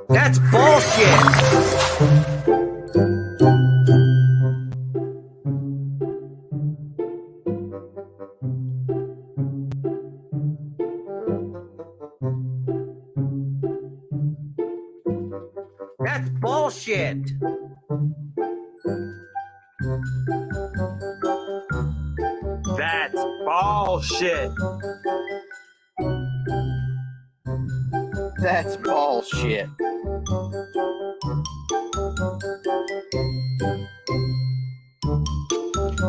That's bullshit. That's bullshit. That's bullshit. That's bullshit.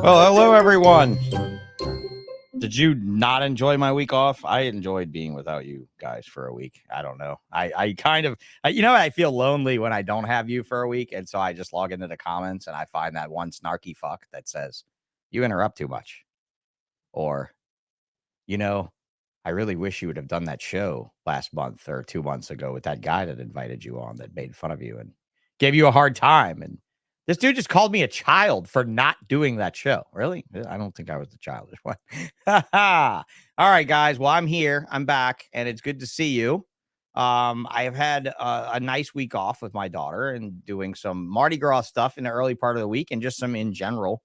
Well, hello, everyone. Did you not enjoy my week off? I enjoyed being without you guys for a week. I don't know. I kind of, I feel lonely when I don't have you for a week. And so I just log into the comments and I find that one snarky fuck that says, you interrupt too much. Or, I really wish you would have done that show last month or 2 months ago with that guy that invited you on that made fun of you and gave you a hard time. And this dude just called me a child for not doing that show. Really? I don't think I was the childish one. All right, guys. Well, I'm here. I'm back, and it's good to see you. I have had a nice week off with my daughter and doing some Mardi Gras stuff in the early part of the week and just some in general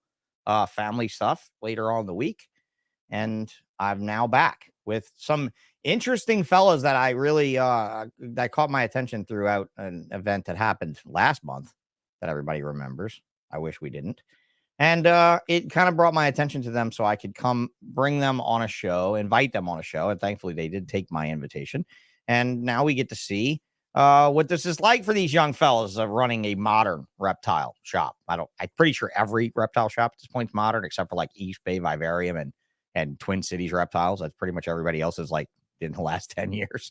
family stuff later on in the week. And I'm now back with some interesting fellas that I really that caught my attention throughout an event that happened last month that everybody remembers. I wish we didn't. And it kind of brought my attention to them so I could come bring them on a show, invite them on a show. And thankfully they did take my invitation. And now we get to see what this is like for these young fellas running a modern reptile shop. I'm pretty sure every reptile shop at this point is modern, except for like East Bay Vivarium and Twin Cities Reptiles. That's pretty much everybody else is like in the last 10 years.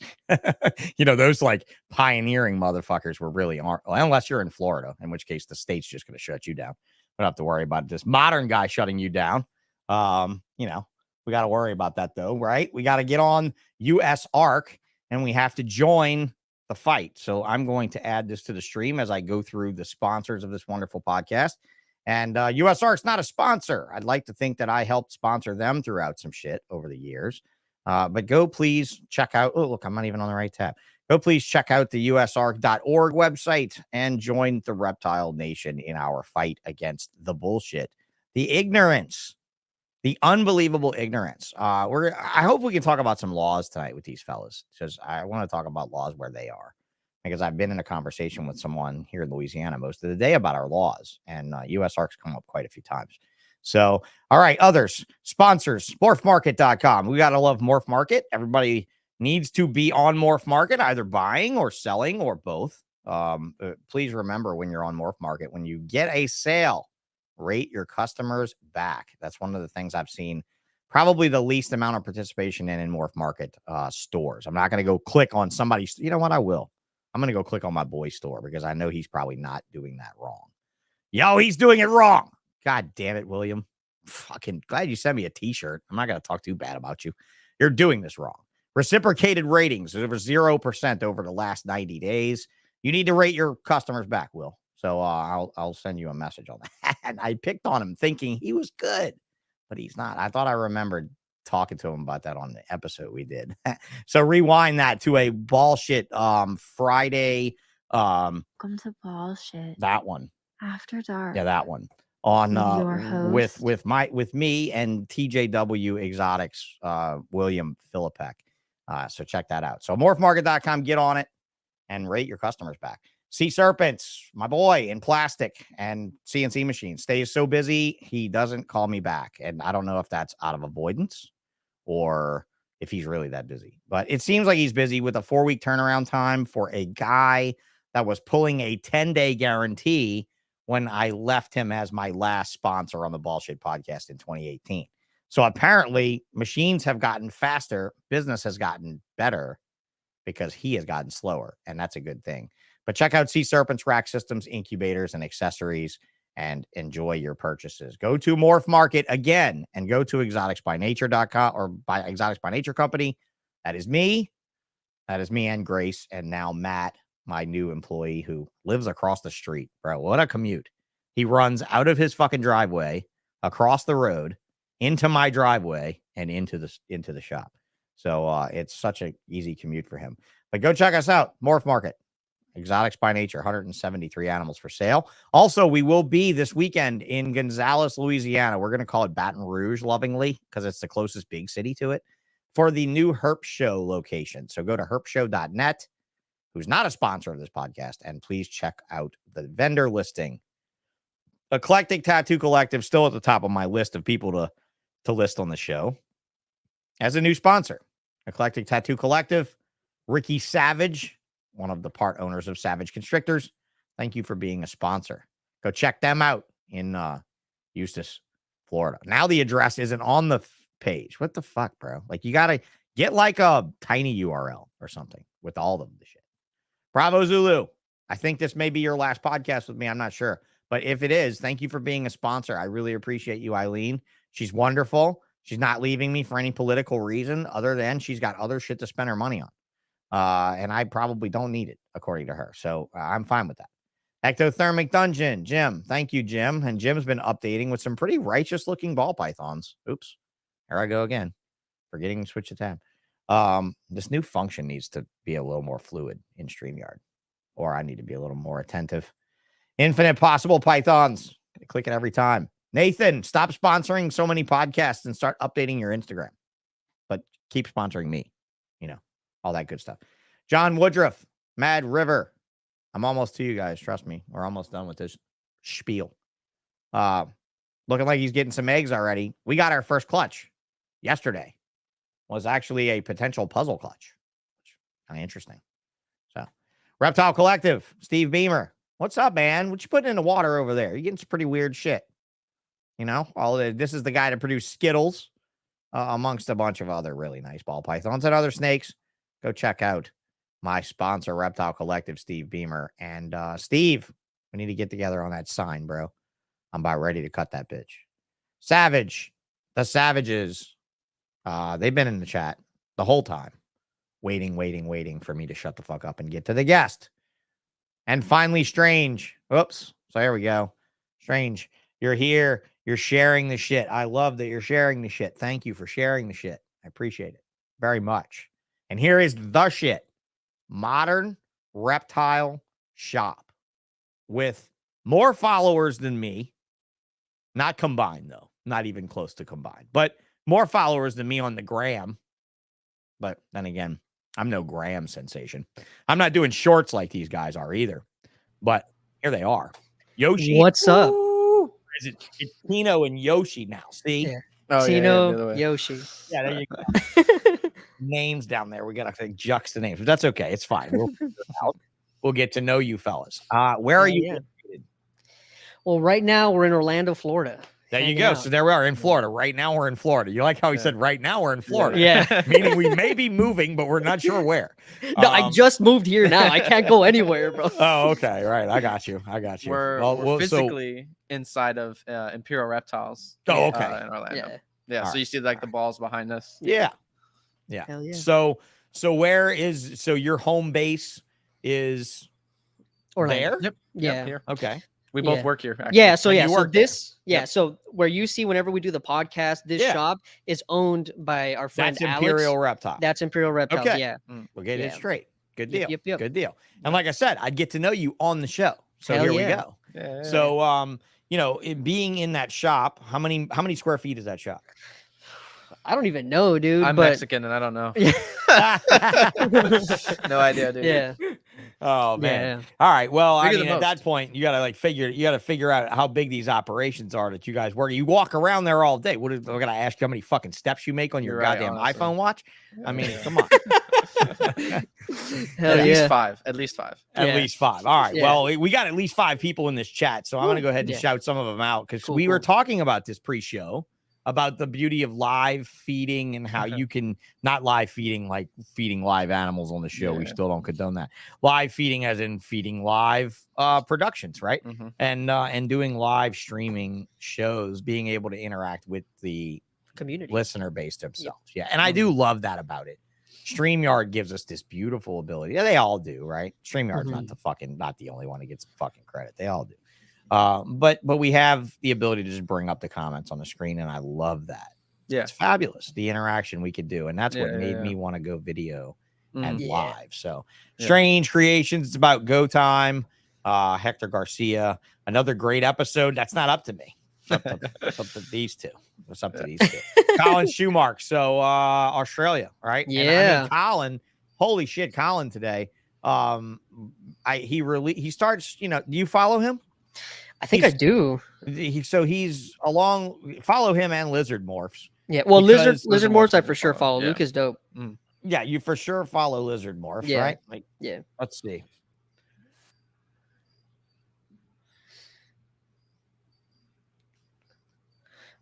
Those like pioneering motherfuckers aren't, unless you're in Florida, in which case the state's just going to shut you down. We don't have to worry about this modern guy shutting you down. We got to worry about that though, right? We got to get on US ARC and we have to join the fight. So I'm going to add this to the stream as I go through the sponsors of this wonderful podcast. And US ARC's not a sponsor. I'd like to think that I helped sponsor them throughout some shit over the years. But go please check out. Oh, look, I'm not even on the right tab. Go please check out the usarc.org website and join the reptile nation in our fight against the bullshit, the ignorance, the unbelievable ignorance. I hope we can talk about some laws tonight with these fellas, because I want to talk about laws where they are, because I've been in a conversation with someone here in Louisiana most of the day about our laws, and US ARC's come up quite a few times. So, all right, others, sponsors, morphmarket.com. We got to love Morph Market. Everybody needs to be on Morph Market, either buying or selling or both. Please remember when you're on Morph Market, when you get a sale, rate your customers back. That's one of the things I've seen probably the least amount of participation in Morph Market stores. I'm not going to go click on somebody's. You know what? I will. I'm going to go click on my boy's store because I know he's probably not doing that wrong. Yo, he's doing it wrong. God damn it, William. Fucking glad you sent me a t-shirt. I'm not going to talk too bad about you. You're doing this wrong. Reciprocated ratings over 0% over the last 90 days. You need to rate your customers back, Will. So I'll send you a message on that. And I picked on him thinking he was good, but he's not. I thought I remembered talking to him about that on the episode we did. So rewind that to a bullshit Friday. Welcome to Ballsh. That one. After Dark. Yeah, that one. On your host. with me and TJW Exotics, William Philippek. So check that out. So morphmarket.com, get on it and rate your customers back. C-SERPENTS, my boy in plastic and CNC machine, stays so busy he doesn't call me back. And I don't know if that's out of avoidance or if he's really that busy. But it seems like he's busy with a 4-week turnaround time for a guy that was pulling a 10-day guarantee when I left him as my last sponsor on the Bullshit podcast in 2018. So apparently machines have gotten faster. Business has gotten better because he has gotten slower. And that's a good thing. But check out C-SERPENTS, rack systems, incubators, and accessories, and enjoy your purchases. Go to Morph Market again and go to exoticsbynature.com or by Exotics by Nature Company. That is me. That is me and Grace. And now Matt, my new employee who lives across the street. Bro, what a commute. He runs out of his fucking driveway, across the road, into my driveway, and into the shop. So it's such an easy commute for him. But go check us out. Morph Market. Exotics by Nature, 173 animals for sale. Also, we will be this weekend in Gonzales, Louisiana. We're going to call it Baton Rouge lovingly because it's the closest big city to it for the new Herp Show location. So go to herpshow.net, who's not a sponsor of this podcast, and please check out the vendor listing. Eclectic Tattoo Collective, still at the top of my list of people to list on the show as a new sponsor. Eclectic Tattoo Collective, Rickie Savage, one of the part owners of Savage Constrictors. Thank you for being a sponsor. Go check them out in Eustis, Florida. Now the address isn't on the page. What the fuck, bro? Like, you got to get like a tiny URL or something with all of the shit. Bravo, Zulu. I think this may be your last podcast with me. I'm not sure. But if it is, thank you for being a sponsor. I really appreciate you, Eileen. She's wonderful. She's not leaving me for any political reason other than she's got other shit to spend her money on. And I probably don't need it, according to her. So I'm fine with that. Ectothermic Dungeon, Jim. Thank you, Jim. And Jim's been updating with some pretty righteous looking ball pythons. Oops. Here I go again. Forgetting to switch the tab. This new function needs to be a little more fluid in StreamYard, or I need to be a little more attentive. Infinite Possible Pythons. I click it every time. Nathan, stop sponsoring so many podcasts and start updating your Instagram. But keep sponsoring me. You know, all that good stuff. John Woodruff, MADRIVER. I'm almost to you guys. Trust me. We're almost done with this spiel. Looking like he's getting some eggs already. We got our first clutch yesterday. Was actually a potential puzzle clutch. Kind of interesting. So, Reptile Collective, Steve Beamer. What's up, man? What you putting in the water over there? You're getting some pretty weird shit. You know, this is the guy that produced Skittles, amongst a bunch of other really nice ball pythons and other snakes. Go check out my sponsor, Reptile Collective, Steve Beamer. And Steve, we need to get together on that sign, bro. I'm about ready to cut that bitch. Savage, the Savages. They've been in the chat the whole time, waiting for me to shut the fuck up and get to the guest. And finally, Strange. Oops. So here we go. Strange, you're here. You're sharing the shit. I love that you're sharing the shit. Thank you for sharing the shit. I appreciate it very much. And here is the shit. Modern Reptile Shop with more followers than me. Not combined, though. Not even close to combined. But more followers than me on the gram. But then again, I'm no gram sensation. I'm not doing shorts like these guys are either. But here they are. Yoshii. What's up? It's Tino and Yoshii now. See? Yeah. Oh, Tino, Yoshii. Yeah, there you go. Names down there. We got to juxta names, but that's okay. It's fine. We'll figure it out. We'll get to know you fellas. Where are you? Yeah. Well, right now we're in Orlando, Florida. There you go. So there we are in Florida. Right now we're in Florida. You like how he said right now we're in Florida? Yeah. Meaning we may be moving, but we're not sure where. No, I just moved here now. I can't go anywhere, bro. Oh, okay. Right. I got you. We're physically inside of Imperial Reptiles. Oh, okay. In Orlando. Yeah. So you see like the balls behind us. Yeah. Hell yeah. So your home base is Orlando. there? Yep. Yeah. Here. Okay. We both Yeah. work here. Actually. Yeah, so And yeah, you so work there. this, yeah, so where you see whenever we do the podcast, this Yeah. shop is owned by our friend That's Alex. Imperial Reptile. That's Imperial Reptiles. Okay. Yeah. We'll get it Yeah. straight. Good deal. Yep. Good deal. And like I said, I'd get to know you on the show. So Hell here we yeah. go. Yeah. So being in that shop, how many square feet is that shop? I don't even know, dude. I'm but Mexican and I don't know. Yeah. No idea, dude. Yeah. Oh man. Yeah. All right. Well, Bigger I than mean, at that most. point, you gotta figure out how big these operations are that you guys work. You walk around there all day. What? I gotta ask you how many fucking steps you make on your You're right, goddamn honestly. iPhone watch. I mean, Yeah. come on. Hell At yeah. least five. At least five. At Yeah. least 5. All right. Yeah. Well, we got at least 5 people in this chat, so I'm gonna go ahead and Yeah. shout some of them out because Cool, we were cool. talking about this pre-show about the beauty of live feeding and how Okay. you can not live feeding like feeding live animals on the show. We Yeah. still don't condone that. Live feeding, as in feeding live productions, right? Mm-hmm. And doing live streaming shows, being able to interact with the Community. listener base themselves. Yeah. And I do love that about it. StreamYard gives us this beautiful ability. Yeah, they all do, right? StreamYard's not the only one that gets fucking credit. They all do. But we have the ability to just bring up the comments on the screen, and I love that. Yeah. It's fabulous, the interaction we could do. And that's what made yeah. me want to go video and Yeah. live. So Strange Creations, it's about go time. Hector Garcia, another great episode. That's not up to me. It's up to these two. It's up to these two. Colin Schumark. So Australia, right? Yeah. And, I mean, Colin, holy shit, Colin today. He starts, do you follow him? I think I do. He's along, follow him and Lizard Morphs. Yeah. Well, Because Lizard Morphs I for sure follow. Yeah. Luke is dope. Yeah, you for sure follow Lizard Morphs, Yeah. right? Like, Yeah. let's see.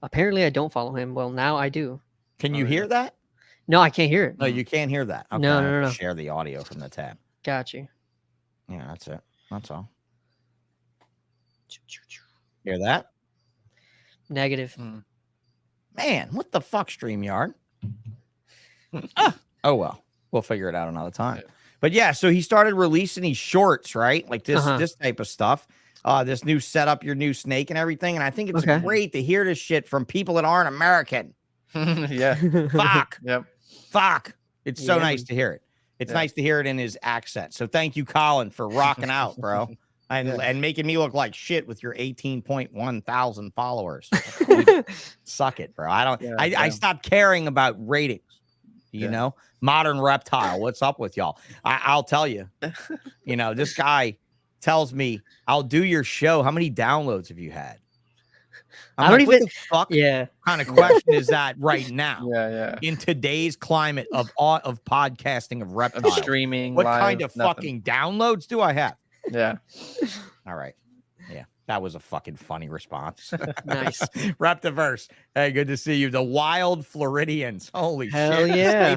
Apparently I don't follow him. Well, now I do. Can you hear that? No, I can't hear it. No, you can't hear that. Okay, No, I no, have to no. share the audio from the tab. Got you. Yeah, that's it. That's all. Hear that? Negative. Man, what the fuck, StreamYard? Oh, well. We'll figure it out another time. Yeah. But yeah, so he started releasing these shorts, right? Like this Uh-huh. this type of stuff. This new setup, your new snake and everything. And I think it's Okay. great to hear this shit from people that aren't American. Yeah. Fuck. Yep. Fuck. It's so Yeah, nice man. to hear it. It's Yeah. nice to hear it in his accent. So thank you, Colin, for rocking out, bro. And making me look like shit with your 18.1 thousand followers. Suck it, bro. I Yeah. stopped caring about ratings. You Yeah. know, Modern Reptile. What's up with y'all? I'll tell you. This guy tells me, I'll do your show. How many downloads have you had? I don't what even- the fuck Yeah. kind of question is that right now? Yeah. In today's climate of podcasting of I'm reptiles, streaming. what live, kind of nothing. fucking downloads do I have? Yeah. All right. Yeah, that was a fucking funny response. Nice. Reptiverse. Hey, good to see you. The wild Floridians. Holy Hell shit. yeah.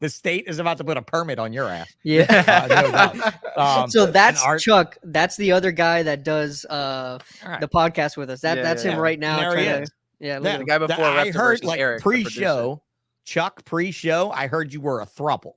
The state is about to put a permit on your ass. Yeah. No doubt. So that's and Art- Chuck. That's the other guy that does All right. the podcast with us. That's him right now. And there he trying is. to- yeah, look Yeah, at The him. guy before I Reptiverse heard is like Eric, the producer. pre-show, Chuck pre-show, I heard you were a thruple.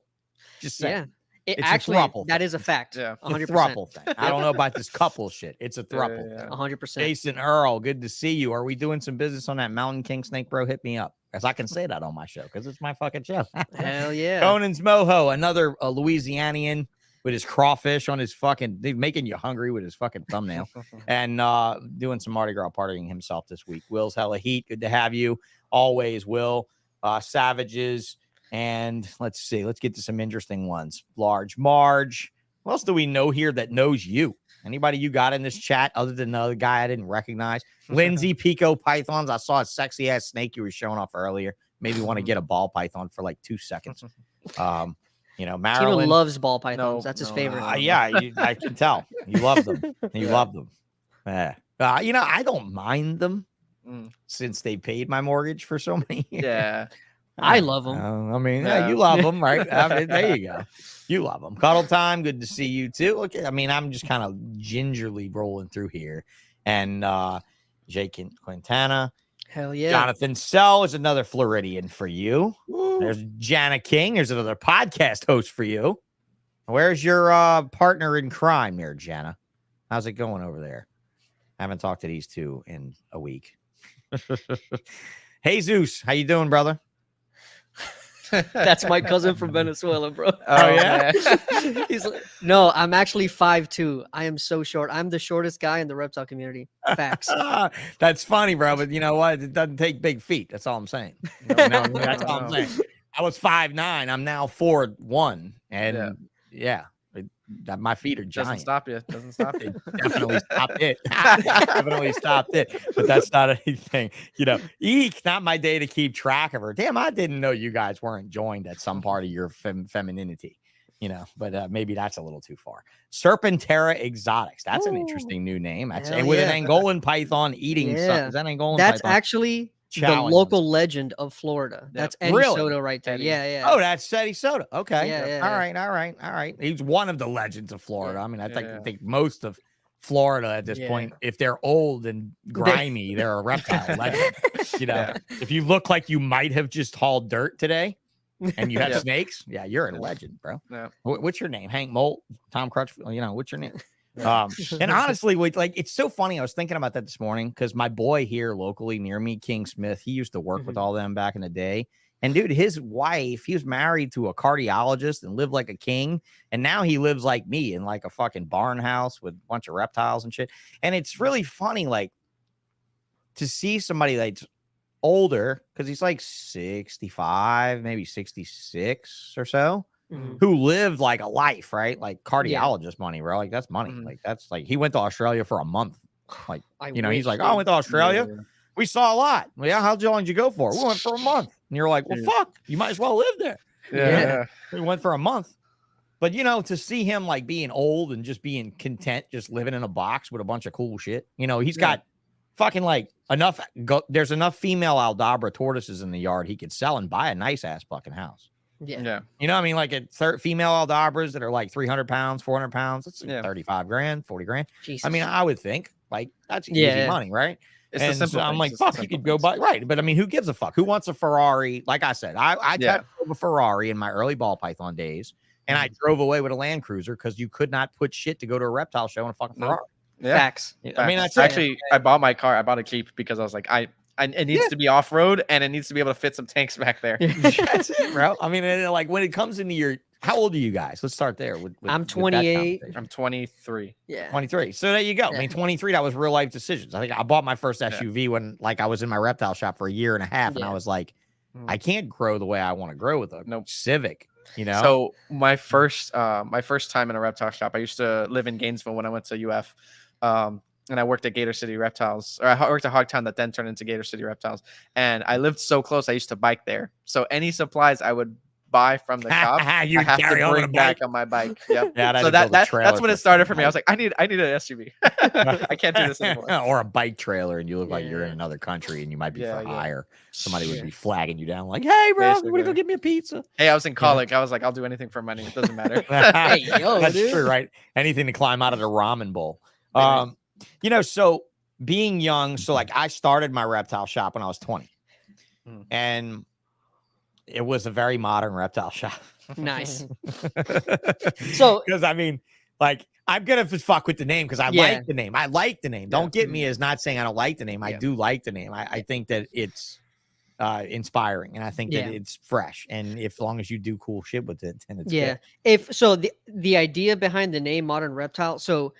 Just saying. Yeah. It It's a actually, throuple that thing. is a fact. Yeah. It's a 100%. thruple thing. I don't know about this couple shit. It's a thruple. Yeah. 100%. Jason Earl, good to see you. Are we doing some business on that Mountain King snake, bro? Hit me up. Because I can say that on my show because it's my fucking show. Hell yeah. Conan's Moho, another Louisianian with his crawfish on his fucking, making you hungry with his fucking thumbnail. And doing some Mardi Gras partying himself this week. Will's hella heat. Good to have you. Always, Will. Savages. And let's see. Let's get to some interesting ones. Large Marge. What else do we know here that knows you? Anybody you got in this chat other than another guy I didn't recognize? Lindsay Pico Pythons. I saw a sexy ass snake you were showing off earlier. Maybe want to get a ball python for like 2 seconds. Tino Marilyn. loves ball pythons. No, That's his no, favorite. I can tell. You love them. You love them. Yeah. I don't mind them since they paid my mortgage for so many years. Yeah. I love them. I mean, Yeah. you love them, right? I mean, there you go. You love them. Cuddle time. Good to see you too. Okay. I mean, I'm just kind of gingerly rolling through here. And Jake Quintana. Hell yeah. Jonathan Sell is another Floridian for you. There's Jana King. There's another podcast host for you. Where's your partner in crime there, Jana? How's it going over there? I haven't talked to these two in a week. Hey, Zeus. How you doing, brother? That's my cousin from Venezuela, bro. Oh, yeah? man. He's like, no, I'm actually 5'2". I am so short. I'm the shortest guy in the reptile community. Facts. That's funny, bro. But you know what? It doesn't take big feet. That's all I'm saying. That's all I'm saying. I was 5'9". I'm now 4'1". And my feet are Doesn't giant. stop you. Doesn't stop you. Definitely stopped it. Definitely stopped it. But that's not anything. Eek, not my day to keep track of her. Damn, I didn't know you guys weren't joined at some part of your femininity. But maybe that's a little too far. Serpentera Exotics. That's an interesting new name. That's Hell with yeah. an Angolan python eating Yeah. something. Is that Angolan That's python? actually the Challenge. local legend of Florida. That's Eddie Really? Soto right there. Eddie. Yeah. Oh, that's Eddie Soto. Okay. Yeah, All yeah. right. He's one of the legends of Florida. I mean, I Yeah. think most of Florida at this Yeah. point, if they're old and grimy, they're a reptile legend. If you look like you might have just hauled dirt today and you have Yeah. snakes, you're a legend, bro. Yeah. What's your name? Hank Molt, Tom Crutchfield? What's your name? And honestly, like it's so funny. I was thinking about that this morning because my boy here locally near me, King Smith, he used to work with all them back in the day. And dude, his wife, he was married to a cardiologist and lived like a king. And now he lives like me in like a fucking barn house with a bunch of reptiles and shit. And it's really funny, like to see somebody that's older, because he's like 65, maybe 66 or so, who lived like a life, right? Like cardiologist money, bro. Like that's money. Like that's like he went to Australia for a month. Like, he's like, oh, I went to Australia. Yeah. We saw a lot. Well, yeah, how long did you go for? We went for a month. And you're like, well, fuck, you might as well live there. Yeah. We went for a month. But, to see him like being old and just being content, just living in a box with a bunch of cool shit. He's got fucking like enough. There's enough female Aldabra tortoises in the yard he could sell and buy a nice ass fucking house. Yeah. You know what I mean? Like female Aldabras that are like 300 pounds, 400 pounds. That's 35 grand, 40 grand. Jesus. I mean, I would think like that's easy money, right? It's and simple so I'm like, things. fuck, you could go buy, right? But I mean, who gives a fuck? Who wants a Ferrari? Like I said, I drove a Ferrari in my early ball python days, and I drove away with a Land Cruiser because you could not put shit to go to a reptile show in a fucking Ferrari. Yeah. Facts. I mean, that's actually, I bought my car. I bought a Jeep because I was like, it needs to be off road and it needs to be able to fit some tanks back there. That's it, bro. I mean, like when it comes into your, how old are you guys? Let's start there. I'm 28. I'm 23. Yeah. 23. So there you go. I mean, 23, that was real life decisions. I think I bought my first SUV when like I was in my reptile shop for a year and a half. And I was like, I can't grow the way I want to grow with a Civic, So my first time in a reptile shop, I used to live in Gainesville when I went to UF. And I worked at Gator City Reptiles, or I worked at Hogtown that then turned into Gator City Reptiles. And I lived so close, I used to bike there. So any supplies I would buy from the shop, I have to bring back on my bike. Yep. Yeah, so that's when it started for me. I was like, I need an SUV. I can't do this anymore. Or a bike trailer, and you look like you're in another country, and you might be for hire. Somebody would be flagging you down, like, "Hey, bro, you want to go get me a pizza?" Hey, I was in college. I was like, I'll do anything for money. It doesn't matter. Hey, yo, that's dude. true, right? Anything to climb out of the ramen bowl. So being young, so like I started my reptile shop when I was 20, and it was a very modern reptile shop. Nice. So, because I mean, like I'm gonna fuck with the name because I like the name. I like the name. Don't get me as not saying I don't like the name. I do like the name. I think that it's inspiring, and I think that it's fresh. And if long as you do cool shit with it, then it's good. If so, the idea behind the name Modern Reptile. So,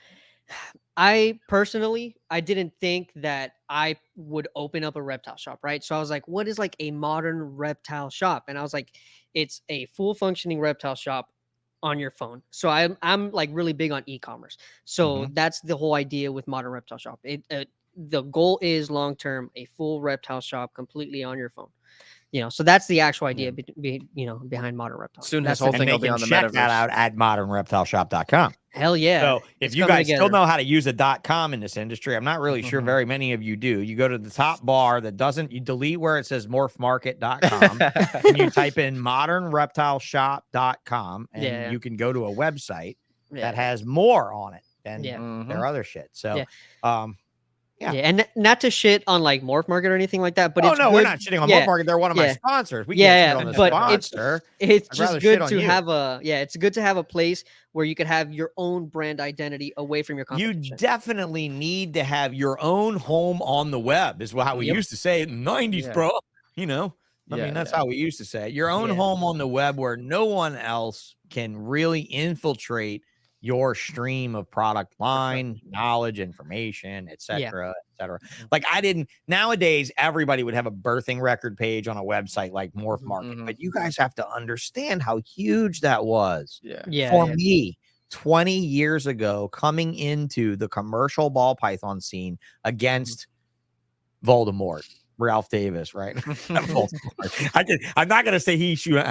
I personally, I didn't think that I would open up a reptile shop, right? So I was like, what is like a modern reptile shop? And I was like, it's a full functioning reptile shop on your phone. So I'm like really big on e-commerce. So that's the whole idea with Modern Reptile Shop. The goal is long term a full reptile shop completely on your phone. So that's the actual idea behind Modern Reptile. Soon this whole thing will be on the metaverse. That out at modernreptileshop.com. Hell yeah. So if you guys still know how to use a .com in this industry, I'm not really sure very many of you do. You go to the top bar you delete where it says morphmarket.com and you type in modernreptileshop.com and you can go to a website that has more on it than their other shit. So and not to shit on like Morph Market or anything like that, but we're not shitting on Morph Market. They're one of my sponsors. We can't shit on the sponsor. It's just good to have it's good to have a place where you could have your own brand identity away from your competition. You definitely need to have your own home on the web, is how we used to say it in the 90s, bro. I mean, that's how we used to say it. Your own home on the web where no one else can really infiltrate your stream of product line, knowledge, information, etc. Like nowadays, everybody would have a birthing record page on a website like Morph Market, but you guys have to understand how huge that was. For me, 20 years ago, coming into the commercial ball python scene against Voldemort. Ralph Davis, right? I'm not gonna say he should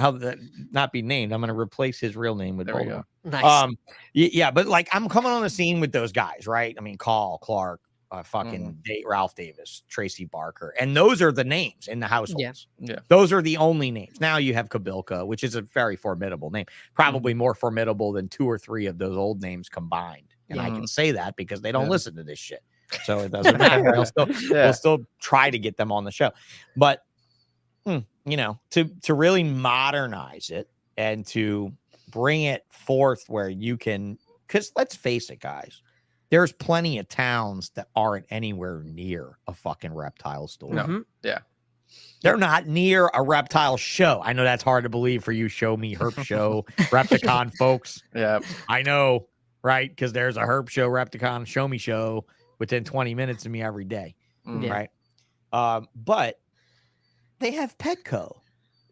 not be named. I'm gonna replace his real name with Voldemort. Nice. But like I'm coming on the scene with those guys, right? I mean, Call, Clark, Ralph Davis, Tracy Barker, and those are the names in the households. Those are the only names. Now you have Kabilka, which is a very formidable name, probably more formidable than 2 or 3 of those old names combined. And I can say that because they don't listen to this shit. So it doesn't matter. We'll still try to get them on the show. But, to really modernize it and to bring it forth where you can, because let's face it, guys, there's plenty of towns that aren't anywhere near a fucking reptile store. No. Mhm. Yeah. They're not near a reptile show. I know that's hard to believe for you show me herp show Repticon folks. Yeah. I know, right? Because there's a herp show, Repticon show me show within 20 minutes of me every day, Mm. right? But they have Petco.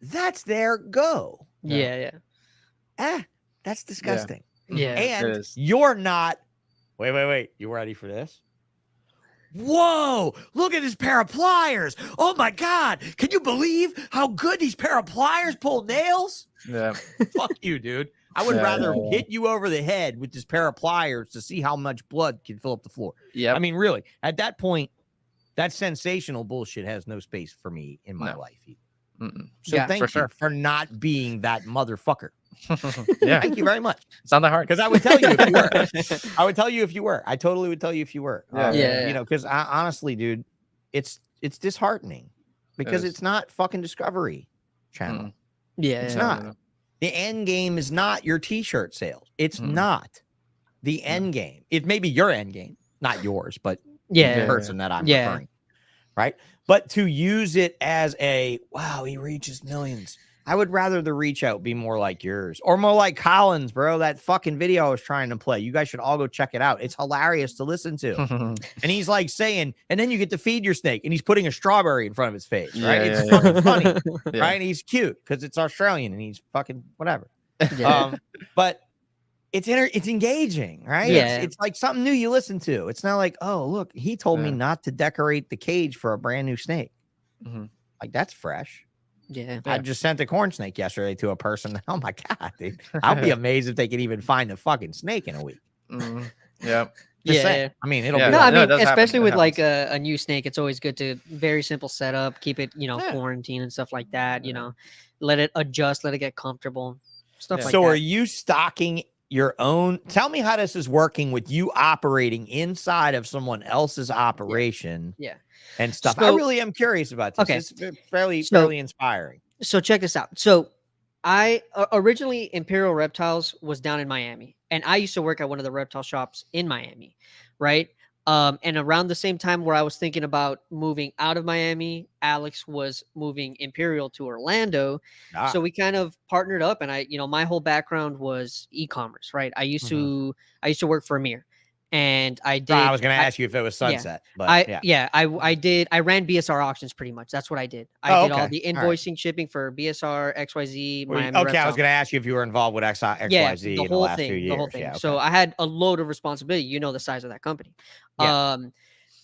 That's their go. Yeah. That's disgusting. Yeah. And It is. you're not. Wait. You ready for this? Whoa, look at this pair of pliers. Oh my God. Can you believe how good these pair of pliers pull nails? Yeah. Fuck you, dude. I would Yeah, rather yeah. hit you over the head with this pair of pliers to see how much blood can fill up the floor. Yep. I mean, really, at that point, that sensational bullshit has no space for me in my No. life. Mm-mm. So Yeah, thank for you sure. for not being that motherfucker. Yeah. Thank you very much. It's not that hard. Because I would tell you if you were. I would tell you if you were. I totally would tell you if you were. Yeah. Yeah. You know, because honestly, dude, it's disheartening because is. it's not fucking Discovery Channel. Mm. Yeah. It's yeah. not. The end game is not your t-shirt sales. It's Mm. not the end game. It may be your end game, not yours, but Yeah. the Yeah. person that I'm Yeah. referring. Right. But to use it as a wow, he reaches millions. I would rather the reach out be more like yours or more like Collins, bro. That fucking video I was trying to play. You guys should all go check it out. It's hilarious to listen to. And he's like saying, and then you get to feed your snake, and he's putting a strawberry in front of his face, right? Yeah, It's yeah, fucking funny, Yeah. right? And he's cute because it's Australian and he's fucking whatever. Yeah. But it's engaging, right? Yeah. It's like something new you listen to. It's not like, oh, look, he told me Yeah. not to decorate the cage for a brand new snake. Mhm. Like that's fresh. Yeah. I just sent a corn snake yesterday to a person. Oh my God, dude. I'll be amazed if they can even find a fucking snake in a week. Mm. Yep. Just Yeah, saying. yeah. I mean, it'll Yeah. be No, like, I No, it mean, does happen. especially It with like happens. a new snake, it's always good to very simple setup, keep it, Yeah. quarantine and stuff like that. Let it adjust, let it get comfortable, stuff Yeah. like so that. are you stocking your own? Tell me how this is working with you operating inside of someone else's operation. Yeah. And stuff. I So- really am curious about this. Okay. It's fairly So- inspiring. So check this out. So I originally Imperial Reptiles was down in Miami, and I used to work at one of the reptile shops in Miami, right? And around the same time where I was thinking about moving out of Miami, Alex was moving Imperial to Orlando. Ah, So we kind of partnered up, and my whole background was e-commerce, right? I used to work for Amir, and I did. I was going to ask you if it was Sunset, but I yeah. I ran BSR auctions pretty much. That's what I did. I Oh, did all okay. the All right. invoicing, shipping for BSR, XYZ, Okay, Miami I was Reptile. going to ask you if you were involved with XYZ Yeah, in the the whole last thing, few years. the whole thing. Yeah, So okay. I had a load of responsibility. You know the size of that company. Yeah.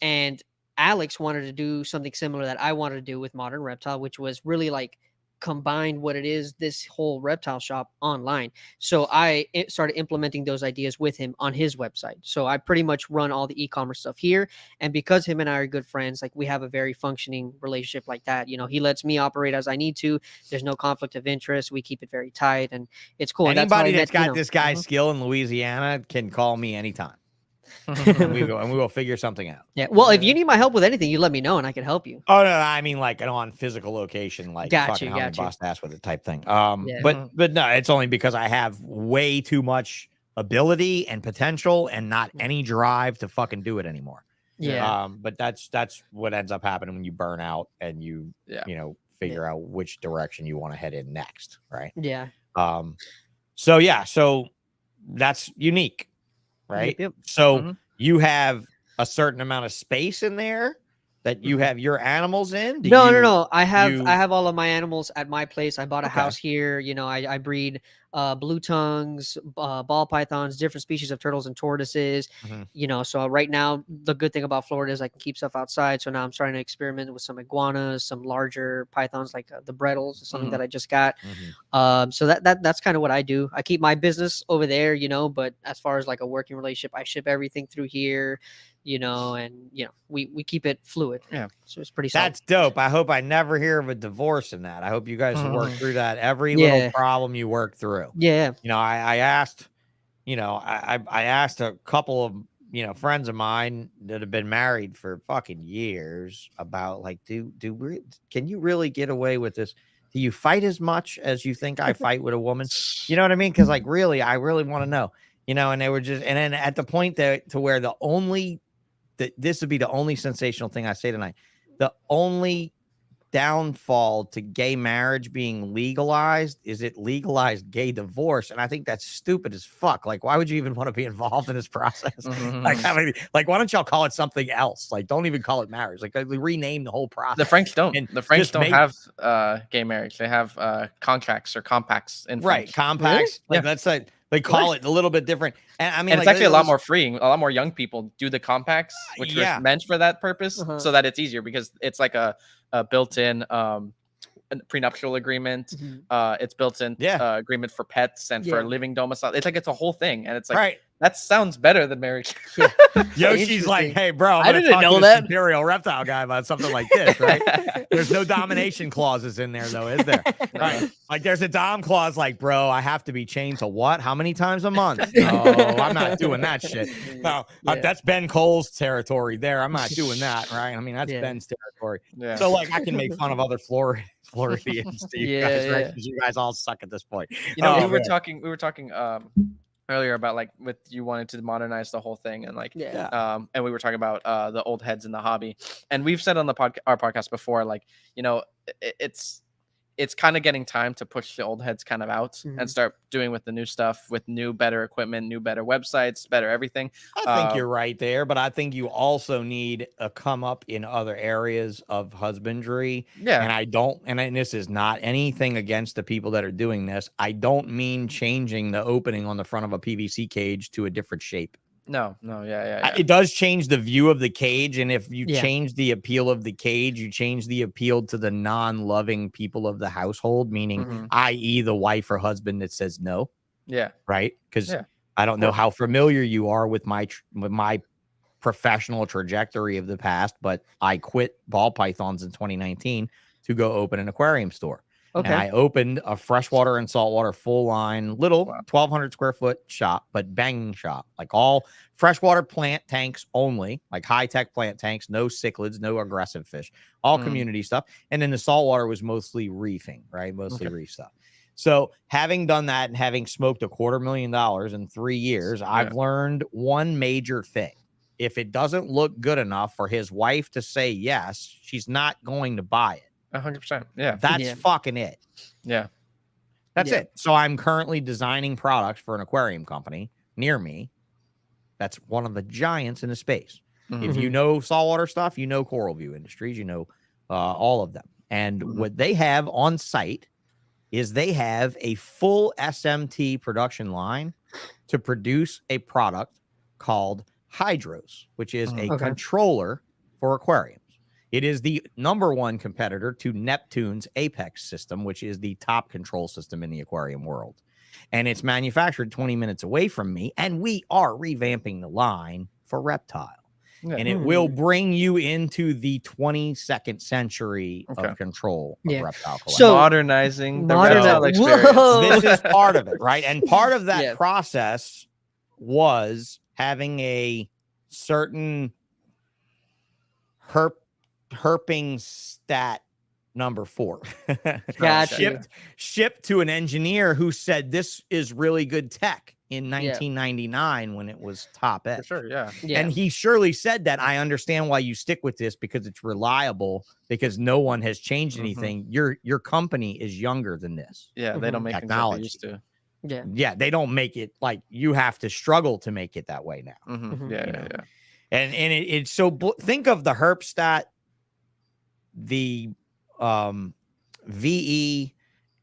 And Alex wanted to do something similar that I wanted to do with Modern Reptile, which was really like combined what it is, this whole reptile shop online. So I started implementing those ideas with him on his website. So I pretty much run all the e-commerce stuff here. And because him and I are good friends, like we have a very functioning relationship like that. He lets me operate as I need to. There's no conflict of interest. We keep it very tight and it's cool. And that's how I Anybody that's met got Tino. this guy's Mhm. skill in Louisiana can call me anytime. and we will figure something out. Yeah. Well, if you need my help with anything, you let me know and I can help you. Oh no, I mean like on physical location, like Got fucking you, help me got you. bust ass with it type thing. Yeah. But no, it's only because I have way too much ability and potential and not any drive to fucking do it anymore. Yeah. But that's what ends up happening when you burn out and you figure out which direction you want to head in next, right? Yeah. So that's unique, right? Yep. So Mhm. you have a certain amount of space in there that you have your animals in. No. I have you- all of my animals at my place. I bought a Okay. house here. I breed blue tongues, ball pythons, different species of turtles and tortoises. Mhm. So right now the good thing about Florida is I can keep stuff outside. So now I'm starting to experiment with some iguanas, some larger pythons like the Brettles, something Mm-hmm. that I just got. Mhm. So that's kind of what I do. I keep my business over there, but as far as like a working relationship, I ship everything through here, and we keep it fluid. Yeah. So it's pretty solid. That's dope. I hope I never hear of a divorce in that. I hope you guys work through that. Every Yeah. little problem you work through. Yeah. I asked, I asked a couple of, friends of mine that have been married for fucking years about like, can you really get away with this? Do you fight as much as you think I fight with a woman? You know what I mean? Because like, really, I really want to know. you know, and they were just, and then at the point that to where this would be the only sensational thing I say tonight. The only downfall to gay marriage being legalized is it legalized gay divorce, and I think that's stupid as fuck. Like, why would you even want to be involved in this process? Like, I mean, like, why don't y'all call it something else? Like, don't even call it marriage. Like, rename the whole process. The French don't. And The French don't make- have gay marriage. They have contracts or compacts in right French. compacts. Like, that's like they call it a little bit different. And I mean, And like, it's actually a lot those- more freeing. A lot more young people do the compacts, which Yeah. were meant for that purpose, Uh-huh. so that it's easier because it's like a built-in prenuptial agreement. It's built-in agreement for pets and for living domicile. It's like it's a whole thing, and it's like right. that sounds better than marriage. Yoshi's like, Interesting. hey, bro, I didn't know that. Imperial reptile guy about something like this, right? There's no domination clauses in there, though, is there? Right. Like, there's a dom clause, like, bro, I have to be chained to what? How many times a month? No, I'm not doing that shit. No, that's Ben Cole's territory there. I'm not doing that, right? I mean, that's Ben's territory. Yeah. So, like, I can make fun of other Floridians to you guys, right? Because you guys all suck at this point. You know, Oh, we were man. talking earlier about like with you wanted to modernize the whole thing, and like and we were talking about the old heads in the hobby, and we've said on the our podcast before, like, you know, it's kind of getting time to push the old heads kind of out and start doing with the new stuff, with new better equipment, new better websites, better everything. I think you're right there, but I think you also need a come up in other areas of husbandry. Yeah. And this is not anything against the people that are doing this. I don't mean changing the opening on the front of a PVC cage to a different shape. No, yeah. It does change the view of the cage. And if you change the appeal of the cage, you change the appeal to the non-loving people of the household, meaning i.e. the wife or husband that says no. Yeah. Right. Because I don't know how familiar you are with my professional trajectory of the past, but I quit ball pythons in 2019 to go open an aquarium store. Okay. And I opened a freshwater and saltwater full line, little 1,200 square foot shop, but banging shop, like all freshwater plant tanks only, like high tech plant tanks, no cichlids, no aggressive fish, all community stuff. And then the saltwater was mostly reefing, right? Mostly reef stuff. So having done that and having smoked $250,000 in 3 years, I've learned one major thing. If it doesn't look good enough for his wife to say yes, she's not going to buy it. 100%. Yeah. That's fucking it. Yeah. That's it. So I'm currently designing products for an aquarium company near me. That's one of the giants in the space. If you know saltwater stuff, you know Coral View Industries, you know all of them. And what they have on site is they have a full SMT production line to produce a product called Hydros, which is a controller for aquariums. It is the #1 competitor to Neptune's Apex system, which is the top control system in the aquarium world. And it's manufactured 20 minutes away from me. And we are revamping the line for Reptile. Yeah. And it will bring you into the 22nd century of control of Reptile Collective. So modernizing the Reptile experience. This is part of it, right? And part of that process was having a certain herping stat #4 shipped to an engineer who said this is really good tech in 1999 when it was top edge. For sure, And he surely said that. I understand why you stick with this because it's reliable, because no one has changed anything. Your company is younger than this. Yeah, they don't make technology. Things like they used to. Yeah, they don't make it like you have to struggle to make it that way now. Yeah. And it's so think of the herp stat, the VE,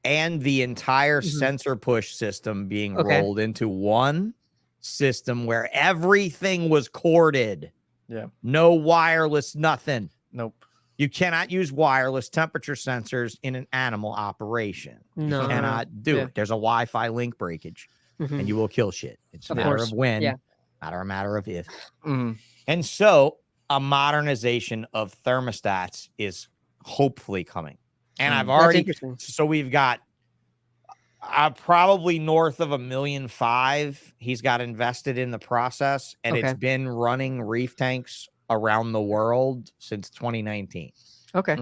and the entire sensor push system being rolled into one system where everything was corded. Yeah. No wireless, nothing. Nope. You cannot use wireless temperature sensors in an animal operation. No. You cannot do it. There's a Wi-Fi link breakage and you will kill shit. It's a matter of when, not a matter of if. And so a modernization of thermostats is hopefully coming. And I've already, so we've got probably north of $1.5 million he's got invested in the process, and it's been running reef tanks around the world since 2019. Okay.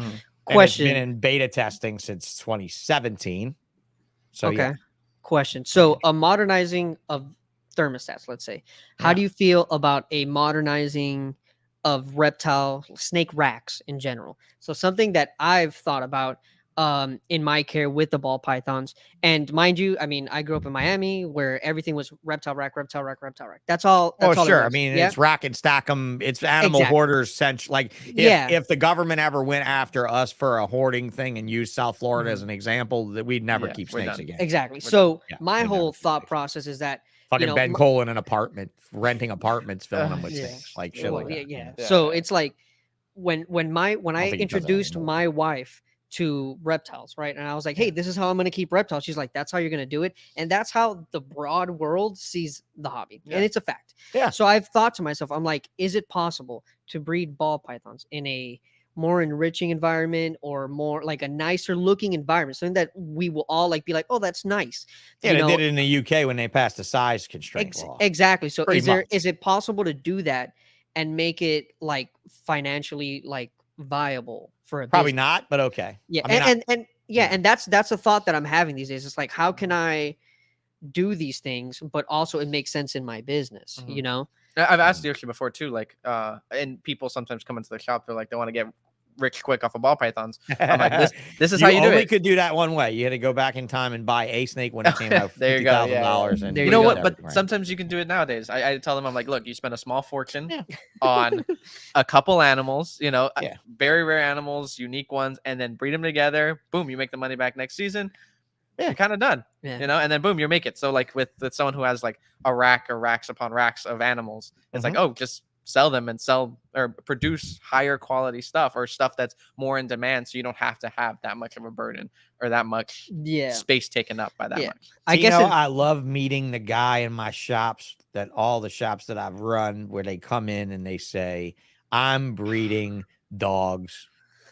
Question. It's been in beta testing since 2017. So question. So a modernizing of thermostats, let's say. How Yeah. do you feel about a modernizing of reptile snake racks in general? So something that I've thought about in my care with the ball pythons. And mind you, I mean, I grew up in Miami where everything was reptile rack, reptile rack, reptile rack. That's all. Oh, That's all it sure. I was. mean, Yeah. it's rack and stack them. It's animal Exactly. hoarders. Like, Yeah. if the government ever went after us for a hoarding thing and used South Florida as an example, that we'd never Yeah, keep we're snakes done. again. Exactly. We're So Yeah, my we'd whole never keep thought snakes. process is that Fucking know, Ben my- Cole in an apartment, renting apartments, filling them with Yeah. snakes, like shit Well, like that. yeah. Yeah, So yeah. it's like when I think he does that introduced anymore. my wife to reptiles, right? And I was like, hey, this is how I'm gonna keep reptiles. She's like, that's how you're gonna do it. And that's how the broad world sees the hobby. Yeah. And it's a fact. Yeah. So I've thought to myself, I'm like, is it possible to breed ball pythons in a more enriching environment or more like a nicer looking environment, something that we will all like be like, oh, that's nice. Yeah, You they know, did it in the UK when they passed the size constraint law. exactly. So Pretty is there much. is it possible to do that and make it like financially like viable for a Probably business? not, but okay. Yeah, I mean, and yeah. and that's a thought that I'm having these days. It's like, how can I do these things, but also it makes sense in my business, Mhm. you know? I've asked Yoshi before too, like, and people sometimes come into the shop, they're like, they want to get rich quick off of ball pythons. I'm like, this is how you do only it. could do that one way. You had to go back in time and buy a snake when it came out for There you go, $50,000, yeah, and There You you know go. what? But sometimes you can do it nowadays. I tell them, I'm like, look, you spend a small fortune Yeah. on a couple animals, you know, Yeah. very rare animals, unique ones, and then breed them together. Boom, you make the money back next season. Yeah. You're kind of done, Yeah. you know, and then boom, you make it. So like with someone who has like a rack or racks upon racks of animals, it's like, oh, just sell them and sell or produce higher quality stuff or stuff that's more in demand, so you don't have to have that much of a burden or that much Yeah. space taken up by that Yeah. much. I guess Tino, it, I love meeting the guy in my shops, that all the shops that I've run, where they come in and they say, I'm breeding dogs.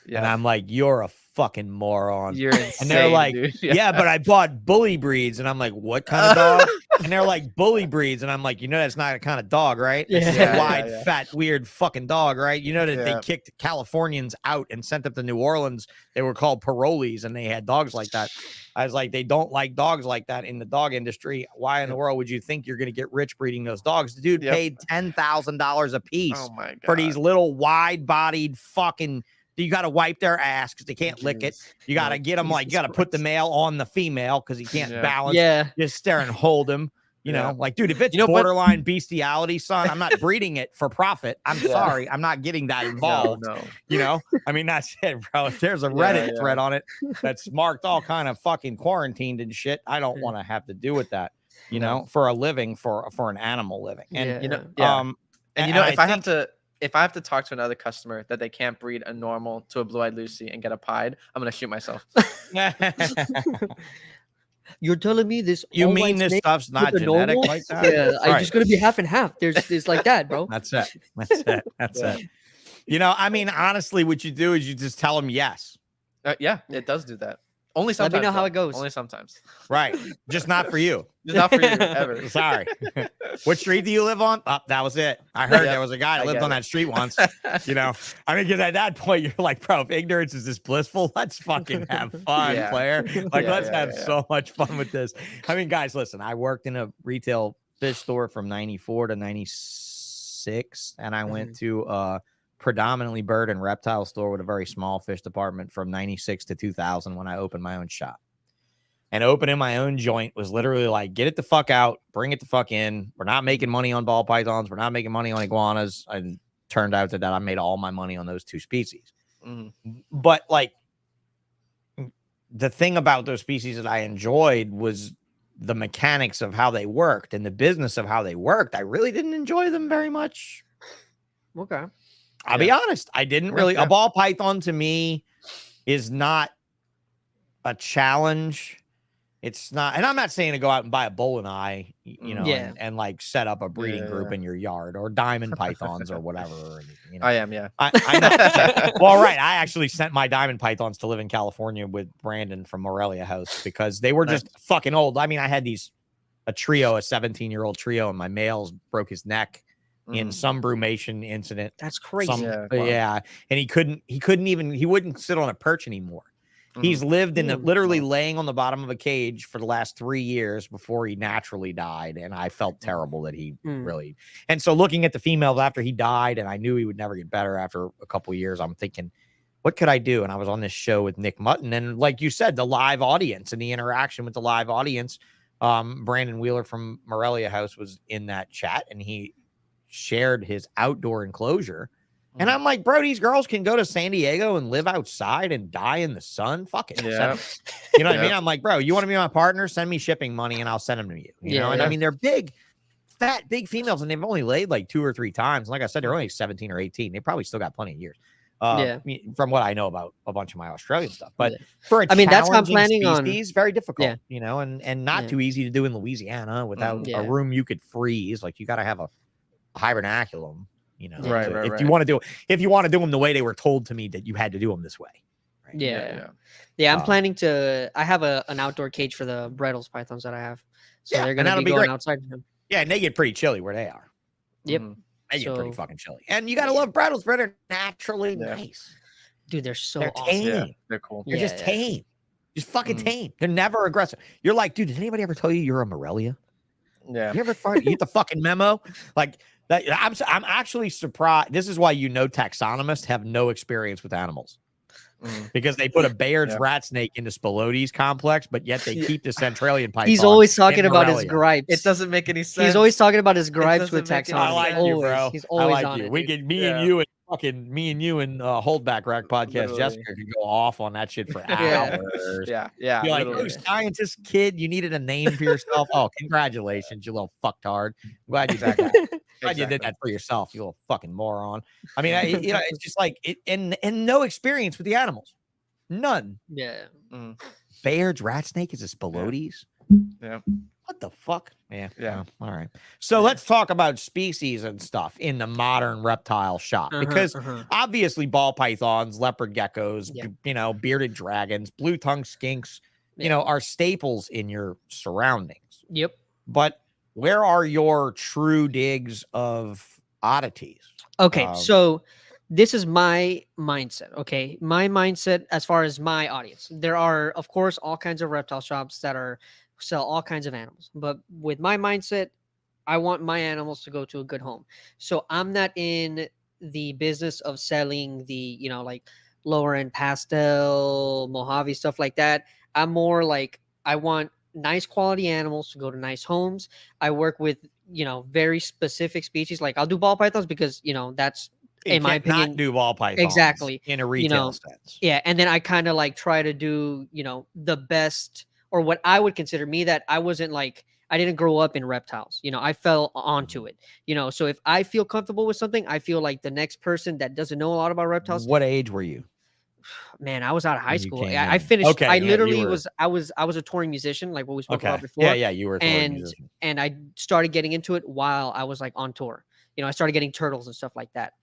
Yeah, And I'm like, you're a fucking moron. you're insane. And they're like, dude. yeah, but I bought bully breeds. And I'm like, what kind of dog? And they're like, bully breeds. And I'm like, you know, that's not a kind of dog, right? That's just Yeah, a wide, yeah. fat, weird fucking dog, right? You know that they Yeah. kicked Californians out and sent them to New Orleans. They were called parolees, and they had dogs like that. I was like, they don't like dogs like that in the dog industry. Why in the world would you think you're going to get rich breeding those dogs? The dude Yep. paid $10,000 a piece Oh my god. for these little wide-bodied fucking. You got to wipe their ass because they can't lick it. Jeez. You got to get them like, you got to put the male on the female because he can't Yeah. balance. yeah. Just stare and hold him. You Yeah. know, like, dude, if it's You know, but- borderline bestiality, son, I'm not breeding it for profit. I'm Yeah. sorry. I'm not getting that involved. No. You know, I mean, that's it, bro. If there's a Yeah, Reddit yeah. thread on it that's marked all kind of fucking quarantined and shit, I don't Yeah. want to have to do with that, you No. know, for a living, for an animal living. And, Yeah. You know, yeah. And you know, if I have to talk to another customer that they can't breed a normal to a blue-eyed Lucy and get a pied, I'm gonna shoot myself. You're telling me this? you all mean white this snake stuff's not with a genetic normal? like that? Yeah, I'm Right. just gonna be half and half. There's like that, bro. That's it. That's it. That's Yeah. it. You know, I mean, honestly, what you do is you just tell them yes. Yeah, it does do that. Only Let sometimes. me know how though. it goes. Only sometimes. Right. Just not for you. It's not for you ever. Sorry. What street do you live on? Oh, that was it. I heard Yeah, there was a guy that I lived get on it. that street once. You know, I mean, because at that point, you're like, bro, if ignorance is this blissful, let's fucking have fun, Yeah. player. Like, Yeah, let's yeah, have yeah. so much fun with this. I mean, guys, listen, I worked in a retail fish store from 94 to 96, and I went to a predominantly bird and reptile store with a very small fish department from 96 to 2000 when I opened my own shop. And opening my own joint was literally like, get it the fuck out, bring it the fuck in. We're not making money on ball pythons. We're not making money on iguanas. And turned out that I made all my money on those two species. Mhm. But like, the thing about those species that I enjoyed was the mechanics of how they worked and the business of how they worked. I really didn't enjoy them very much. Okay. I'll be honest. I didn't Yeah, really. yeah. A ball python to me is not a challenge. It's not, and I'm not saying to go out and buy a bowling eye, you know, Yeah. and like set up a breeding Yeah, group yeah. in your yard or diamond pythons or whatever. Or anything, you know. I am, yeah. I know. Well, right. I actually sent my diamond pythons to live in California with Brandon from Morelia House because they were just fucking old. I mean, I had a 17-year-old trio, and my males broke his neck in some brumation incident. That's crazy. Some, Yeah, yeah. And he wouldn't sit on a perch anymore. He's lived in literally Wow. laying on the bottom of a cage for the last 3 years before he naturally died. And I felt terrible that he really. And so looking at the females after he died, and I knew he would never get better after a couple of years, I'm thinking, what could I do? And I was on this show with Nick Mutton. And like you said, the live audience and the interaction with the live audience, Brandon Wheeler from Morelia House was in that chat, and he shared his outdoor enclosure. And I'm like, bro, these girls can go to San Diego and live outside and die in the sun. Fuck it. Yeah. You know what I mean? I'm like, bro, you want to be my partner? Send me shipping money and I'll send them to you. You know? And I mean, they're big, fat, big females, and they've only laid like 2 or 3 times. Like I said, they're only 17 or 18. They probably still got plenty of years. From what I know about a bunch of my Australian stuff. But for a that's how I'm planning species, very difficult, you know, and not too easy to do in Louisiana without a room you could freeze. Like you got to have a hibernaculum. You know, if you want to do them the way they were told to me that you had to do them this way. Right? I'm planning to. I have an outdoor cage for the Brettles pythons that I have, so they're gonna be going outside for them. Yeah, and they get pretty chilly where they are. Yep, they get pretty fucking chilly, and you gotta love Brettles. They're naturally nice, dude. They're so awesome. Tame. Yeah, they're cool. They're just tame, just fucking tame. They're never aggressive. You're like, dude, did anybody ever tell you you're a Morelia? Yeah, you ever you get the fucking memo? Like. I'm actually surprised. This is why taxonomists have no experience with animals because they put a Bayard's rat snake into Spilotes complex, but yet they keep the Centralian python. He's always talking about his gripes. It doesn't make any sense. He's always talking about his gripes with taxonomy. I like you, bro. He's always on it. We can me and you and Holdback Rack podcast. Literally. Jessica could go off on that shit for hours. Yeah. You're like, you scientist kid, you needed a name for yourself. Oh, congratulations, you little fucktard. I'm glad you back. Glad you did that for yourself, you little fucking moron. I mean, it's just like it, and no experience with the animals, none. Yeah. Bayard's rat snake is a Spilotes. Yeah. What the fuck? Yeah. All right. So let's talk about species and stuff in the modern reptile shop because obviously ball pythons, leopard geckos, bearded dragons, blue tongue skinks, are staples in your surroundings. Yep. But where are your true digs of oddities? Okay, so this is my mindset. Okay, my mindset as far as my audience. There are, of course, all kinds of reptile shops that sell all kinds of animals. But with my mindset, I want my animals to go to a good home. So I'm not in the business of selling the, like lower end pastel, Mojave, stuff like that. I'm more like, I want nice quality animals to go to nice homes. I work with, very specific species. Like I'll do ball pythons because, that's in my opinion, not do ball pythons exactly in a retail sense. Yeah. And then I kind of like try to do, the best or what I would consider me that I wasn't like, I didn't grow up in reptiles. I fell onto it, so if I feel comfortable with something, I feel like the next person that doesn't know a lot about reptiles. What age were you? Man, I was out of high school. I finished. Okay, I literally was. I was a touring musician, like what we spoke about before. Yeah, you were a touring musician. And I started getting into it while I was like on tour. I started getting turtles and stuff like that.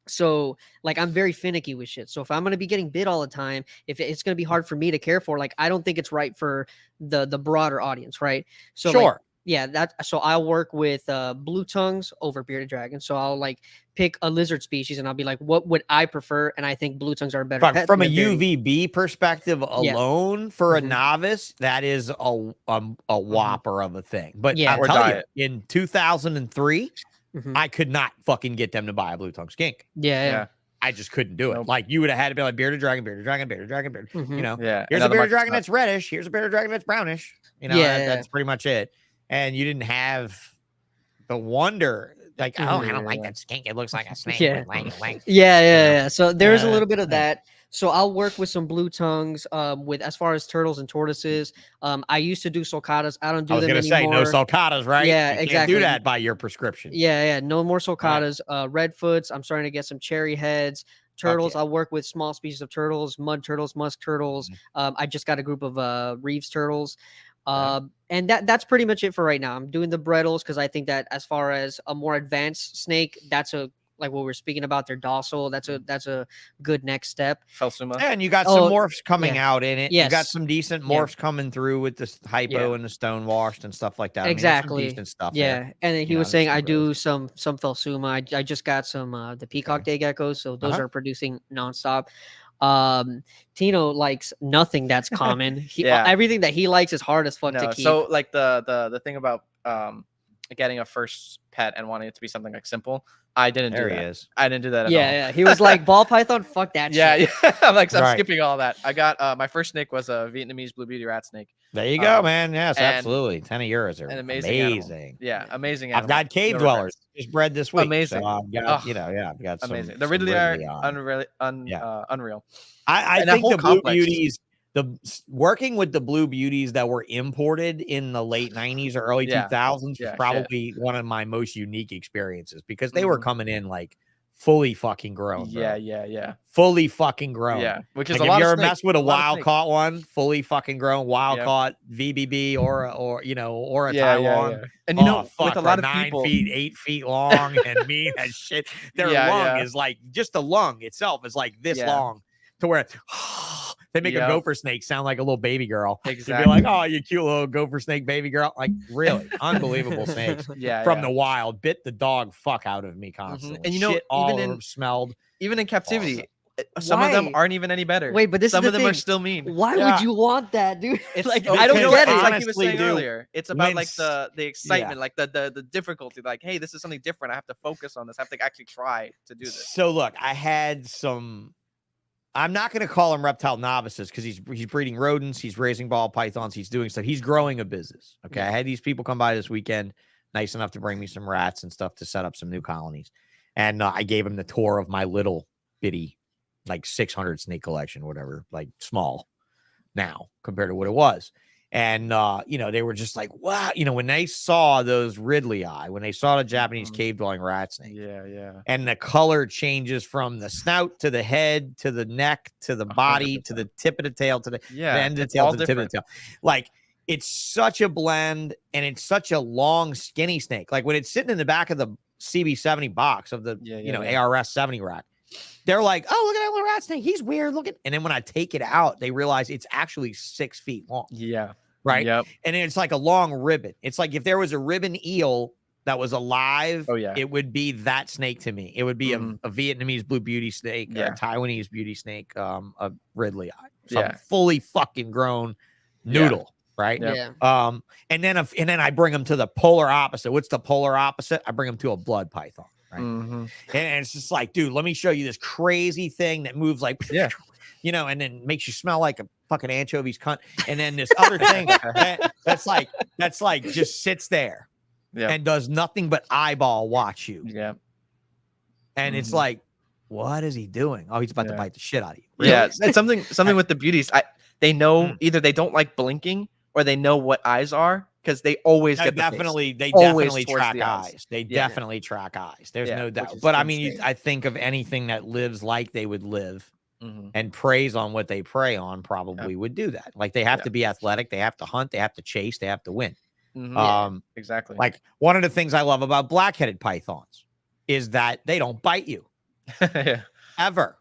So like I'm very finicky with shit. So if I'm gonna be getting bit all the time, if it's gonna be hard for me to care for, like I don't think it's right for the broader audience, right? So sure. So I'll work with blue tongues over bearded dragons. So I'll like pick a lizard species and I'll be like, what would I prefer? And I think blue tongues are a better pet. From a UVB perspective alone, for a novice, that is a whopper of a thing. But I'll tell you, in 2003, I could not fucking get them to buy a blue tongue skink. Yeah. I just couldn't do it. Like you would have had to be like bearded dragon. Here's a bearded dragon that's reddish. Here's a bearded dragon that's brownish. That's pretty much it. And you didn't have the wonder, like, I don't like that skink. It looks like a snake. Yeah. So there's a little bit of that. So I'll work with some blue tongues with as far as turtles and tortoises. I used to do sulcatas. I don't do them anymore. I was going to say, no sulcatas, right? Yeah, you exactly. Can't do that by your prescription. Yeah. No more sulcatas. Redfoots. I'm starting to get some cherry heads. Turtles. I'll work with small species of turtles, mud turtles, musk turtles. I just got a group of Reeves turtles. And that's pretty much it for right now. I'm doing the Brettles because I think that as far as a more advanced snake, that's like what we're speaking about. They're docile. That's a good next step. Phelsuma. Yeah, and you got some morphs coming out in it. Yes. You got some decent morphs coming through with the hypo and the stone washed and stuff like that. Exactly. I mean, decent stuff. Yeah, there. and then he was saying I do some Phelsuma. I just got some the peacock day geckos, so those are producing nonstop. Tino likes nothing that's common. Yeah. Everything that he likes is hard as fuck to No, keep. so like the thing about getting a first pet and wanting it to be something like simple, I didn't There do he that. is. I didn't do that at all. yeah, he was like ball python, fuck that Yeah, shit. yeah. I'm Right. skipping all that. I got my first snake was a Vietnamese blue beauty rat snake. There you go, man. Yes, and absolutely. 10 of yours are an amazing animal. amazing. Yeah, amazing I've animal. got cave No dwellers regrets. just bred this week. Amazing. So I've got, Ugh. I've got some Amazing. The some Ridley are Ridley on. unreal. I And that think whole the blue complex. beauties, working with the blue beauties that were imported in the late 90s or early Yeah. 2000s Yeah, was shit. probably one of my most unique experiences because they were coming in like fully fucking grown. Bro. Yeah. Fully fucking grown. Yeah, which is Like a lot if you of ever snake. messed with a lot of wild snake. caught one, fully fucking grown, wild Yep. caught VBB or a Yeah, Taiwan. yeah. And you know, fuck, with a lot of 9 people, feet, 8 feet long and mean as shit. Their Yeah, lung yeah. is like just the lung itself is like this Yeah. long to where they make a Yep. gopher snake sound like a little baby girl. They'd be Exactly. like, oh, you cute little gopher snake baby girl. Like really unbelievable snakes yeah, from yeah. the wild. Bit the dog fuck out of me constantly. And you know, shit all even over in- them, smelled. Even in captivity, Awesome. some of them Why? aren't even any better. Wait, but this some is of the them are thing. still mean. Why Yeah. would you want that, dude? It's like okay, I don't because get it's it. like he was honestly, saying dude, earlier. It's about when like s- the excitement, like the difficulty. Like, hey, this is something different. I have to focus on this. I have to actually try to do this. So look, I had some. I'm not going to call him reptile novices because he's breeding rodents, he's raising ball pythons, he's doing stuff. He's growing a business. Okay, Yeah. I had these people come by this weekend, nice enough to bring me some rats and stuff to set up some new colonies, and I gave him the tour of my little bitty, like 600 snake collection, whatever, like small now compared to what it was. And, they were just like, wow, when they saw those Ridley eye, when they saw the Japanese cave dwelling rat snake, Yeah. and the color changes from the snout to the head to the neck to the body to the tip of the tail to the Yeah. end of the it's tail all to the tip of the tail. Like it's such a blend and it's such a long, skinny snake. Like when it's sitting in the back of the CB70 box of the ARS 70 rack, they're like, oh, look at that little rat snake. He's weird looking. And then when I take it out, they realize it's actually 6 feet long. Yeah. Right. Yep. And it's like a long ribbon. It's like if there was a ribbon eel that was alive, Oh, yeah. it would be that snake to me. It would be a Vietnamese blue beauty snake, or a Taiwanese beauty snake, a Ridley eye. Some fully fucking grown noodle. Right. Yep. Yeah. And then I bring them to the polar opposite. What's the polar opposite? I bring them to a blood python. Right. And it's just like, dude, let me show you this crazy thing that moves like, and then makes you smell like a fucking anchovies cunt. And then this other thing that's like just sits there and does nothing but eyeball watch you. Yeah. And it's like, what is he doing? Oh, he's about to bite the shit out of you. Really? Yeah. It's something with the beauties. They know either they don't like blinking or they know what eyes are because they always get the face. They Always definitely towards track the eyes. eyes. They Yeah. definitely track eyes. There's no which doubt. is But I mean, insane. I think of anything that lives like they would live and preys on what they prey on probably would do that. Like they have to be athletic, they have to hunt, they have to chase, they have to win. Exactly. Like one of the things I love about black-headed pythons is that they don't bite you ever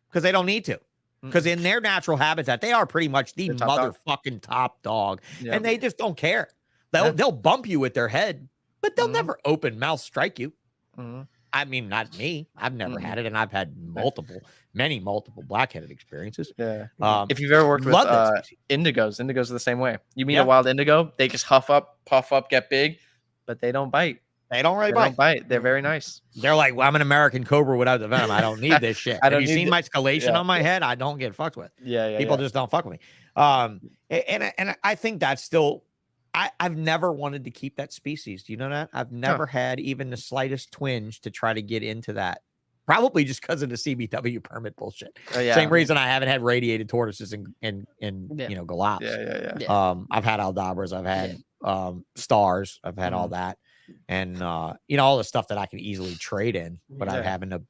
because they don't need to. Because in their natural habitat, they are pretty much the motherfucking top dog, and they just don't care. They'll bump you with their head, but they'll never open mouth strike you. I mean, not me. I've never had it, and I've had many multiple black-headed experiences. Yeah. If you've ever worked with indigos are the same way. You meet a wild indigo, they just huff up, puff up, get big, but they don't bite. They don't really bite. They're very nice. They're like, well, I'm an American cobra without the venom. I don't need this shit. Have you seen my scalation Yeah. on my head? I don't get fucked with. Yeah. People just don't fuck with me. And I think that's still, I've never wanted to keep that species. Do you know that? I've never had even the slightest twinge to try to get into that. Probably just because of the CBW permit bullshit. Same reason I haven't had radiated tortoises and galops. Yeah. I've had aldabras. I've had stars. I've had all that. And all the stuff that I can easily trade in, but I'm having to.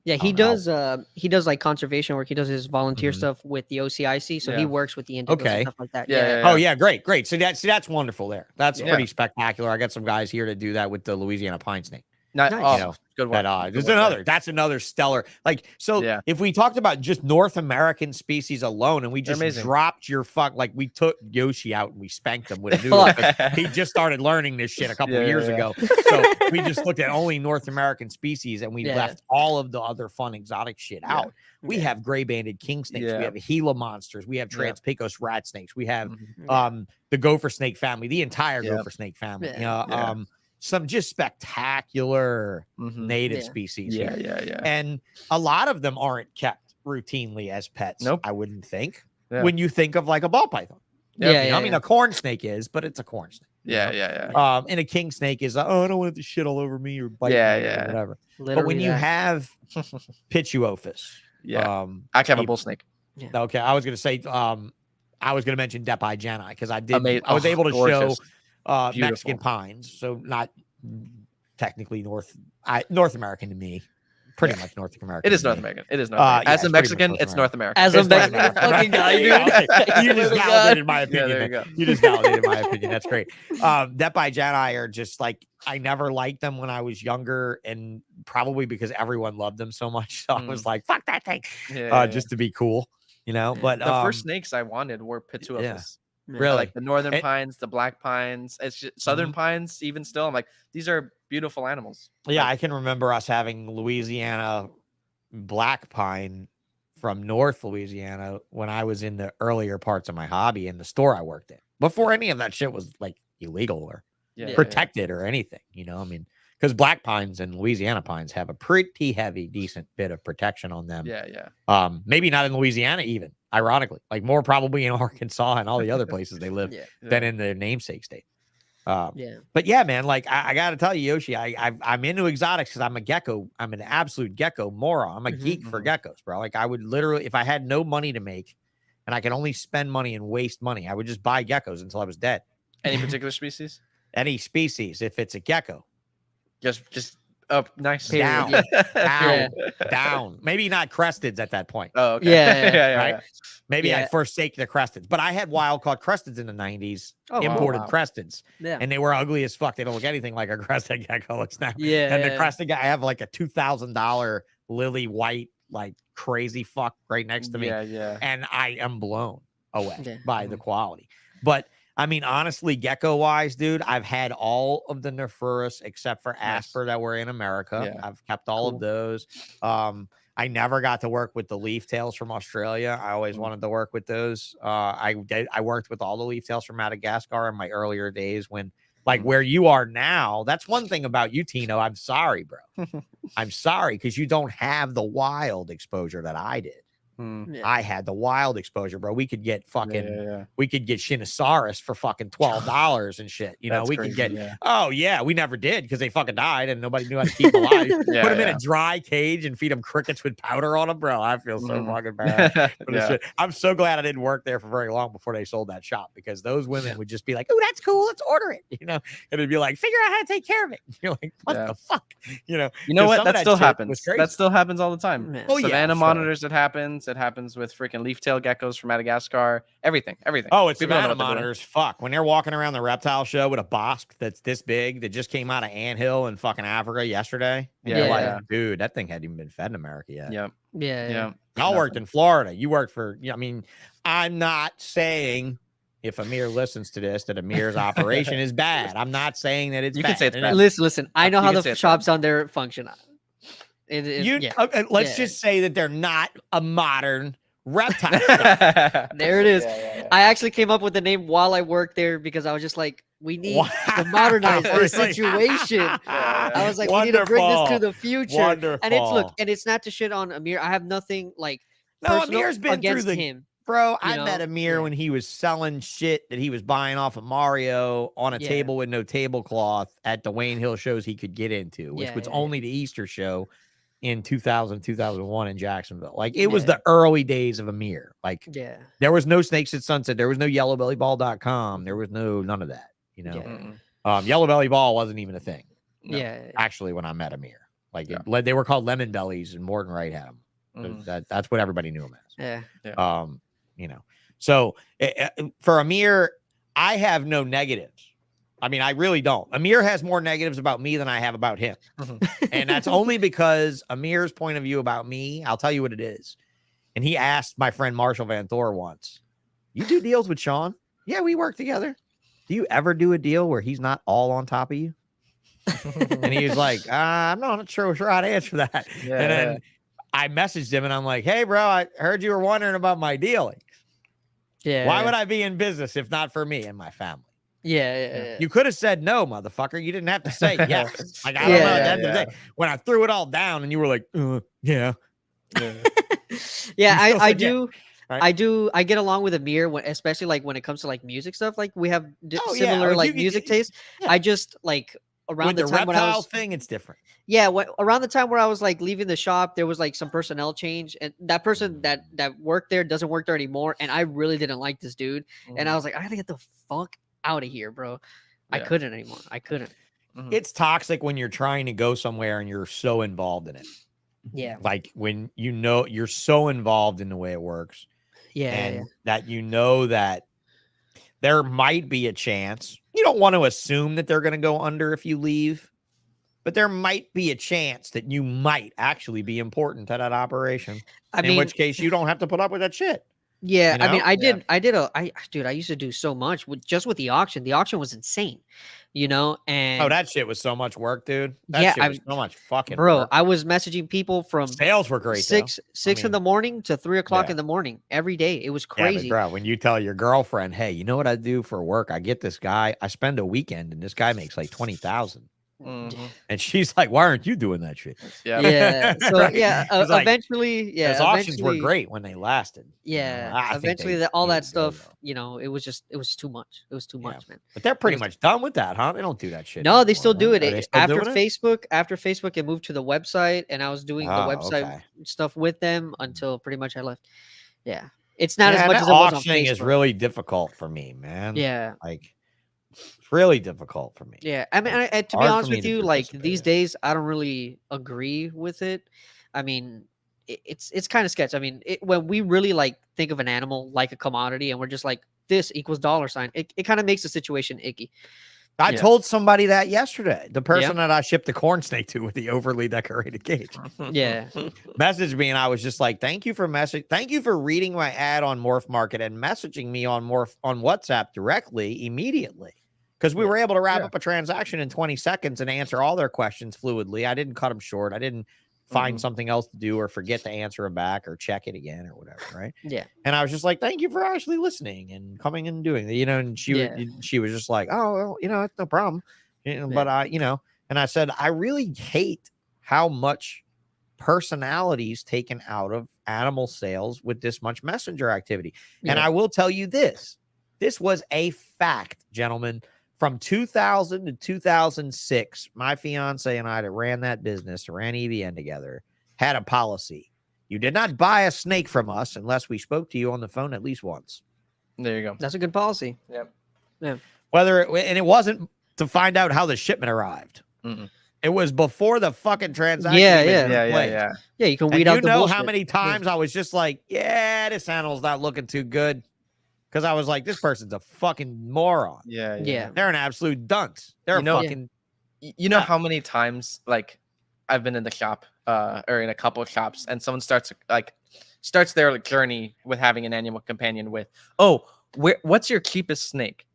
Yeah, he does like conservation work. He does his volunteer stuff with the OCIC, so he works with the indigos and stuff like that. Oh yeah, great. So that's wonderful there. That's pretty spectacular. I got some guys here to do that with the Louisiana pine snake. Not, Nice. oh, You know, good one. there's Good one. another. That's another stellar. Like, so Yeah. if we talked about just North American species alone, and we They're just amazing. dropped your like we took Yoshi out and we spanked him with a noodle. Fuck. 'Cause he just started learning this shit a couple Yeah, years yeah. ago. So we just looked at only North American species and we Yeah. left all of the other fun exotic shit out. We have gray banded king snakes. Yeah. We have Gila monsters. We have Yeah. Trans-Pecos rat snakes. We have Mhm. the gopher snake family, the entire Yep. gopher snake family. Yeah. Yeah. Some just spectacular Mhm. native Yeah. species Yeah, here. yeah. And a lot of them aren't kept routinely as pets. Nope. I wouldn't think. Yeah. When you think of like a ball python. Yep. You know, I mean, a corn snake is, but it's a corn snake. Yeah. And a king snake is, oh, I don't want the shit all over me or bite Yeah, me or yeah. whatever. But Literally when you that. have Pituophis, Yeah. I actually have a people- bull snake. okay, I was gonna say, I was gonna mention Depai Geni because I did. Amazing. I was Oh, able to gorgeous. show Beautiful. Mexican pines, so not technically North American to me. Pretty much North American. It is to North me. American. It is North American. yeah, As a it's pretty much Mexican, North it's North American. As a It's North Mexican American. fucking guy, There you go. dude. Okay. You just Oh my God. validated my Yeah, opinion. there you there. go. You just validated my opinion. That's great. Depai Geni are just like, I never liked them when I was younger, and probably because everyone loved them so much. So I was like, fuck that thing. Yeah, Just to be cool, you know. Yeah. But the first snakes I wanted were Pituophis. Yeah. Yeah. Really? Like the northern It- pines, the black pines, it's just southern pines. Even still, I'm like, these are beautiful animals. Yeah, Like, I can remember us having Louisiana black pine from North Louisiana when I was in the earlier parts of my hobby in the store I worked in. Before any of that shit was like illegal or yeah, protected or anything, you know. I mean, because black pines and Louisiana pines have a pretty heavy, decent bit of protection on them. Yeah. Maybe not in Louisiana, even ironically, like more probably in Arkansas and all the other places they live Yeah. than in their namesake state. Yeah. But yeah, man, like I got to tell you, Yoshi, I'm into exotics because I'm a gecko. I'm an absolute gecko moron. I'm a Mhm, geek for geckos, bro. Like I would literally, if I had no money to make and I could only spend money and waste money, I would just buy geckos until I was dead. Any particular species? Any species, if it's a gecko, Just up nice. down, Yeah. down, down. Maybe not cresteds at that point. Oh, okay. Yeah, right? Maybe Yeah. I'd forsake the cresteds, but I had wild caught cresteds in the 90s, Oh, wow. imported wow. cresteds, Yeah. and they were ugly as fuck. They don't look anything like a crested gecko looks now. Yeah. And the crested guy, I have like a $2,000 lily white, like crazy fuck right next to me. Yeah. And I am blown away Yeah. by the quality. But I mean, honestly, gecko wise, dude, I've had all of the Nephurus except for Nice. Asper that were in America. Yeah. I've kept all Cool. of those. I never got to work with the leaf tails from Australia. I always wanted to work with those. I worked with all the leaf tails from Madagascar in my earlier days when, like, where you are now. That's one thing about you, Tino. I'm sorry, bro. I'm sorry because you don't have the wild exposure that I did. Hmm. Yeah. I had the wild exposure, bro. We could get fucking, Yeah. we could get Shinosaurus for fucking $12 and shit. You know, That's we crazy, could get. yeah. Oh yeah, we never did because they fucking died and nobody knew how to keep them alive. Yeah, Put them in yeah. a dry cage and feed them crickets with powder on them, bro. I feel so Mhm. fucking bad. for this Yeah. shit. I'm so glad I didn't work there for very long before they sold that shop because those women would just be like, "Oh, that's cool. Let's order it," you know, and it'd be like, "Figure out how to take care of it." You're like, "What Yeah. the fuck?" You know. You know 'Cause what? some of That that still shit was happens. crazy. That still happens all the time. Yeah. Oh, yeah, Savannah sure. monitors. It happens. It happens with freaking leaf-tail geckos from Madagascar. Everything. Oh, it's People don't know Savannah what they're doing. monitors. Fuck. When they're walking around the reptile show with a bosk that's this big that just came out of anthill in fucking Africa yesterday. And Yeah, you're like, yeah. dude, that thing hadn't even been fed in America yet. Yep. Yeah. Yeah. Y'all worked in Florida. You worked for, I mean, I'm not saying if Amir listens to this that Amir's operation is bad. I'm not saying that it's You bad. can say it's And bad. Listen. I know You how can the say it's shops on there function. You, Yeah. okay, let's Yeah. just say that they're not a modern reptile shop. There it is. Yeah. I actually came up with the name while I worked there because I was just like, we need Wow. to modernize this Really? situation. Yeah. I was like, we need to bring this to Wonderful. the future. Wonderful. And it's look, and it's not to shit on Amir. I have nothing like No, personal Amir's been through against the him. Bro, I You met know? Amir Yeah. when he was selling shit that he was buying off of Mario on a Yeah. table with no tablecloth at the Wayne Hill shows he could get into, which Yeah, was yeah, only the Easter show in 2000, 2001 in Jacksonville. Like it was Yeah. the early days of Amir. Like Yeah. there was no Snakes at Sunset. There was no yellowbellyball.com. There was none of that, you know. Yeah. Mm-mm. Yellow Belly Ball wasn't even a thing. No. Yeah. Actually, when I met Amir, like Yeah. they were called Lemon Bellies and Morton Wright had them. Mhm. That's what everybody knew him as. Yeah. You know, so for Amir, I have no negatives I mean, I really don't. Amir has more negatives about me than I have about him. And that's only because Amir's point of view about me, I'll tell you what it is. And he asked my friend Marshall Van Thor once, you do deals with Sean? Yeah, we work together. Do you ever do a deal where he's not all on top of you? And he was like, I'm not sure how to answer that. Yeah, and then I messaged him and I'm like, hey, bro, I heard you were wondering about my dealing. Yeah. Why would I be in business if not for me and my family? Yeah. You could have said no, motherfucker. You didn't have to say yes. Like, I don't know. At the end of the day, when I threw it all down and you were like, yeah. Yeah, You still I said yeah, do. right? I get along with Amir when, especially like when it comes to like music stuff. Like we have similar If like you- music taste. yeah. I just like around With the the time when I reptile was thing, it's different. around the time where I was like leaving the shop, there was like some personnel change, and that person that worked there doesn't work there anymore. And I really didn't like this dude, and I was like, I gotta get the fuck out of here, bro. I Yeah. couldn't anymore. I couldn't. It's toxic when you're trying to go somewhere and you're so involved in it. Yeah. Like when you know you're so involved in the way it works. Yeah. And that you know that there might be a chance. You don't want to assume that they're going to go under if you leave, but there might be a chance that you might actually be important to that operation. In which case you don't have to put up with that shit. Yeah, You I mean, know? I used to do so much with the auction. The auction was insane, you know. And Oh, that shit was so much work, dude. That Yeah, shit was so much fucking bro, work. I was messaging people from Sales were great. six in mean, the morning to 3 o'clock yeah. in the morning every day. It was Yeah, but crazy. bro, when you tell your girlfriend, hey, you know what I do for work? I get this guy, I spend a weekend and this guy makes like 20,000. And she's like, why aren't you doing that shit? Yeah. So Right? yeah, It's like, eventually, those auctions were great when they lasted. Yeah, I think eventually they all need that to go, stuff, though. you know, it was too much. It was too much, man. But they're pretty was- much done with that, huh? They don't do that shit. No, they anymore, still do right? it. Are they still After doing it? Facebook. After Facebook, it moved to the website, and I was doing the Oh, website okay. stuff with them until pretty much I left. Yeah, it's not as Yeah, much that as it was on auctioning is Facebook. really difficult for me, man. Yeah. Like, it's really difficult for me. Yeah, I mean, It's to be hard for honest me with to you, like participate these in. days, I don't really agree with it. I mean, it's kind of sketch. I mean, when we really like think of an animal like a commodity, and we're just like this equals $, it kind of makes the situation icky. I told somebody that yesterday. The person that I shipped the corn snake to with the overly decorated cage. Yeah. Messaged me and I was just like, thank you for reading my ad on Morph Market and messaging me on WhatsApp directly immediately. Because we were able to wrap up a transaction in 20 seconds and answer all their questions fluidly. I didn't cut them short. I didn't find something else to do or forget to answer it back or check it again or whatever, right? Yeah. And I was just like, thank you for actually listening and coming and doing it, you know. And she was just like, oh, well, you know, it's no problem. You know, but and I said, I really hate how much personalities taken out of animal sales with this much messenger activity. And I will tell you this was a fact, gentlemen. From 2000 to 2006, my fiance and I that ran that business, ran EVN together, had a policy. You did not buy a snake from us unless we spoke to you on the phone at least once. There you go. That's a good policy. Yep. Yeah. And it wasn't to find out how the shipment arrived. It was before the fucking transaction. Yeah. Yeah, you can weed out the how bullshit. many times I was just like, yeah, this animal's not looking too good. Because I was like, this person's a fucking moron. Yeah. They're an absolute dunce. They're fucking. You know how many times like I've been in the shop or in a couple of shops and someone starts their like, journey with having an animal companion with, oh, what's your cheapest snake?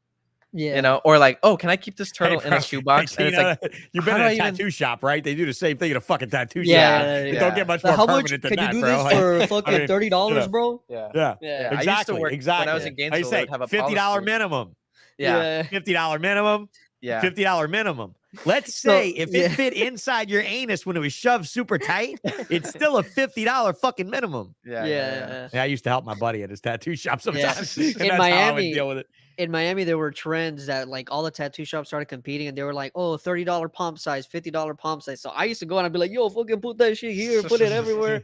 Yeah. You know, or like, oh, can I keep this turtle in a shoebox? Hey, And it's like, you've been how in do a I tattoo shop, right? They do the same thing in a fucking tattoo Yeah, shop. yeah, It yeah. don't get much So more how much permanent can than you that, do bro. this for fucking mean, $30, bro? yeah. Yeah. Yeah. I used to work exactly. when I was in Gainesville. I we say would have a $50 policy. minimum. Yeah. $50 minimum. Yeah. $50 minimum. Let's So, say if it fit inside your anus when it was shoved super tight, it's still a $50 fucking minimum. Yeah. Yeah, I used to help my buddy at his tattoo shop sometimes. And In that's how I would Miami, deal with it. in Miami, there were trends that like all the tattoo shops started competing, and they were like, "Oh, $30 pump size, $50 pump size." So I used to go and I'd be like, "Yo, fucking put that shit here, put it everywhere."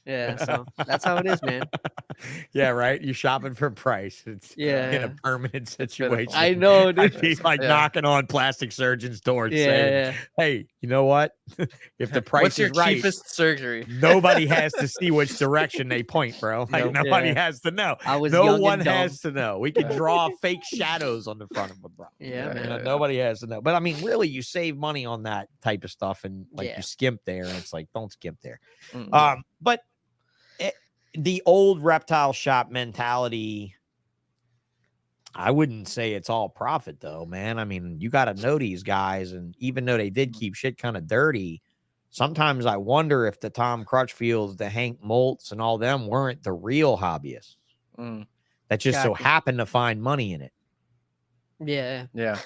Yeah, so that's how it is, man. Yeah, right. You're shopping for price. It's in Yeah. a permanent situation. I know, I'd dude. be like knocking on plastic surgeons' towards Yeah, saying, yeah. hey, you know what? If the price What's your is right, cheapest surgery? nobody has to see which direction they point, bro. Like Nope. nobody Yeah. has to know. I was No young one and dumb. has to know. We can draw fake shadows on the front of them, bro. Yeah, Yeah, man. You know, nobody has to know. But I mean, really, you save money on that type of stuff, and like Yeah. you skimp there, and it's like, don't skimp there. Mm. But the old reptile shop mentality, I wouldn't say it's all profit though, man. I mean, you got to know these guys, and even though they did keep shit kind of dirty, sometimes I wonder if the Tom Crutchfields, the Hank Moltz, and all them weren't the real hobbyists Mm. that just so Gotcha. happened to find money in it. Yeah. Yeah.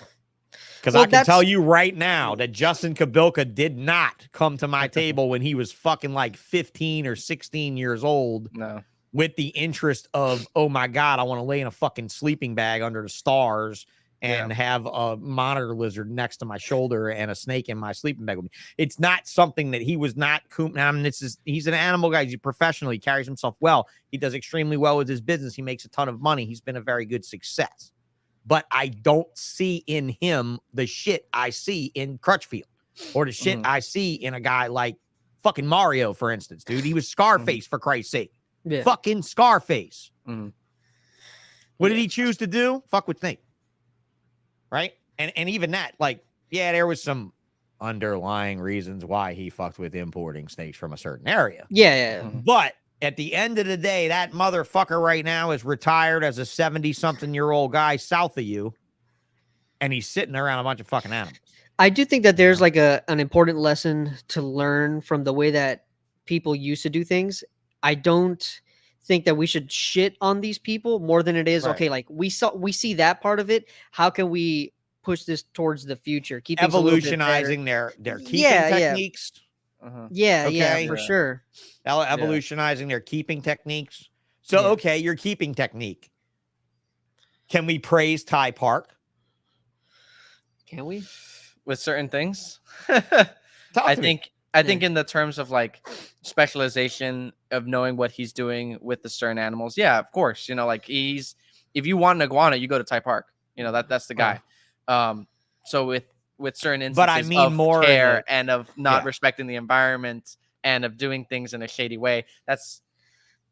Because Well, I can tell that's- you right now that Justin Kabilka did not come to my table when he was fucking like 15 or 16 years old No. with the interest of, oh my God, I want to lay in a fucking sleeping bag under the stars and have a monitor lizard next to my shoulder and a snake in my sleeping bag with me. It's not something that he was not. I mean, he's an animal guy. He's a professional. He carries himself well. He does extremely well with his business. He makes a ton of money. He's been a very good success. But I don't see in him the shit I see in Crutchfield or the shit I see in a guy like fucking Mario, for instance, dude. He was Scarface, for Christ's sake. Yeah. Fucking Scarface. Mhm. What did he choose to do? Fuck with Snake. Right? And even that, like, yeah, there was some underlying reasons why he fucked with importing snakes from a certain area. Yeah. But at the end of the day, that motherfucker right now is retired as a 70-something-year-old guy south of you, and he's sitting around a bunch of fucking animals. I do think that there's like an important lesson to learn from the way that people used to do things. I don't think that we should shit on these people more than it is. Right. Okay, like we see that part of it. How can we push this towards the future? Keep things a little bit better? Evolutionizing their keeping Yeah. techniques. Uh-huh. Yeah, Okay. for Yeah. sure. Evolutionizing their keeping techniques. So, Yeah. okay, your keeping technique. Can we praise Ty Park? Can we? With certain things. Talk I to me. think in the terms of like specialization of knowing what he's doing with the certain animals. Yeah, of course. You know, like if you want an iguana, you go to Ty Park. You know, that's the guy. So with certain instances But I mean of more in care the- and of not Yeah. respecting the environment and of doing things in a shady way, that's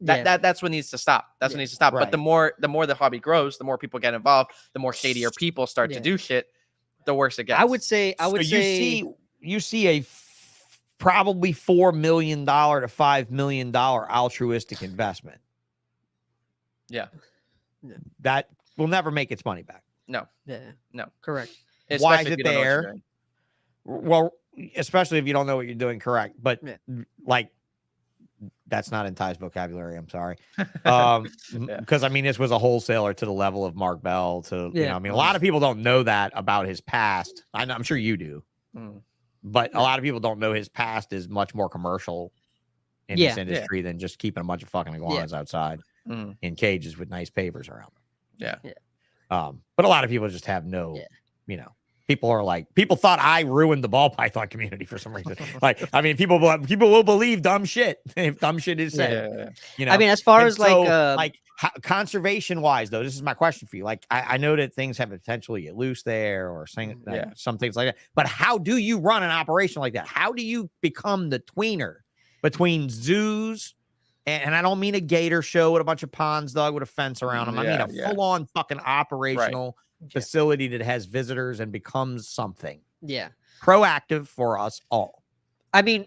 Yeah. that's what needs to stop. That's what needs to stop. But Right. the more the hobby grows, the more people get involved, the more shadier people start to Yeah. do shit, the worse it gets. I would say. So you see a probably $4 million to $5 million altruistic investment. Yeah. That will never make its money back. No. Yeah. No. Correct. Why Especially is if it you don't know what you're there? doing. Well, especially if you don't know what you're doing correct. But Yeah. like, that's not in Ty's vocabulary. I'm sorry. Yeah. Because I mean, this was a wholesaler to the level of Mark Bell. You Yeah. know, I mean, a lot of people don't know that about his past. I'm sure you do, Mm. but a lot of people don't know his past is much more commercial in Yeah. this industry than just keeping a bunch of fucking iguanas outside Mm. in cages with nice pavers around them. Yeah. But a lot of people just have no, Yeah. you know, people thought I ruined the ball python community for some reason. Like, I mean, people will believe dumb shit if dumb shit is said. Yeah. You know, I mean, as far And as so, like conservation wise, though, this is my question for you. Like, I know that things have potentially get loose there or some things like that. But how do you run an operation like that? How do you become the tweener between zoos? And I don't mean a gator show with a bunch of ponds dug with a fence around them. I mean a full-on fucking operational facility that has visitors and becomes something proactive for us all. I mean,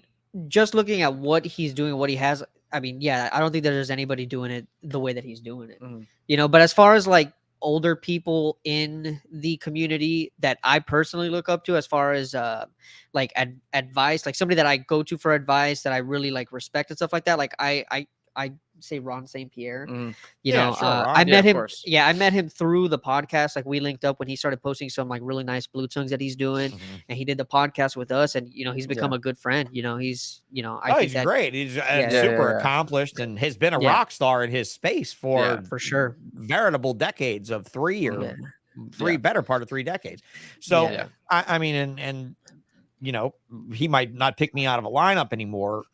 just looking at what he's doing, what he has. I mean, yeah, I don't think that there's anybody doing it the way that he's doing it. Mhm. You know, but as far as like older people in the community that I personally look up to, as far as like advice, like somebody that I go to for advice that I really like respect and stuff like that, like I say Ron St. Pierre. Mm. You Yeah, know, sure, Ron. I Yeah, met of him. course. Yeah, I met him through the podcast. Like we linked up when he started posting some like really nice blue tongues that he's doing, and he did the podcast with us. And you know, he's become a good friend. You know, he's I think He's that great. He's Yeah. super accomplished and has been a Yeah. rock star in his space for sure. veritable decades of Yeah. better part of 3 decades. So Yeah. I mean, and you know, he might not pick me out of a lineup anymore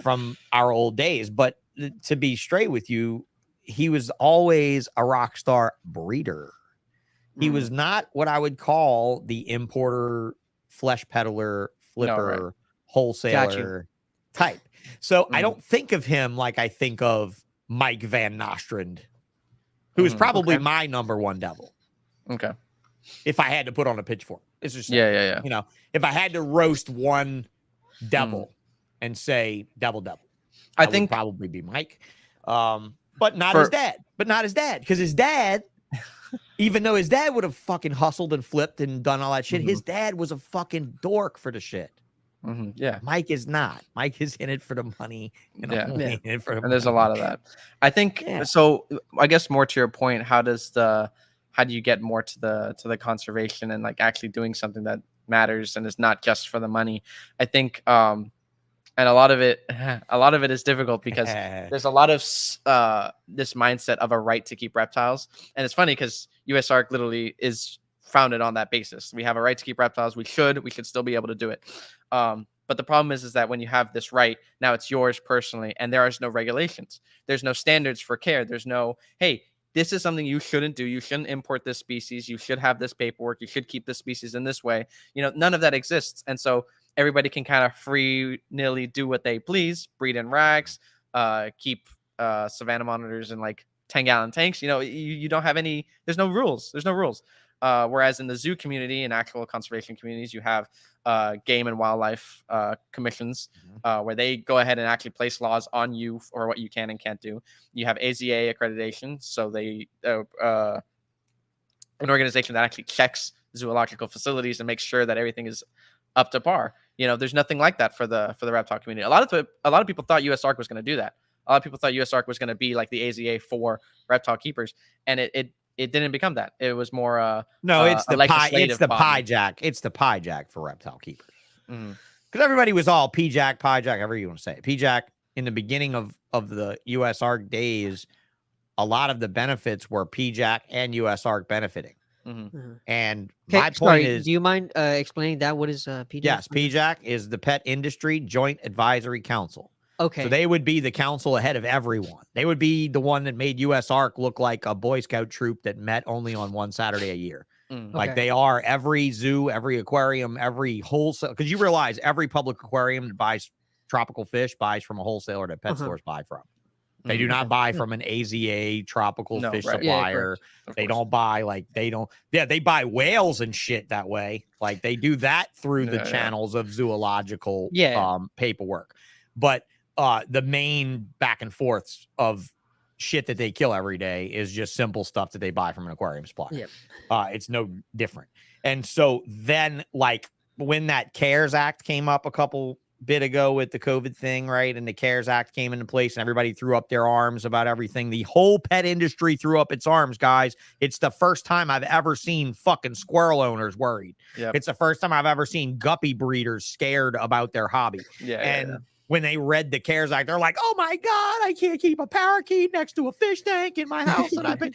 from our old days, but to be straight with you, he was always a rock star breeder. He was not what I would call the importer flesh peddler, flipper, right. wholesaler type. So I Mhm. don't think of him like I think of Mike Van Nostrand, who is Mhm. probably Okay. my number one devil. Okay. If I had to put on a pitchfork, it's just Yeah. you know, if I had to roast one Mm. devil and say devil, I would think probably be Mike. But not For- his dad. But not his dad. Because his dad, even though his dad would have fucking hustled and flipped and done all that shit, his dad was a fucking dork for the shit. Yeah. Mike is not. Mike is in it for the money. And Yeah. only in it for the And there's a money. lot of that. I think Yeah. so. I guess more to your point, how do you get more to the conservation and like actually doing something that matters and is not just for the money? I think and a lot of it is difficult because there's a lot of this mindset of a right to keep reptiles. And it's funny because USARK literally is founded on that basis. We have a right to keep reptiles. We should still be able to do it. But the problem is that when you have this right, now it's yours personally, and there is no regulations. There's no standards for care. There's no, hey, this is something you shouldn't do. You shouldn't import this species. You should have this paperwork. You should keep this species in this way. None of that exists. And so everybody can kind of free-nilly do what they please, breed in racks, keep savanna monitors in like 10-gallon tanks. You don't have any, there's no rules. Whereas in the zoo community and actual conservation communities, you have game and wildlife commissions where they go ahead and actually place laws on you for what you can and can't do. You have AZA accreditation, so they an organization that actually checks zoological facilities and makes sure that everything is up to par. There's nothing like that for the reptile community. A lot of people thought USARK was going to do that. A lot of people thought USARK was going to be like the AZA for reptile keepers, and it didn't become that. It was more no, it's the pie body. jack. It's the pie jack for reptile keepers. Mhm. Because everybody was all P-Jack, however you want to say it. P-Jack, in the beginning of the USARK days, a lot of the benefits were P-Jack and USARK benefiting. And my point is, do you mind explaining that? What is PJAC? Yes, P-Jack is the Pet Industry Joint Advisory Council. Okay. So they would be the council ahead of everyone. They would be the one that made USARK look like a Boy Scout troop that met only on one Saturday a year. Like they are every zoo, every aquarium, every wholesale. Because you realize every public aquarium that buys tropical fish buys from a wholesaler that pet stores buy from. They do not buy from an AZA tropical fish supplier. They don't buy they buy whales and shit that way. Like they do that through the channels of zoological paperwork. But the main back and forths of shit that they kill every day is just simple stuff that they buy from an aquarium supplier. It's no different. And so then like when that CARES Act came up a couple bit ago with the COVID thing, right? And the CARES Act came into place and everybody threw up their arms about everything. The whole pet industry threw up its arms, guys. It's the first time I've ever seen fucking squirrel owners worried. It's the first time I've ever seen guppy breeders scared about their hobby. When they read the CARES Act, they're like, oh my God, I can't keep a parakeet next to a fish tank in my house. And I've been,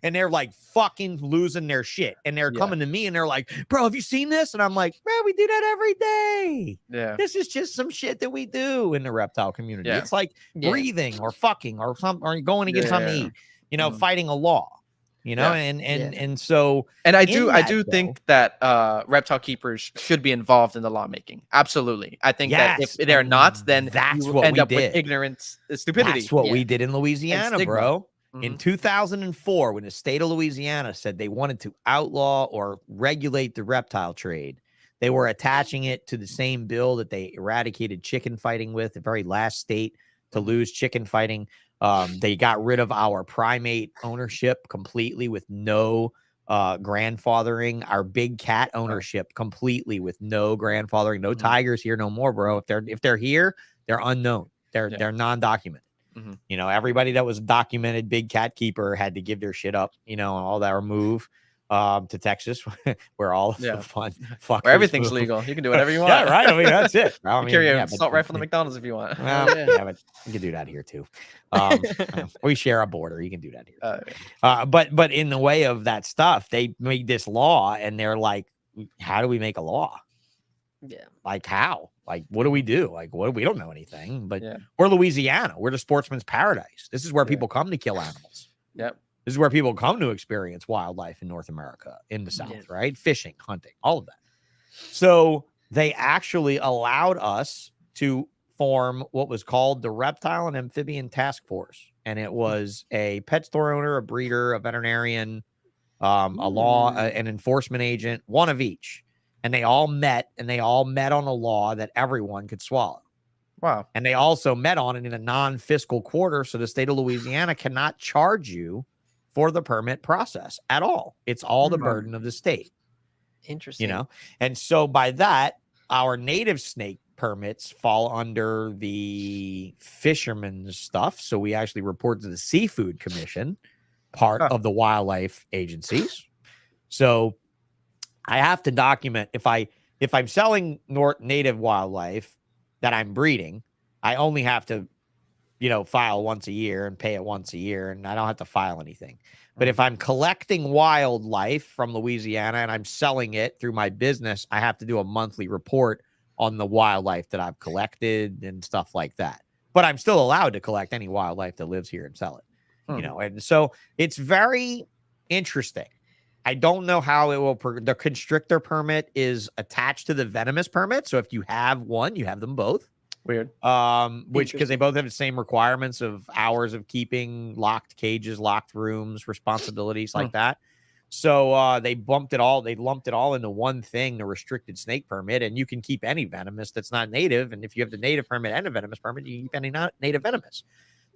and they're like fucking losing their shit. And they're coming to me and they're like, bro, have you seen this? And I'm like, bro, we do that every day. This is just some shit that we do in the reptile community. It's like breathing or fucking or something, or going to get something to eat, fighting a law. And so I do think that reptile keepers should be involved in the lawmaking. Absolutely. I think that if they're not, then that's you what end we up did. with ignorance, stupidity. That's what we did in Louisiana, bro. In Mhm. 2004, when the state of Louisiana said they wanted to outlaw or regulate the reptile trade, they were attaching it to the same bill that they eradicated chicken fighting with, the very last state to lose chicken fighting. They got rid of our primate ownership completely with no grandfathering, our big cat ownership completely with no grandfathering, no tigers here no more, bro. If they're here, they're unknown. They're non-documented. Everybody that was documented big cat keeper had to give their shit up, and all that, or move to Texas, where all the fun fuckers where everything's move. legal. You can do whatever you want. Yeah, right. I mean, that's it. I mean, carry a but- assault rifle from the McDonald's if you want. Well, but you can do that here too. We share a border. You can do that here. But in the way of that stuff, they made this law, and they're like, "How do we make a law? Like how? Like what do we do? Like what? We don't know anything. But we're Louisiana. We're the sportsman's paradise. This is where people come to kill animals. This is where people come to experience wildlife in North America, in the South, right? Fishing, hunting, all of that. So they actually allowed us to form what was called the Reptile and Amphibian Task Force. And it was a pet store owner, a breeder, a veterinarian, a law, an enforcement agent, one of each. And they all met on a law that everyone could swallow. Wow. And they also met on it in a non-fiscal quarter. So the state of Louisiana cannot charge you for the permit process at all. It's all the burden of the state. Interesting. You know, and so by that, our native snake permits fall under the fisherman's stuff. So we actually report to the Seafood Commission, part of the wildlife agencies. So I have to document if I'm selling native wildlife that I'm breeding, I only have to, file once a year and pay it once a year, and I don't have to file anything. But if I'm collecting wildlife from Louisiana and I'm selling it through my business, I have to do a monthly report on the wildlife that I've collected and stuff like that. But I'm still allowed to collect any wildlife that lives here and sell it, and so it's very interesting. I don't know how it will. The constrictor permit is attached to the venomous permit. So if you have one, you have them both. Weird. Which because they both have the same requirements of hours of keeping, locked cages, locked rooms, responsibilities like that. So they lumped it all into one thing, the restricted snake permit, and you can keep any venomous that's not native. And if you have the native permit and a venomous permit, you can keep any not native venomous.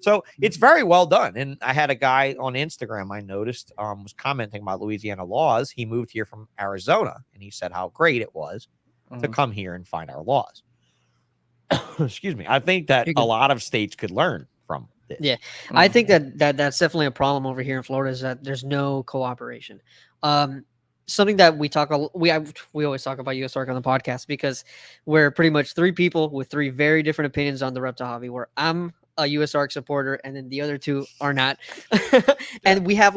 So it's very well done. And I had a guy on Instagram I noticed was commenting about Louisiana laws. He moved here from Arizona, and he said how great it was to come here and find our laws. Excuse me. I think that a lot of states could learn from this. Yeah, I think that's definitely a problem over here in Florida is that there's no cooperation. Something that we always talk about USARK on the podcast because we're pretty much three people with three very different opinions on the reptile hobby. Where I'm a USARK supporter, and then the other two are not. And we have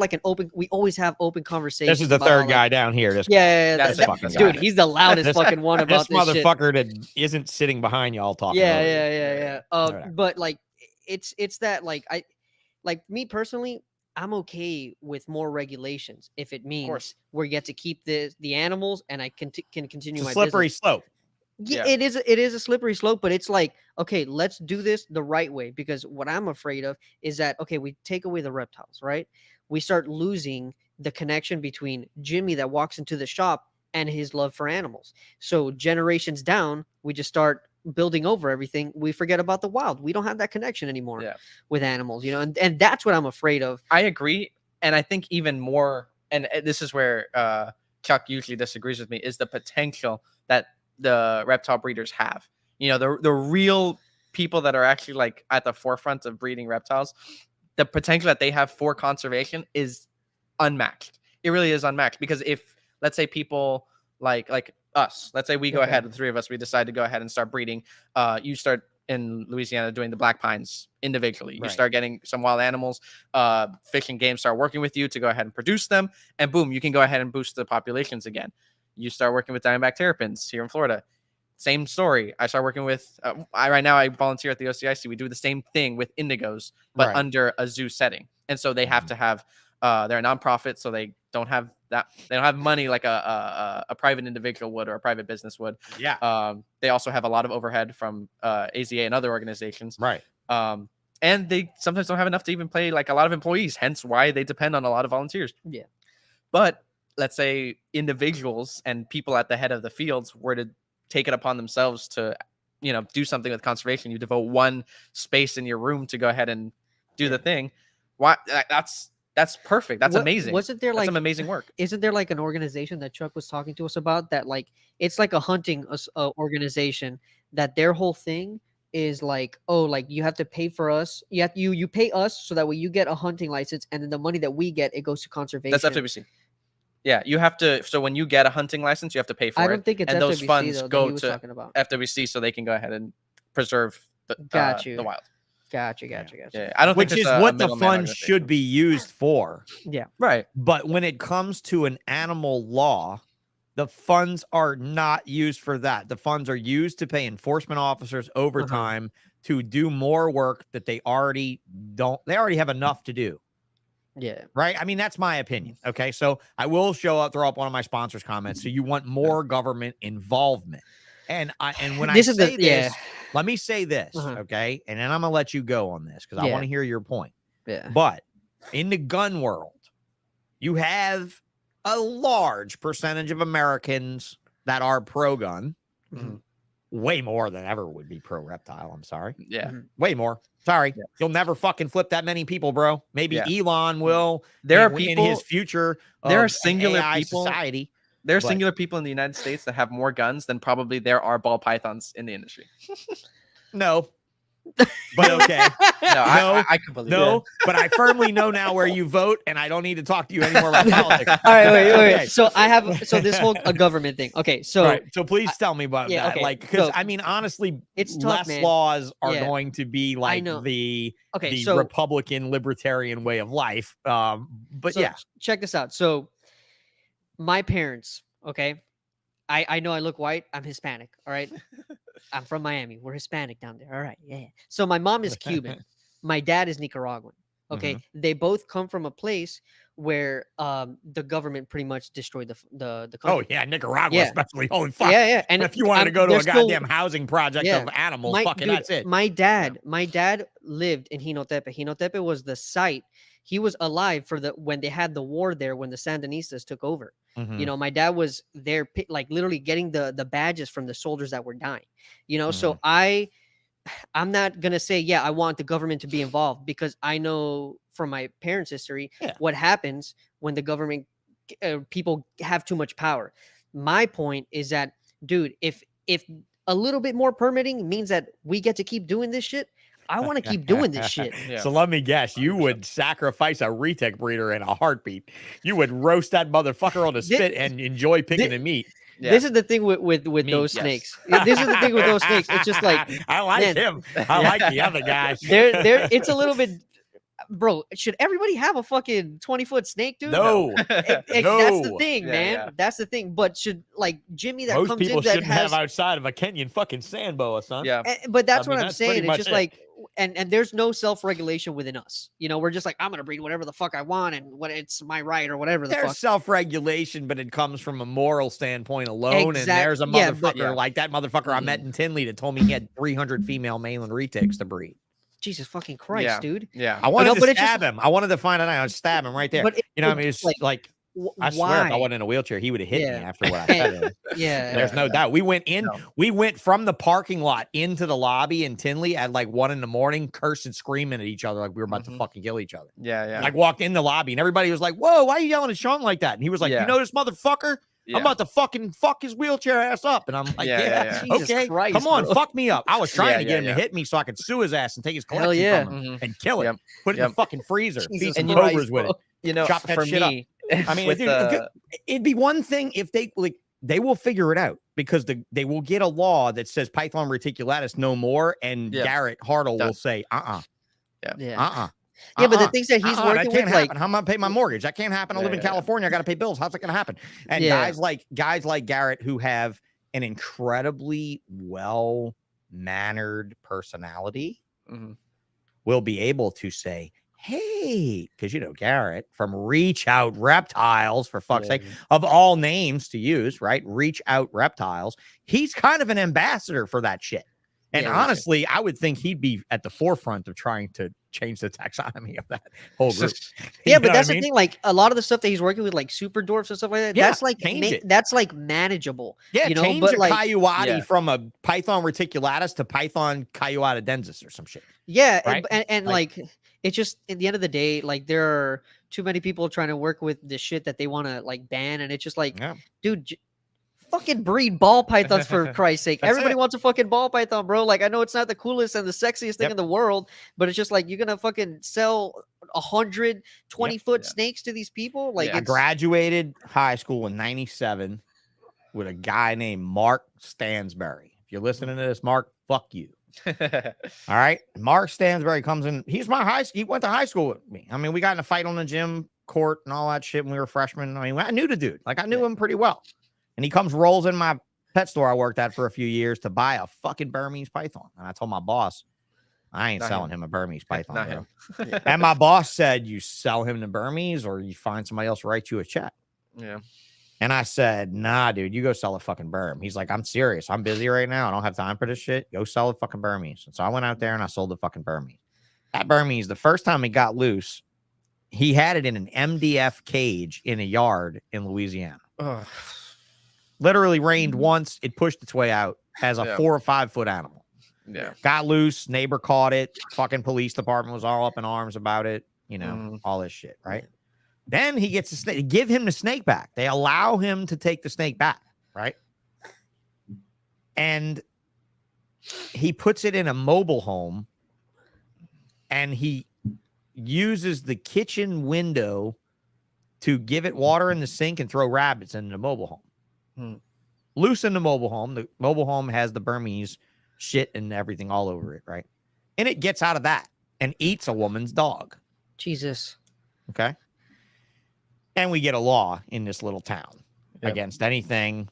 we always have open conversations. This is the third guy down here. Dude, he's the loudest fucking one about this motherfucker that isn't sitting behind y'all talking. Yeah. But like, it's that me personally, I'm okay with more regulations if it means we get to keep the animals and I can continue my slippery business. slope. Yeah, it is a slippery slope, but it's like, okay, let's do this the right way, because what I'm afraid of is that, okay, we take away the reptiles, right? We start losing the connection between Jimmy that walks into the shop and his love for animals. So generations down, we just start building over everything. We forget about the wild. We don't have that connection anymore with animals, and that's what I'm afraid of. I agree. And I think even more, and this is where Chuck usually disagrees with me, is the potential that the reptile breeders have. The real people that are actually like at the forefront of breeding reptiles, the potential that they have for conservation is unmatched. It really is unmatched, because if, let's say, people like us, let's say we go ahead, the three of us, we decide to go ahead and start breeding. You start in Louisiana doing the black pines individually. You start getting some wild animals, Fish and Game start working with you to go ahead and produce them, and boom, you can go ahead and boost the populations again. You start working with diamondback terrapins here in Florida. Same story. I start working with, right now I volunteer at the OCIC. We do the same thing with indigos, but under a zoo setting. And so they have to have, they're a nonprofit, so they don't have money like a private individual would or a private business would. Yeah. They also have a lot of overhead from AZA and other organizations. Right. And they sometimes don't have enough to even pay like a lot of employees, hence why they depend on a lot of volunteers. Yeah. But let's say individuals and people at the head of the fields were to take it upon themselves to, do something with conservation. You devote one space in your room to go ahead and do the thing. Why? That's perfect. That's amazing. Wasn't there some amazing work? Isn't there like an organization that Chuck was talking to us about that? Like, it's like a hunting organization that their whole thing is like, oh, like you have to pay for us. You pay us so that way you get a hunting license, and then the money that we get, it goes to conservation. That's FWC. Yeah, you have to. So when you get a hunting license, you have to pay for it. I don't think it's and FWC, those funds though, go to FWC so they can go ahead and preserve the wild. Gotcha. Yeah, I don't Which think is what the funds should be used for. Yeah. Right. But when it comes to an animal law, the funds are not used for that. The funds are used to pay enforcement officers overtime to do more work that they already have enough to do. Yeah. Right? I mean, that's my opinion. Okay. So I will throw up one of my sponsors' comments. So you want more government involvement. And when I say this, let me say this, okay? And then I'm gonna let you go on this because I want to hear your point. Yeah. But in the gun world, you have a large percentage of Americans that are pro-gun. Way more than ever would be pro-reptile. I'm sorry. Yeah. Way more. Sorry. You'll never fucking flip that many people, bro. Maybe Elon will. There are in people his future. There are singular AI people. Society. There are singular people in the United States that have more guns than probably there are ball pythons in the industry. No. But okay. I can believe that. But I firmly know now where you vote, and I don't need to talk to you anymore about politics. All right, wait. So this whole government thing. Okay, so so please tell me about that. Okay. Like, because I mean, honestly, it's less tough, laws are going to be like the so, Republican libertarian way of life. But so check this out. So my parents, okay, I know I look white. I'm Hispanic. All right. I'm from Miami. We're Hispanic down there. All right. Yeah. So my mom is Cuban. My dad is Nicaraguan. Okay. They both come from a place where the government pretty much destroyed the country. Oh yeah, Nicaragua especially. Holy fuck. Yeah. And if you wanted to go to a goddamn housing project of animals, that's it. My dad lived in Jinotepe. Jinotepe was the site. He was alive for when they had the war there, when the Sandinistas took over. You know, my dad was there, like literally getting the badges from the soldiers that were dying. You know, so I'm not gonna say I want the government to be involved, because I know from my parents' history what happens when the government people have too much power. My point is that, dude, if a little bit more permitting means that we get to keep doing this shit, I want to keep doing this shit. So let me guess, you would sacrifice a retic breeder in a heartbeat. You would roast that motherfucker on the spit and enjoy picking the meat. This is the thing with those snakes. This is the thing with those snakes. It's just like, I like him. I like the other guys. It's a little bit. Bro, should everybody have a fucking 20-foot snake, dude? No. That's the thing, man. That's the thing. But should, like, Jimmy that most comes people in that shouldn't have outside of a Kenyan fucking sand boa, son. Yeah. But that's what I'm saying. It's just like, and there's no self-regulation within us. You know, we're just like, I'm gonna breed whatever the fuck I want, and what it's my right or whatever the fuck. There's self-regulation, but it comes from a moral standpoint alone. And there's a motherfucker like that motherfucker I met in Tinley that told me he had 300 female Malin retics to breed. Jesus fucking Christ, dude. Yeah. I wanted to stab him. I wanted to find out. I would stab him right there. But you know, I mean, it's like I swear if I wasn't in a wheelchair, he would have hit me after what I said. There's no doubt. We went in, we went from the parking lot into the lobby in Tinley at like 1 a.m, cursing, screaming at each other like we were about to fucking kill each other. Like walked in the lobby and everybody was like, whoa, why are you yelling at Sean like that? And he was like, you know this motherfucker? I'm about to fucking fuck his wheelchair ass up. And I'm like, okay, Christ, come on, fuck me up. I was trying to get him to hit me so I could sue his ass and take his collection from him and kill him. Put it in the fucking freezer. Feed some cobras with it. You know, chop that for shit me, up. I mean, it'd be one thing if they will figure it out, because they will get a law that says Python reticulatus no more, and Garrett Hartle will say, Yeah, but the things that he's working with, like, how am I gonna pay my mortgage? That can't happen. I live in California. I got to pay bills. How's that gonna happen? And guys like Garrett, who have an incredibly well mannered personality, will be able to say, hey, because you know Garrett from Reach Out Reptiles, for fuck's sake, of all names to use, right? Reach Out Reptiles. He's kind of an ambassador for that shit. And honestly, I would think he'd be at the forefront of trying to change the taxonomy of that whole group. But that's the thing. Like, a lot of the stuff that he's working with, like super dwarfs and stuff like that, that's like manageable. Yeah, you know, change but a Coyote from a Python reticulatus to Python Coyotidensis or some shit. Yeah, right? and like it's just, at the end of the day, like, there are too many people trying to work with the shit that they want to like ban, and it's just like, dude, fucking breed ball pythons for Christ's sake. Everybody wants a fucking ball python, bro. Like, I know it's not the coolest and the sexiest thing in the world, but it's just like, you're gonna fucking sell 120-foot snakes to these people. Like, I graduated high school in '97 with a guy named Mark Stansberry. If you're listening to this, Mark, fuck you. All right, Mark Stansberry comes in. He went to high school with me. I mean, we got in a fight on the gym court and all that shit when we were freshmen. I mean, I knew the dude. Like, I knew him pretty well. And he rolls in my pet store I worked at for a few years to buy a fucking Burmese python. And I told my boss, I ain't Not selling him. him a Burmese python, Not bro. him. And my boss said, you sell him to Burmese or you find somebody else to write you a check. Yeah. And I said, nah, dude, you go sell a fucking Burm. He's like, I'm serious. I'm busy right now. I don't have time for this shit. Go sell a fucking Burmese. And so I went out there and I sold the fucking Burmese. That Burmese, the first time it got loose, he had it in an MDF cage in a yard in Louisiana. Ugh. Literally rained once. It pushed its way out as a 4 or 5 foot animal. Yeah. Got loose. Neighbor caught it. Fucking police department was all up in arms about it. You know, all this shit, right? Then he gets the snake. They give him the snake back. They allow him to take the snake back, right? And he puts it in a mobile home and he uses the kitchen window to give it water in the sink and throw rabbits in the mobile home. Loose in the mobile home. The mobile home has the Burmese shit and everything all over it, right? And it gets out of that and eats a woman's dog. Jesus. Okay. And we get a law in this little town against anything.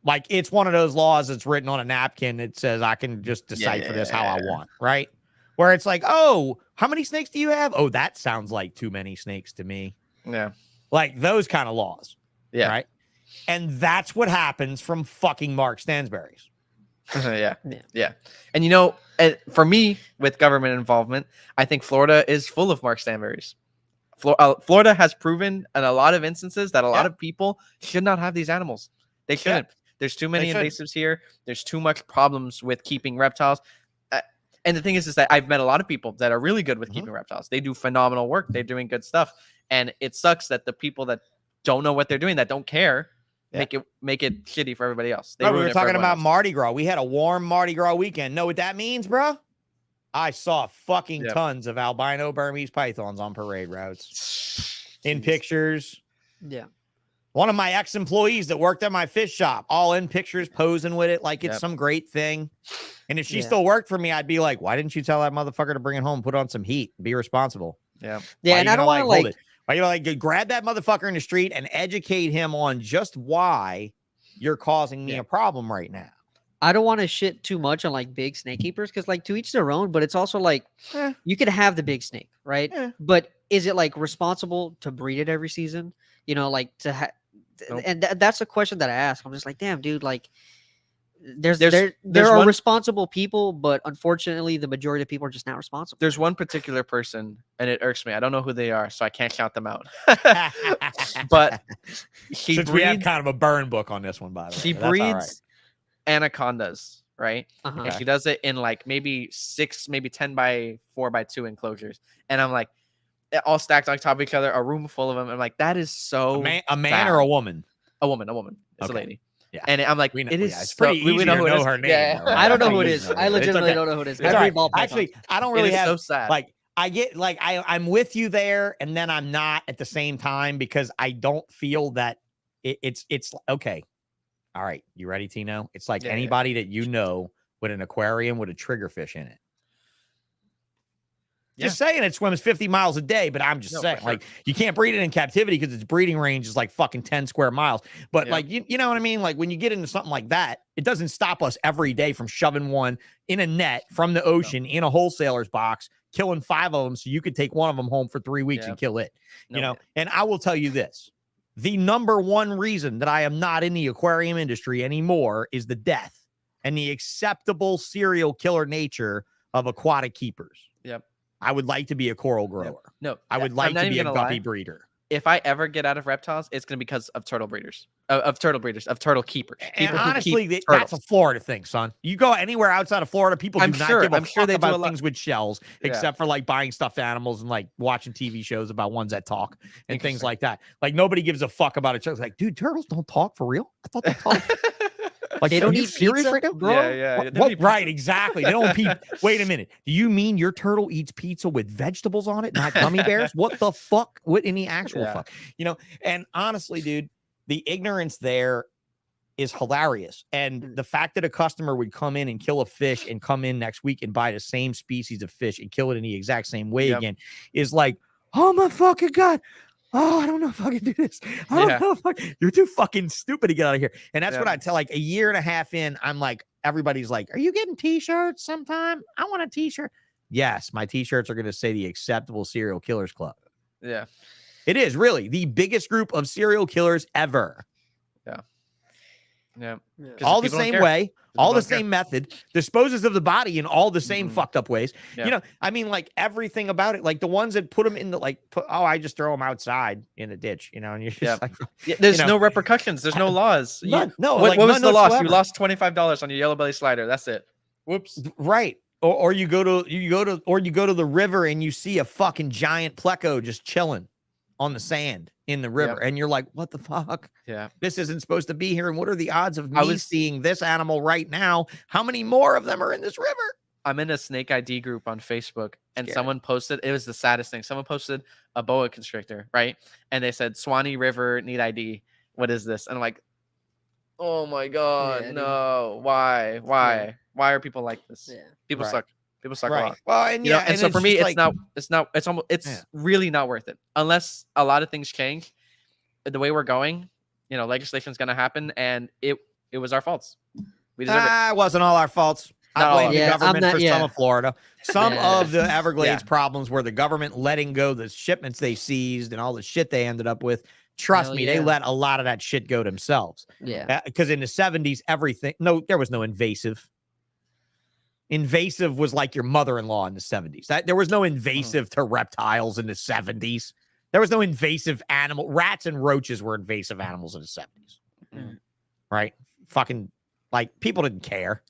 Like, it's one of those laws that's written on a napkin that says I can just decipher this how I want, right? Where it's like, oh, how many snakes do you have? Oh, that sounds like too many snakes to me. Yeah. Like those kind of laws. Yeah. Right. And that's what happens from fucking Mark Stansberry's. Yeah. And you know, for me, with government involvement, I think Florida is full of Mark Stansberry's. Florida has proven in a lot of instances that a lot of people should not have these animals. They shouldn't. There's too many invasives here. There's too much problems with keeping reptiles. And the thing is that I've met a lot of people that are really good with keeping reptiles. They do phenomenal work. They're doing good stuff. And it sucks that the people that don't know what they're doing, that don't care, make it shitty for everybody else. We were talking about Mardi Gras. We had a warm Mardi Gras weekend. Know what that means, bro? I saw fucking tons of albino Burmese pythons on parade routes. In pictures. Yeah. One of my ex-employees that worked at my fish shop, all in pictures, posing with it like it's some great thing. And if she still worked for me, I'd be like, why didn't you tell that motherfucker to bring it home, put on some heat, be responsible? Yeah. And I don't want to like, why you like grab that motherfucker in the street and educate him on just why you're causing me a problem right now. I don't want to shit too much on like big snake keepers because like to each their own, but it's also like you could have the big snake, right? But is it like responsible to breed it every season? You know, like to and that's a question that I ask. I'm just like, damn, dude, like there are responsible people, but unfortunately the majority of people are just not responsible. There's one particular person and it irks me. I don't know who they are, so I can't count them out. But Since we have kind of a burn book on this one, by the way. She breeds anacondas, right? And she does it in like maybe 6, maybe 10 by 4 by 2 enclosures. And I'm like, all stacked on top of each other, a room full of them. I'm like, that is so a man or a woman? A woman. It's a lady. Yeah. And I'm like, it is it's pretty easy to know her name. Yeah. I don't know who it is. I legitimately don't know who it is. Actually, I don't really have so sad. Like I get like I'm with you there, and then I'm not at the same time because I don't feel that it's okay. All right, you ready, Tino? It's like anybody that you know with an aquarium with a triggerfish in it. Just saying it swims 50 miles a day, but I'm just saying, like, you can't breed it in captivity because its breeding range is like fucking 10 square miles. But like, you know what I mean? Like when you get into something like that, it doesn't stop us every day from shoving one in a net from the ocean in a wholesaler's box, killing 5 of them so you could take one of them home for 3 weeks and kill it. You know, and I will tell you this. The number one reason that I am not in the aquarium industry anymore is the death and the acceptable serial killer nature of aquatic keepers. I would like to be a coral grower. No, I would like to be a guppy breeder. If I ever get out of reptiles, it's going to be because of turtle breeders, of turtle keepers. And honestly, that's a Florida thing, son. You go anywhere outside of Florida, people do not give a fuck about things with shells, except for like buying stuffed animals and like watching TV shows about ones that talk and things like that. Like nobody gives a fuck about it. It's like, dude, turtles don't talk for real. I thought they talked. Like, they don't eat serious right now, bro? Yeah. Right, exactly. They don't eat. Wait a minute. Do you mean your turtle eats pizza with vegetables on it, not gummy bears? What the fuck? What in the actual fuck? You know, and honestly, dude, the ignorance there is hilarious. And the fact that a customer would come in and kill a fish and come in next week and buy the same species of fish and kill it in the exact same way again is like, oh my fucking God. oh, I don't know if I can do this. I don't know if you're too fucking stupid to get out of here. And that's what I tell, like, a year and a half in, I'm like, everybody's like, are you getting t-shirts sometime? I want a t-shirt. Yes, my t-shirts are going to say the Acceptable Serial Killers Club. Yeah. It is really the biggest group of serial killers ever. Yeah. Yeah. All the same way, all the same method, disposes of the body in all the same fucked up ways. Yeah. You know, I mean, like everything about it, like the ones that put them in the, like, I just throw them outside in a ditch, you know, and you're just like, there's no repercussions. There's no laws. No, what was the loss? You lost $25 on your yellow belly slider. That's it. Whoops. Right. Or you go to the river and you see a fucking giant pleco just chilling on the sand in the river, and you're like, what the fuck? Yeah, this isn't supposed to be here. And what are the odds of me seeing this animal right now? How many more of them are in this river? I'm in a snake ID group on Facebook, and someone posted, it was the saddest thing. Someone posted a boa constrictor, right? And they said, Swanee River need ID. What is this? And I'm like, oh my God, no. Why? Why are people like this? People suck. People suck a lot. Well, and and so for me, it's really not worth it unless a lot of things change. The way we're going, legislation is going to happen, and it was our faults. We deserve it. It wasn't all our faults. I blame the government for some of Florida. Some of the Everglades problems were the government letting go the shipments they seized and all the shit they ended up with. Trust me, they let a lot of that shit go themselves. Yeah. Because in the 70s, there was no invasive. Invasive was like your mother-in-law in the 70s. There was no invasive to reptiles in the 70s. There was no invasive animal. Rats and roaches were invasive animals in the 70s. Right? Fucking, like, people didn't care.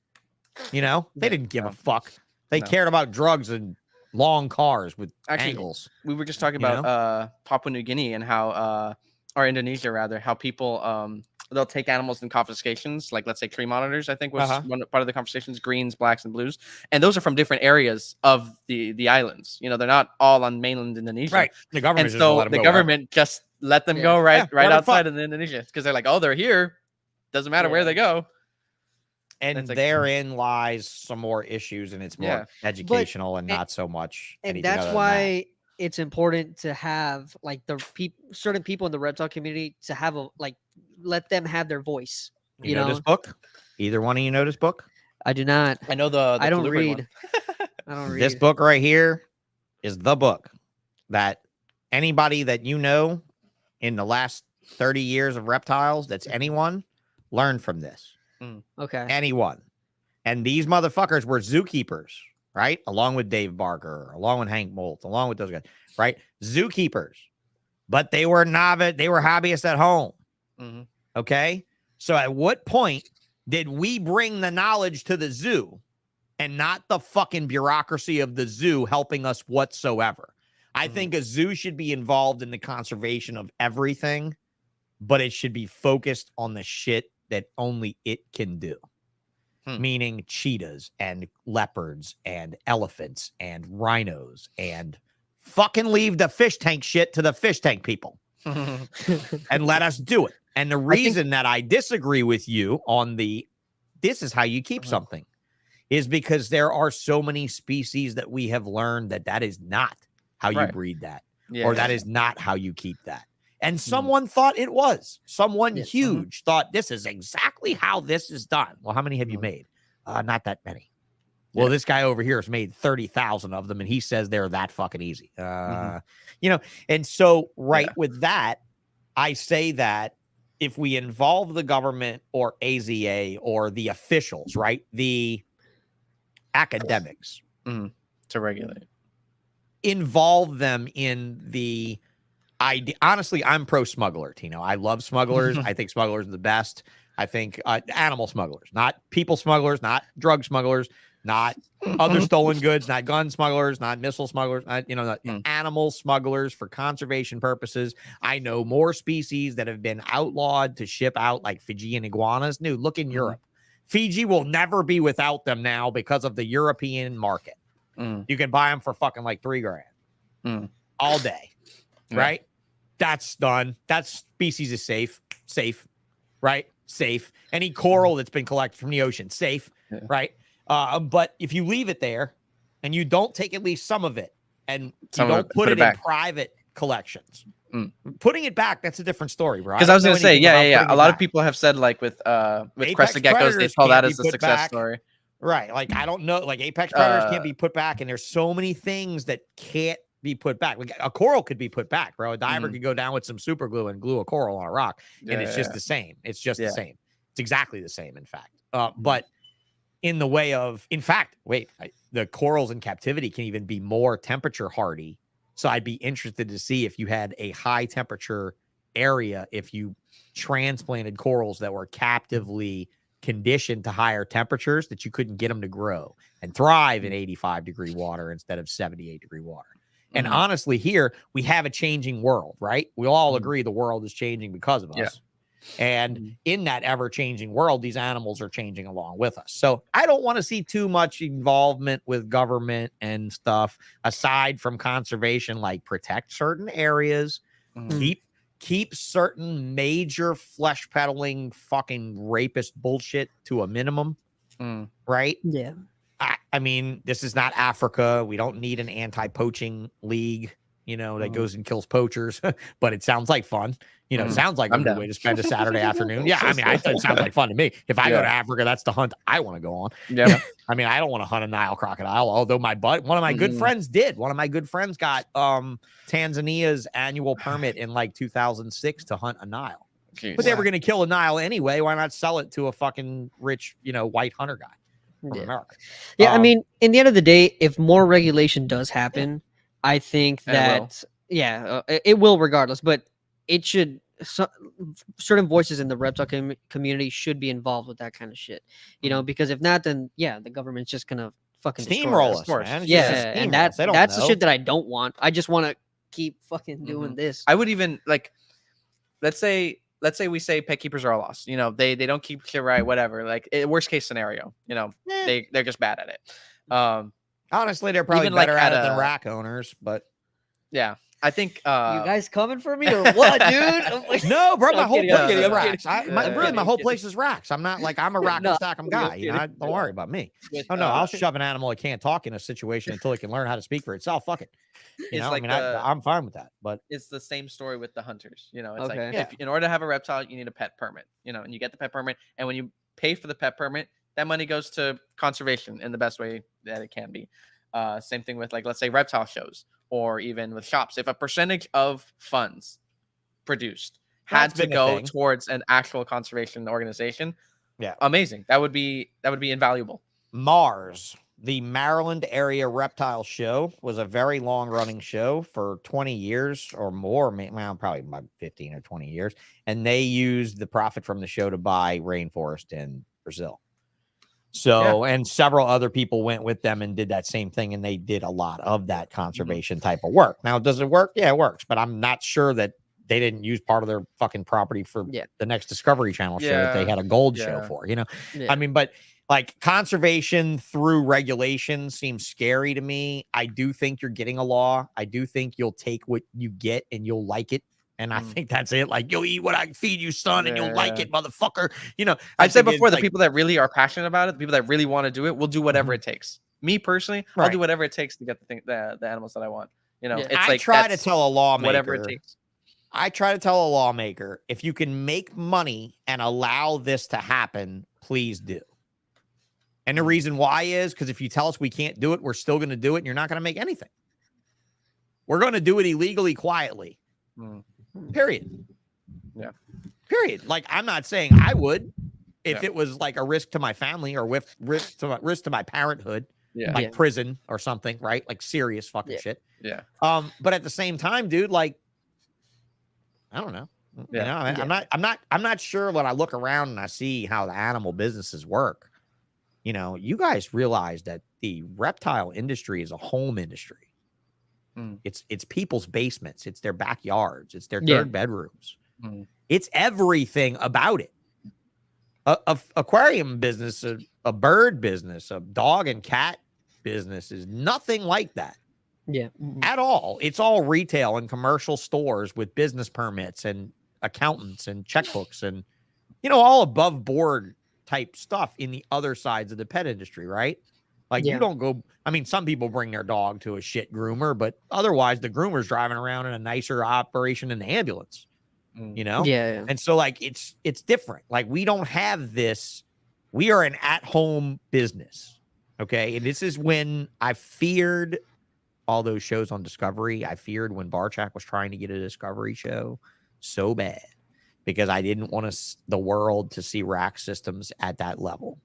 They didn't give a fuck. They cared about drugs and long cars with angles. We were just talking about Papua New Guinea and how, or Indonesia rather, how people, they'll take animals in confiscations, like let's say tree monitors, I think was one part of the conversations, greens, blacks, and blues. And those are from different areas of the islands. They're not all on mainland Indonesia. Right. The government just let them go right outside of Indonesia because they're like, oh, they're here. Doesn't matter where they go. And therein lies some more issues, and it's more educational and not so much. And that's why it's important to have like certain people in the reptile community to have let them have their voice. You know this book? Either one of you know this book? I do not. I know the I don't read. I don't read. This book right here is the book that anybody that you know in the last 30 years of reptiles, that's anyone, learned from this. Okay. Anyone. And these motherfuckers were zookeepers, right? Along with Dave Barker, along with Hank Molt, along with those guys, right? Zookeepers. But they were hobbyists at home. Okay. So at what point did we bring the knowledge to the zoo and not the fucking bureaucracy of the zoo helping us whatsoever? I think a zoo should be involved in the conservation of everything, but it should be focused on the shit that only it can do. Meaning cheetahs and leopards and elephants and rhinos, and fucking leave the fish tank shit to the fish tank people and let us do it. And the reason that I disagree with you on this is how you keep something is because there are so many species that we have learned that is not how you breed that, or that is not how you keep that. And someone thought it was. Someone huge thought this is exactly how this is done. Well, how many have you made? Not that many. Well, this guy over here has made 30,000 of them, and he says they're that fucking easy. And so with that, I say that if we involve the government or AZA or the officials, right, the academics to regulate, involve them in the honestly, I'm pro smuggler, Tino. I love smugglers. I think smugglers are the best. I think animal smugglers, not people smugglers, not drug smugglers, not other stolen goods, not gun smugglers, not missile smugglers, animal smugglers for conservation purposes. I know more species that have been outlawed to ship out, like Fijian iguanas. Dude, look in Europe. Fiji will never be without them now because of the European market. You can buy them for fucking like $3,000 all day. Right? That's done. That species is safe, right? Safe. Any coral that's been collected from the ocean, safe, right? But if you leave it there and you don't take at least some of it and you don't put it in private collections, Putting it back, that's a different story, bro. Because I was gonna say, yeah. A lot of people have said like with Apex crested geckos, they predators tell can't that be as a put success back. story. Right. Like, I don't know. Like, apex predators can't be put back, and there's so many things that can't be put back. Like, a coral could be put back, bro. A diver could go down with some super glue and glue a coral on a rock, and it's just the same. It's just the same. It's exactly the same, in fact. But in the way of, in fact, the corals in captivity can even be more temperature hardy. So I'd be interested to see if you had a high temperature area, if you transplanted corals that were captively conditioned to higher temperatures, that you couldn't get them to grow and thrive in 85-degree water instead of 78-degree water. And honestly, here we have a changing world, right? We all agree the world is changing because of us. And in that ever-changing world, these animals are changing along with us. So I don't want to see too much involvement with government and stuff aside from conservation, like protect certain areas, keep certain major flesh peddling fucking rapist bullshit to a minimum, right? Yeah. I mean, this is not Africa. We don't need an anti-poaching league, that goes and kills poachers, but it sounds like fun. It sounds like a good way to spend a Saturday afternoon. Yeah, I mean, it sounds like fun to me. If I go to Africa, that's the hunt I want to go on. Yeah. I mean, I don't want to hunt a Nile crocodile, although one of my good friends did. One of my good friends got Tanzania's annual permit in like 2006 to hunt a Nile. Jeez. But they were going to kill a Nile anyway. Why not sell it to a fucking rich, white hunter guy from America? Yeah, I mean, in the end of the day, if more regulation does happen, I think that it will regardless, but it should. Certain voices in the reptile community should be involved with that kind of shit, because if not, then the government's just gonna fucking steamroll us, man. And that's the shit that I don't want. I just want to keep fucking doing this. I would even like, let's say we say pet keepers are a loss. They don't keep shit right, whatever. Like, worst case scenario, they're just bad at it. Honestly, they're probably even better at it than rack owners, but yeah. I think you guys coming for me or what, dude? No, bro. My whole place is racks. My whole place is racks. I'm not like I'm a rack and stack 'em guy. Don't worry about me. I'll shove an animal that can't talk in a situation until it can learn how to speak for itself. Fuck it. I'm fine with that. But it's the same story with the hunters. It's like if, in order to have a reptile, you need a pet permit. And you get the pet permit, and when you pay for the pet permit, that money goes to conservation in the best way that it can be. Same thing with, like, let's say reptile shows. Or even with shops, if a percentage of funds produced had to go towards an actual conservation organization, amazing. That would be invaluable. Mars, the Maryland Area Reptile Show, was a very long-running show for 20 years or more, probably about 15 or 20 years, and they used the profit from the show to buy rainforest in Brazil. So, and several other people went with them and did that same thing, and they did a lot of that conservation type of work. Now, does it work? Yeah, it works, but I'm not sure that they didn't use part of their fucking property for the next Discovery Channel show that they had a gold show for, I mean, but like, conservation through regulation seems scary to me. I do think you're getting a law. I do think you'll take what you get and you'll like it. And I think that's it. Like, you'll eat what I feed you, son, and you'll like it, motherfucker. I've said before, the people that really are passionate about it, the people that really want to do it, will do whatever it takes. Me personally, I'll do whatever it takes to get the animals that I want. It's I like, try to tell a lawmaker, whatever it takes. I try to tell a lawmaker, if you can make money and allow this to happen, please do. And the reason why is because if you tell us we can't do it, we're still going to do it, and you're not going to make anything. We're going to do it illegally, quietly. Period. Yeah. Period. Like, I'm not saying I would if it was like a risk to my family or with risk to my parenthood, like prison or something, right? Like, serious fucking shit. Yeah. But at the same time, dude, like, I don't know. I'm not sure when I look around and I see how the animal businesses work. You guys realize that the reptile industry is a home industry. It's people's basements. It's their backyards. It's their third bedrooms. It's everything about it. A aquarium business, a bird business, a dog and cat business is nothing like that. At all. It's all retail and commercial stores with business permits and accountants and checkbooks and, all above board type stuff in the other sides of the pet industry, right? Like you Yeah. don't go. I mean, some people bring their dog to a shit groomer, but otherwise the groomer's driving around in a nicer operation in the ambulance. You know? Yeah. And so like it's different. Like we don't have this. We are an at-home business. Okay. And this is when I feared all those shows on Discovery. I feared when Barchak was trying to get a Discovery show so bad because I didn't want the world to see rack systems at that level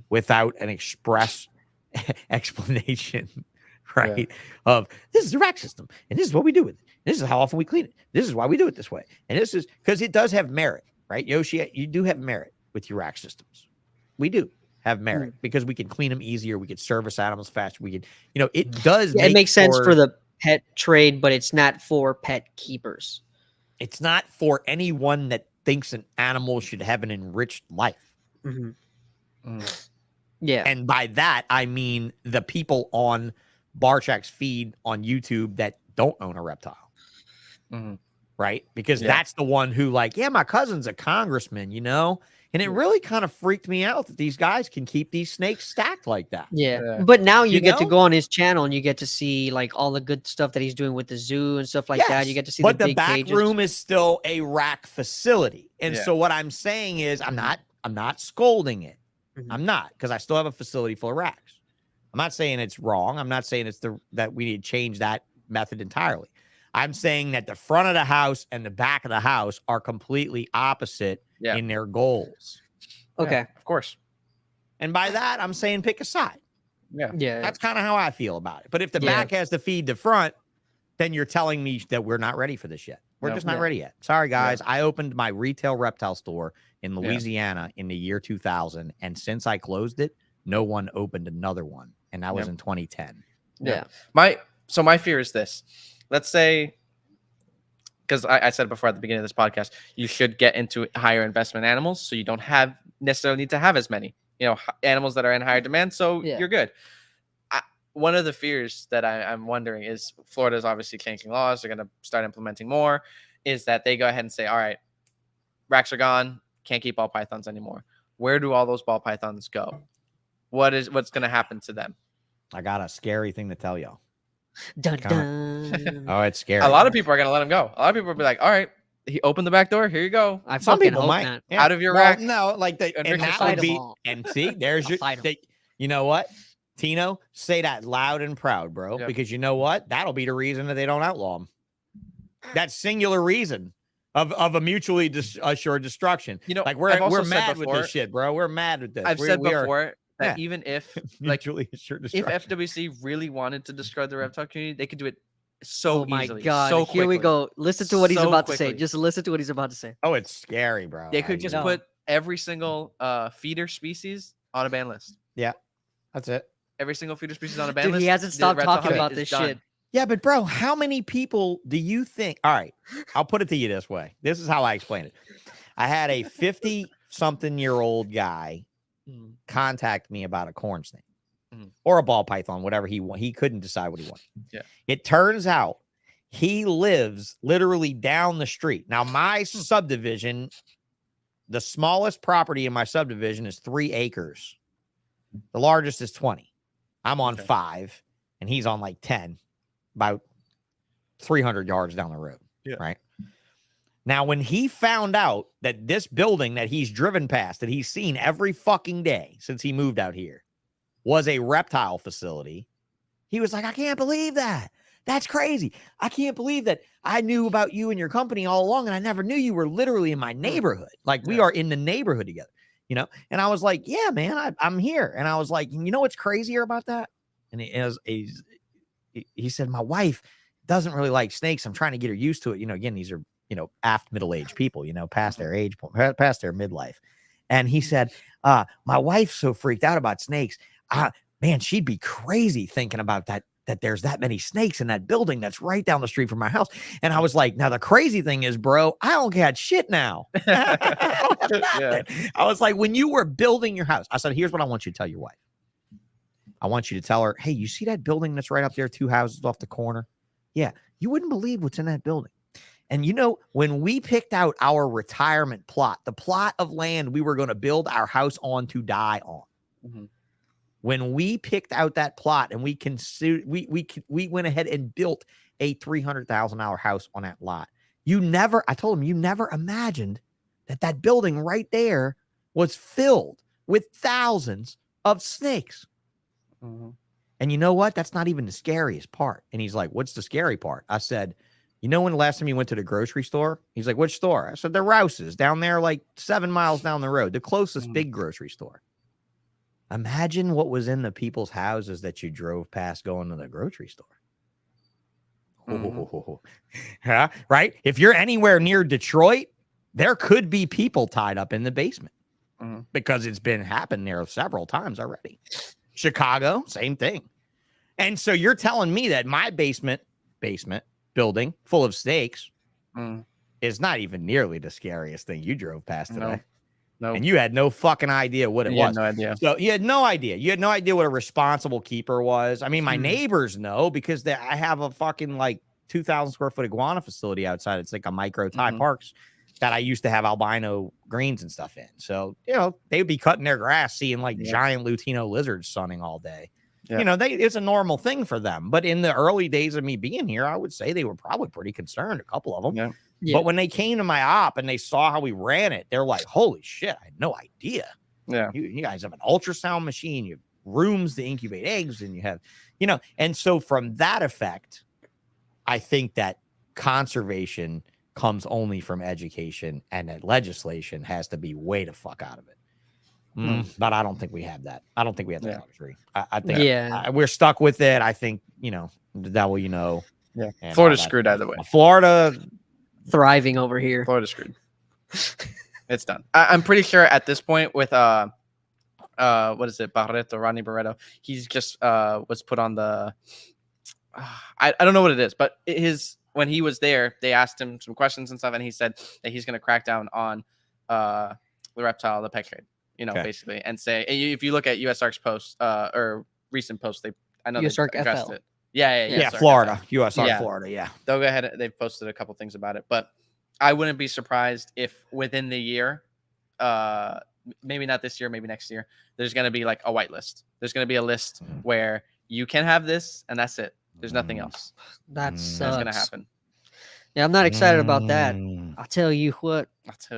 without an express explanation, right? Yeah. Of this is the rack system and this is what we do with it. This is how often we clean it. This is why we do it this way. And this is because it does have merit, right? Yoshi, you do have merit with your rack systems. We do have merit because we can clean them easier. We can service animals faster. We can, it does. Yeah, it makes sense for the pet trade, but it's not for pet keepers. It's not for anyone that thinks an animal should have an enriched life. Yeah. And by that, I mean the people on Barchak's feed on YouTube that don't own a reptile. Right? Because that's the one who like, my cousin's a congressman, And it really kind of freaked me out that these guys can keep these snakes stacked like that. Yeah. But now you get to go on his channel and you get to see like all the good stuff that he's doing with the zoo and stuff like that. You get to see but the the big back cages. room is still a rack facility. And so what I'm saying is I'm not scolding it. I'm not, because I still have a facility full of racks. I'm not saying it's wrong. I'm not saying that we need to change that method entirely. I'm saying that the front of the house and the back of the house are completely opposite in their goals. Okay. Yeah, of course. And by that, I'm saying pick a side. Yeah. That's kind of how I feel about it. But if the back has to feed the front, then you're telling me that we're not ready for this yet. We're just not ready yet. Sorry, guys. I opened my retail reptile store in Louisiana in the year 2000. And since I closed it, no one opened another one. And that was in 2010. Yeah. My fear is this. Let's say, because I said before at the beginning of this podcast, you should get into higher investment animals so you don't necessarily need to have as many, animals that are in higher demand. So you're good. One of the fears that I'm wondering is Florida is obviously changing laws. They're going to start implementing more. Is that they go ahead and say, all right, racks are gone. Can't keep ball pythons anymore. Where do all those ball pythons go? What's going to happen to them? I got a scary thing to tell y'all. Dun, dun. Oh, it's scary. A lot of people are going to let him go. A lot of people will be like, all right, he opened the back door. Here you go. I Some fucking people hope might. not. Yeah. Out of your rack. No, like and that fight would 'em be. all. And see, there's your. You know what, Tino, say that loud and proud, bro. Yep. Because you know what, that'll be the reason that they don't outlaw them. That singular reason of a mutually assured destruction. Like we're mad with this shit, bro. We're mad with this. I've said before that even if mutually assured if destruction. FWC really wanted to destroy the reptile community, they could do it so my easily. God. So Here we quickly. go. Listen to what he's So about to say. quickly. Just listen to what he's about to say. Oh, it's scary, bro. They could just put every single feeder species on a ban list. Yeah, that's it. Every single feeder species on a ban Dude, list. he hasn't the stopped reptile talking hobby about is this done. shit. Yeah, but bro, how many people do you think? All right, I'll put it to you this way. This is how I explain it. I had a 50-something-year-old guy contact me about a corn snake or a ball python, whatever he wanted. He couldn't decide what he wanted. Yeah. It turns out he lives literally down the street. Now, my subdivision, the smallest property in my subdivision is 3 acres. The largest is 20. I'm on 5, and he's on like 10, about 300 yards down the road. Yeah. Right. Now, when he found out that this building that he's driven past, that he's seen every fucking day since he moved out here, was a reptile facility, he was like, I can't believe that. That's crazy. I can't believe that I knew about you and your company all along, and I never knew you were literally in my neighborhood. Like, we are in the neighborhood together, And I was like, yeah, man, I'm here. And I was like, you know what's crazier about that? And he said, my wife doesn't really like snakes. I'm trying to get her used to it. Again, these are, aft middle-aged people, past their age point, past their midlife. And he said, my wife's so freaked out about snakes. Man, she'd be crazy thinking about that there's that many snakes in that building that's right down the street from my house. And I was like, now the crazy thing is, bro, I don't got shit now. I was like, when you were building your house, I said, here's what I want you to tell your wife. I want you to tell her, hey, you see that building that's right up there, 2 houses off the corner? Yeah, you wouldn't believe what's in that building. And when we picked out our retirement plot, the plot of land we were going to build our house on to die on, when we picked out that plot and we went ahead and built a $300,000 house on that lot. I told him, you never imagined that building right there was filled with thousands of snakes. And you know what? That's not even the scariest part. And he's like, what's the scary part? I said, you know when the last time you went to the grocery store? He's like, which store? I said, the Rouse's down there, like 7 miles down the road, the closest big grocery store. Imagine what was in the people's houses that you drove past going to the grocery store. Yeah, right? If you're anywhere near Detroit, there could be people tied up in the basement because it's been happened there several times already. Chicago, same thing. And so you're telling me that my basement building full of snakes is not even nearly the scariest thing you drove past today. No. And you had no fucking idea what it was. No idea. So you had no idea. You had no idea what a responsible keeper was. I mean, my neighbors know because I have a fucking like 2,000 square foot iguana facility outside. It's like a micro Thai parks that I used to have albino greens and stuff in. So, you know, they would be cutting their grass, seeing like giant Lutino lizards sunning all day. Yeah. You know, it's a normal thing for them. But in the early days of me being here, I would say they were probably pretty concerned, a couple of them. Yeah. Yeah. But when they came to my op and they saw how we ran it, they're like, holy shit, I had no idea. Yeah. You guys have an ultrasound machine, you have rooms to incubate eggs, and you have, you know, and so from that effect, I think that conservation comes only from education, and that legislation has to be way the fuck out of it. But I don't think we have that. I don't think we have that luxury. I think we're stuck with it. I think, you know, the devil, you know. Yeah. Florida's screwed either way. Florida thriving over here. Florida's screwed. It's done. I'm pretty sure at this point with what is it, Rodney Barreto, he's just was put on the I don't know what it is, but when he was there, they asked him some questions and stuff, and he said that he's going to crack down on the reptile, the pet trade, you know, basically, and say, if you look at USARK's posts or recent posts, I know USARK they addressed FL. it. Yeah, Florida, USARK Florida, They'll go ahead. They've posted a couple things about it, but I wouldn't be surprised if within the year, maybe not this year, maybe next year, there's going to be like a whitelist. There's going to be a list where you can have this, and that's it. There's nothing else. That's going to happen. Yeah, I'm not excited about that. I'll tell you what. That's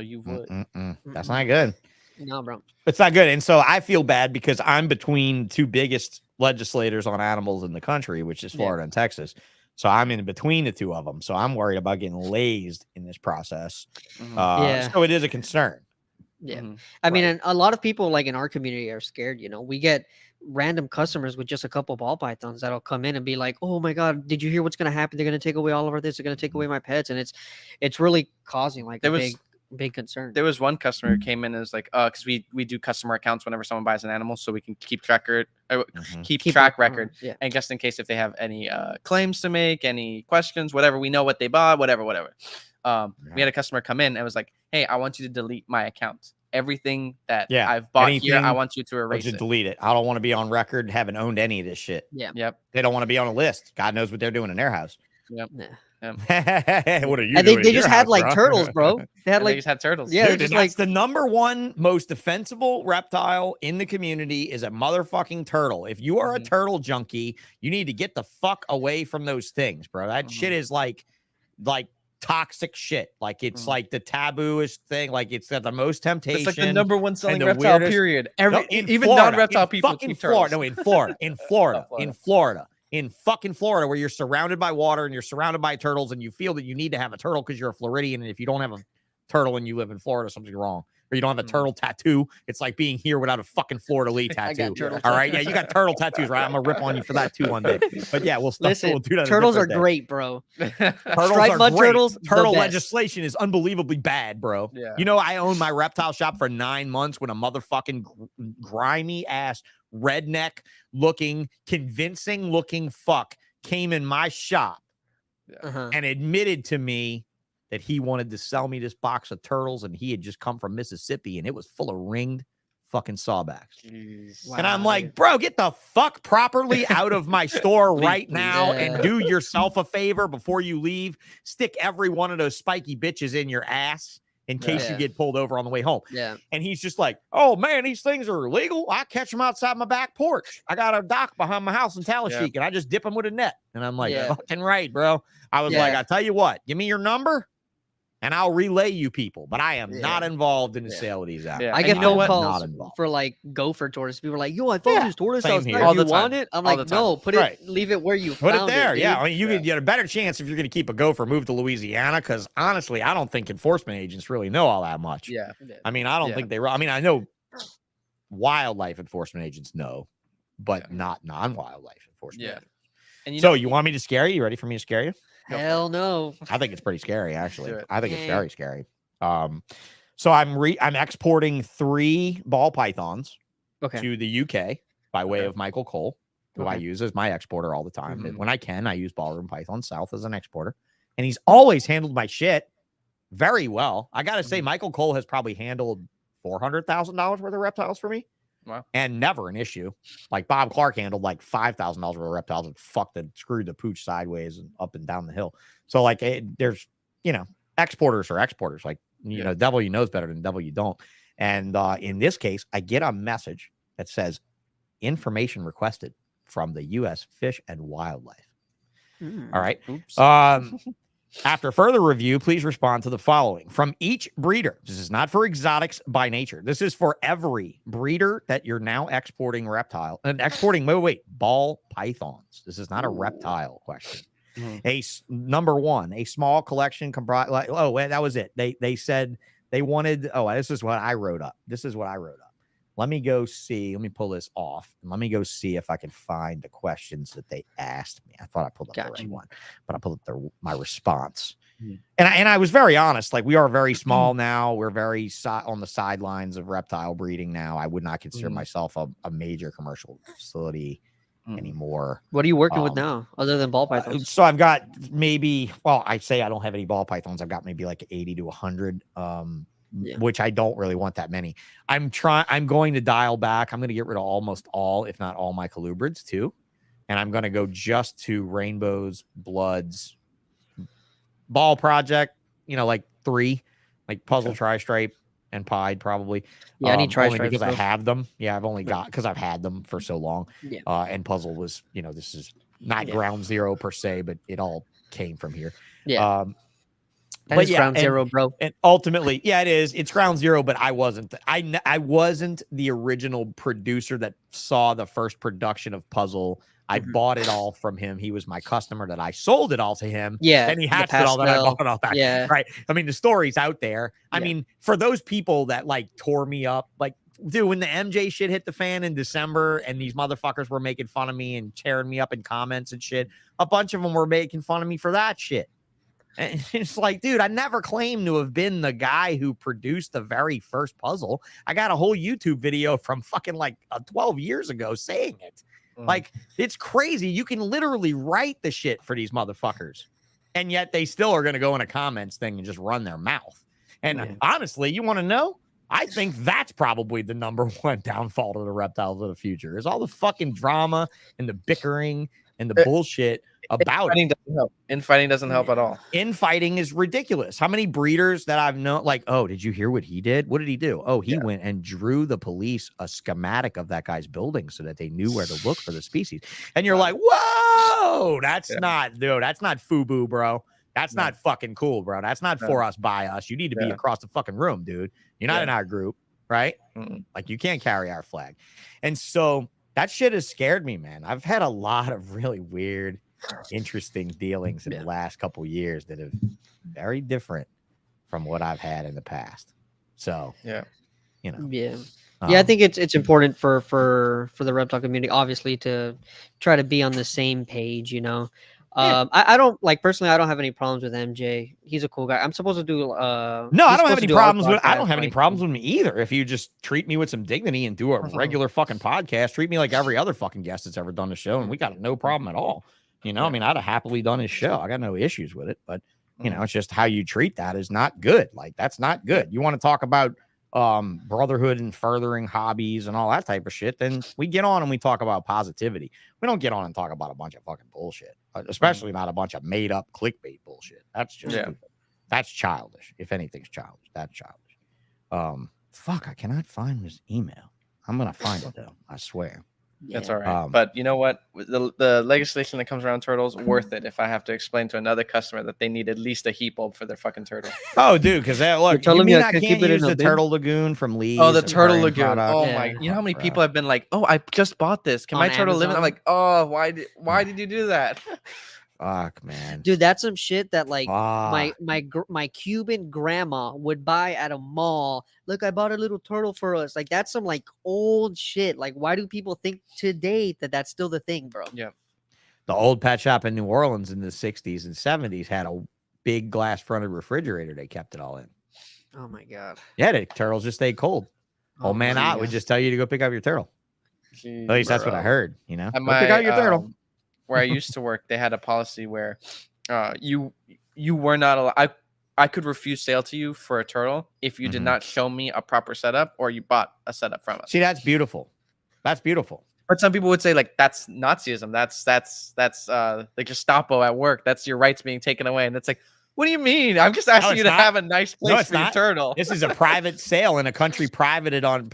not good. No, bro. It's not good. And so I feel bad because I'm between two biggest legislators on animals in the country, which is Florida and Texas. So I'm in between the two of them. So I'm worried about getting lazed in this process. So it is a concern. Yeah. I mean, and a lot of people like in our community are scared, you know. We get random customers with just a couple ball pythons that'll come in and be like, oh my God, did you hear what's going to happen? They're going to take away all of our this. They're going to take away my pets. And it's really causing like big concern. There was one customer who came in and was like, because we do customer accounts whenever someone buys an animal, so we can keep track record and just in case if they have any claims to make, any questions, whatever, we know what they bought, whatever. We had a customer come in and was like, hey, I want you to delete my account. Everything that I've bought here, I want you to erase it. Delete it. I don't want to be on record, haven't owned any of this shit. Yep. They don't want to be on a list. God knows what they're doing in their house. Yep. What are you I think they just had like turtles, bro. They had turtles. Yeah, dude, just like the number one most defensible reptile in the community is a motherfucking turtle. If you are a turtle junkie, you need to get the fuck away from those things, bro. That shit is like toxic shit. Like it's like the tabooish thing. Like it's got the most temptation. It's like the number one selling reptile period. Even non-reptile people keep turtles. In fucking Florida, where you're surrounded by water and you're surrounded by turtles, and you feel that you need to have a turtle because you're a Floridian, and if you don't have a turtle and you live in Florida, something's wrong. Or you don't have a turtle tattoo. It's like being here without a fucking Fleur-de-lis tattoo. All right, yeah, you got turtle tattoos, right? I'm gonna rip on you for that too one day. But yeah, we'll do that. Turtles are great, bro. Striped mud turtles. Turtle legislation is unbelievably bad, bro. Yeah. You know, I owned my reptile shop for 9 months when a motherfucking grimy ass redneck looking, convincing looking fuck came in my shop and admitted to me that he wanted to sell me this box of turtles, and he had just come from Mississippi, and it was full of ringed fucking sawbacks. Wow. And I'm like, bro, get the fuck properly out of my store right now and do yourself a favor before you leave. Stick every one of those spiky bitches in your ass in case you Yeah. get pulled over on the way home. Yeah. And he's just like, oh man, these things are illegal. I catch them outside my back porch. I got a dock behind my house in Tallahassee, and I just dip them with a net. And I'm like, fucking right, bro. I was like, I tell you what, give me your number and I'll relay you people. But I am not involved in the sale of these out. Yeah. I And get you know phone what? calls Not for like gopher tortoise. People are like, yo, I found this tortoise same outside. here. Do All you the want time. it? I'm All like, the time. no, put it, leave it where you Put found it there. dude. Yeah. I mean, you get a better chance if you're going to keep a gopher, move to Louisiana. Because honestly, I don't think enforcement agents really know all that much. Yeah. I mean, I don't think they, I mean, I know wildlife enforcement agents know, but not non-wildlife enforcement agents. And So you want me to scare you? You ready for me to scare you? Hell no. I think it's pretty scary, actually. Do it. I think it's Yeah. very scary. So I'm exporting 3 ball pythons Okay. to the UK by way Okay. of Michael Cole, who I Okay. use as my exporter all the time. Mhm. When I can, I use ballroom python south as an exporter, and he's always handled my shit very well. I gotta say, Michael Cole has probably handled $400,000 worth of reptiles for me. Wow. And never an issue. Like Bob Clark handled like $5,000 worth of reptiles and screwed the pooch sideways and up and down the hill. So like there's, exporters are exporters. Like, W knows better than W don't. And in this case, I get a message that says information requested from the U.S. Fish and Wildlife. All right. Oops. After further review, please respond to the following. From each breeder, this is not for exotics by nature. This is for every breeder that you're now exporting ball pythons. This is not a reptile question. Number 1, a small collection comprised. That was it. They said they wanted. This is what I wrote up. Let me go see. Let me pull this off and let me go see if I can find the questions that they asked me. I thought I pulled up the right one, but I pulled up my response. And I was very honest. Like, we are very small now. We're very on the sidelines of reptile breeding now. I would not consider myself a major commercial facility anymore. What are you working with now, other than ball pythons? So I've got I say I don't have any ball pythons. I've got maybe like 80 to 100. Which I don't really want that many. I'm going to dial back. I'm going to get rid of almost all, if not all, my colubrids too. And I'm going to go just to rainbows, bloods, ball project, like 3, like puzzle, tri-stripe, and pied probably. Yeah, I need only tri-stripe because I stuff. have them. Yeah, I've only got, because I've had them for so long. Yeah. And puzzle was, this is not ground zero per se, but it all came from here. Yeah. But It's ground zero, bro. And ultimately, it is. It's ground zero, but I wasn't. I wasn't the original producer that saw the first production of Puzzle. I bought it all from him. He was my customer that I sold it all to him. Yeah. Then he the hatched it all, then I pastel. bought it all back. Yeah. Right. I mean, the story's out there. I Yeah. mean, for those people that like tore me up, like, dude, when the MJ shit hit the fan in December and these motherfuckers were making fun of me and tearing me up in comments and shit, a bunch of them were making fun of me for that shit. And it's like, dude, I never claimed to have been the guy who produced the very first Puzzle. I got a whole YouTube video from fucking like 12 years ago saying it. Like, it's crazy. You can literally write the shit for these motherfuckers. And yet they still are going to go in a comments thing and just run their mouth. And honestly, you want to know? I think that's probably the number 1 downfall to the reptiles of the future is all the fucking drama and the bickering and the bullshit about Infighting doesn't help. Infighting doesn't help at all. Infighting is ridiculous. How many breeders that I've known, like, oh, did you hear what he did? What did he do? Oh, he went and drew the police a schematic of that guy's building so that they knew where to look for the species. And you're like, whoa, that's not FUBU, bro. That's not fucking cool, bro. That's not for us, by us. You need to be across the fucking room, dude. You're not in our group, right? Like, you can't carry our flag. And so that shit has scared me, man. I've had a lot of really weird, interesting dealings in the last couple years that have very different from what I've had in the past. So, I think it's important for the reptile community, obviously, to try to be on the same page. I don't personally. I don't have any problems with MJ. He's a cool guy. I'm supposed to do. No, I don't have any problems with. I don't have any problems with me either. If you just treat me with some dignity and do a regular fucking podcast, treat me like every other fucking guest that's ever done the show, and we got no problem at all. I mean, I'd have happily done his show. I got no issues with it, but it's just how you treat that is not good. Like, that's not good. You want to talk about brotherhood and furthering hobbies and all that type of shit, then we get on and we talk about positivity. We don't get on and talk about a bunch of fucking bullshit, especially not a bunch of made up clickbait bullshit. That's just stupid. That's childish. If anything's childish, that's childish. Fuck, I cannot find this email. I'm gonna find it though. I swear. That's all right. But you know what? The legislation that comes around turtles, worth it if I have to explain to another customer that they need at least a heat bulb for their fucking turtle. Oh, dude, because look, you telling me mean I I can't can't keep it use in a the bin? Turtle Lagoon from Lee's? Oh, the and turtle Aquarium lagoon. products? Oh Yeah. my! You know how many Bro. people have been like, "Oh, I just bought this. Can On my turtle live in?" I'm Amazon? like, "Oh, why did you do that?" Fuck, man. Dude, that's some shit that like Fuck. my Cuban grandma would buy at a mall. Look, I bought a little turtle for us. Like that's some like old shit. Like why do people think today that that's still the thing, bro? Yeah. The old pet shop in New Orleans in the 60s and 70s had a big glass fronted refrigerator. They kept it all in. Oh my god. Yeah, the turtles just stayed cold. Old man my Ott would God. just tell you to go pick up your turtle. At least that's what I heard. You know, At go pick out your turtle. where I used to work, they had a policy where you were not allowed. I could refuse sale to you for a turtle if you did Mhm. not show me a proper setup or you bought a setup from us. See, that's beautiful. That's beautiful. But some people would say like that's Nazism. That's the Gestapo at work. That's your rights being taken away. And it's like, what do you mean? I'm just asking it's you to not. have a nice place it's for your not. turtle. This is a private sale in a country prided on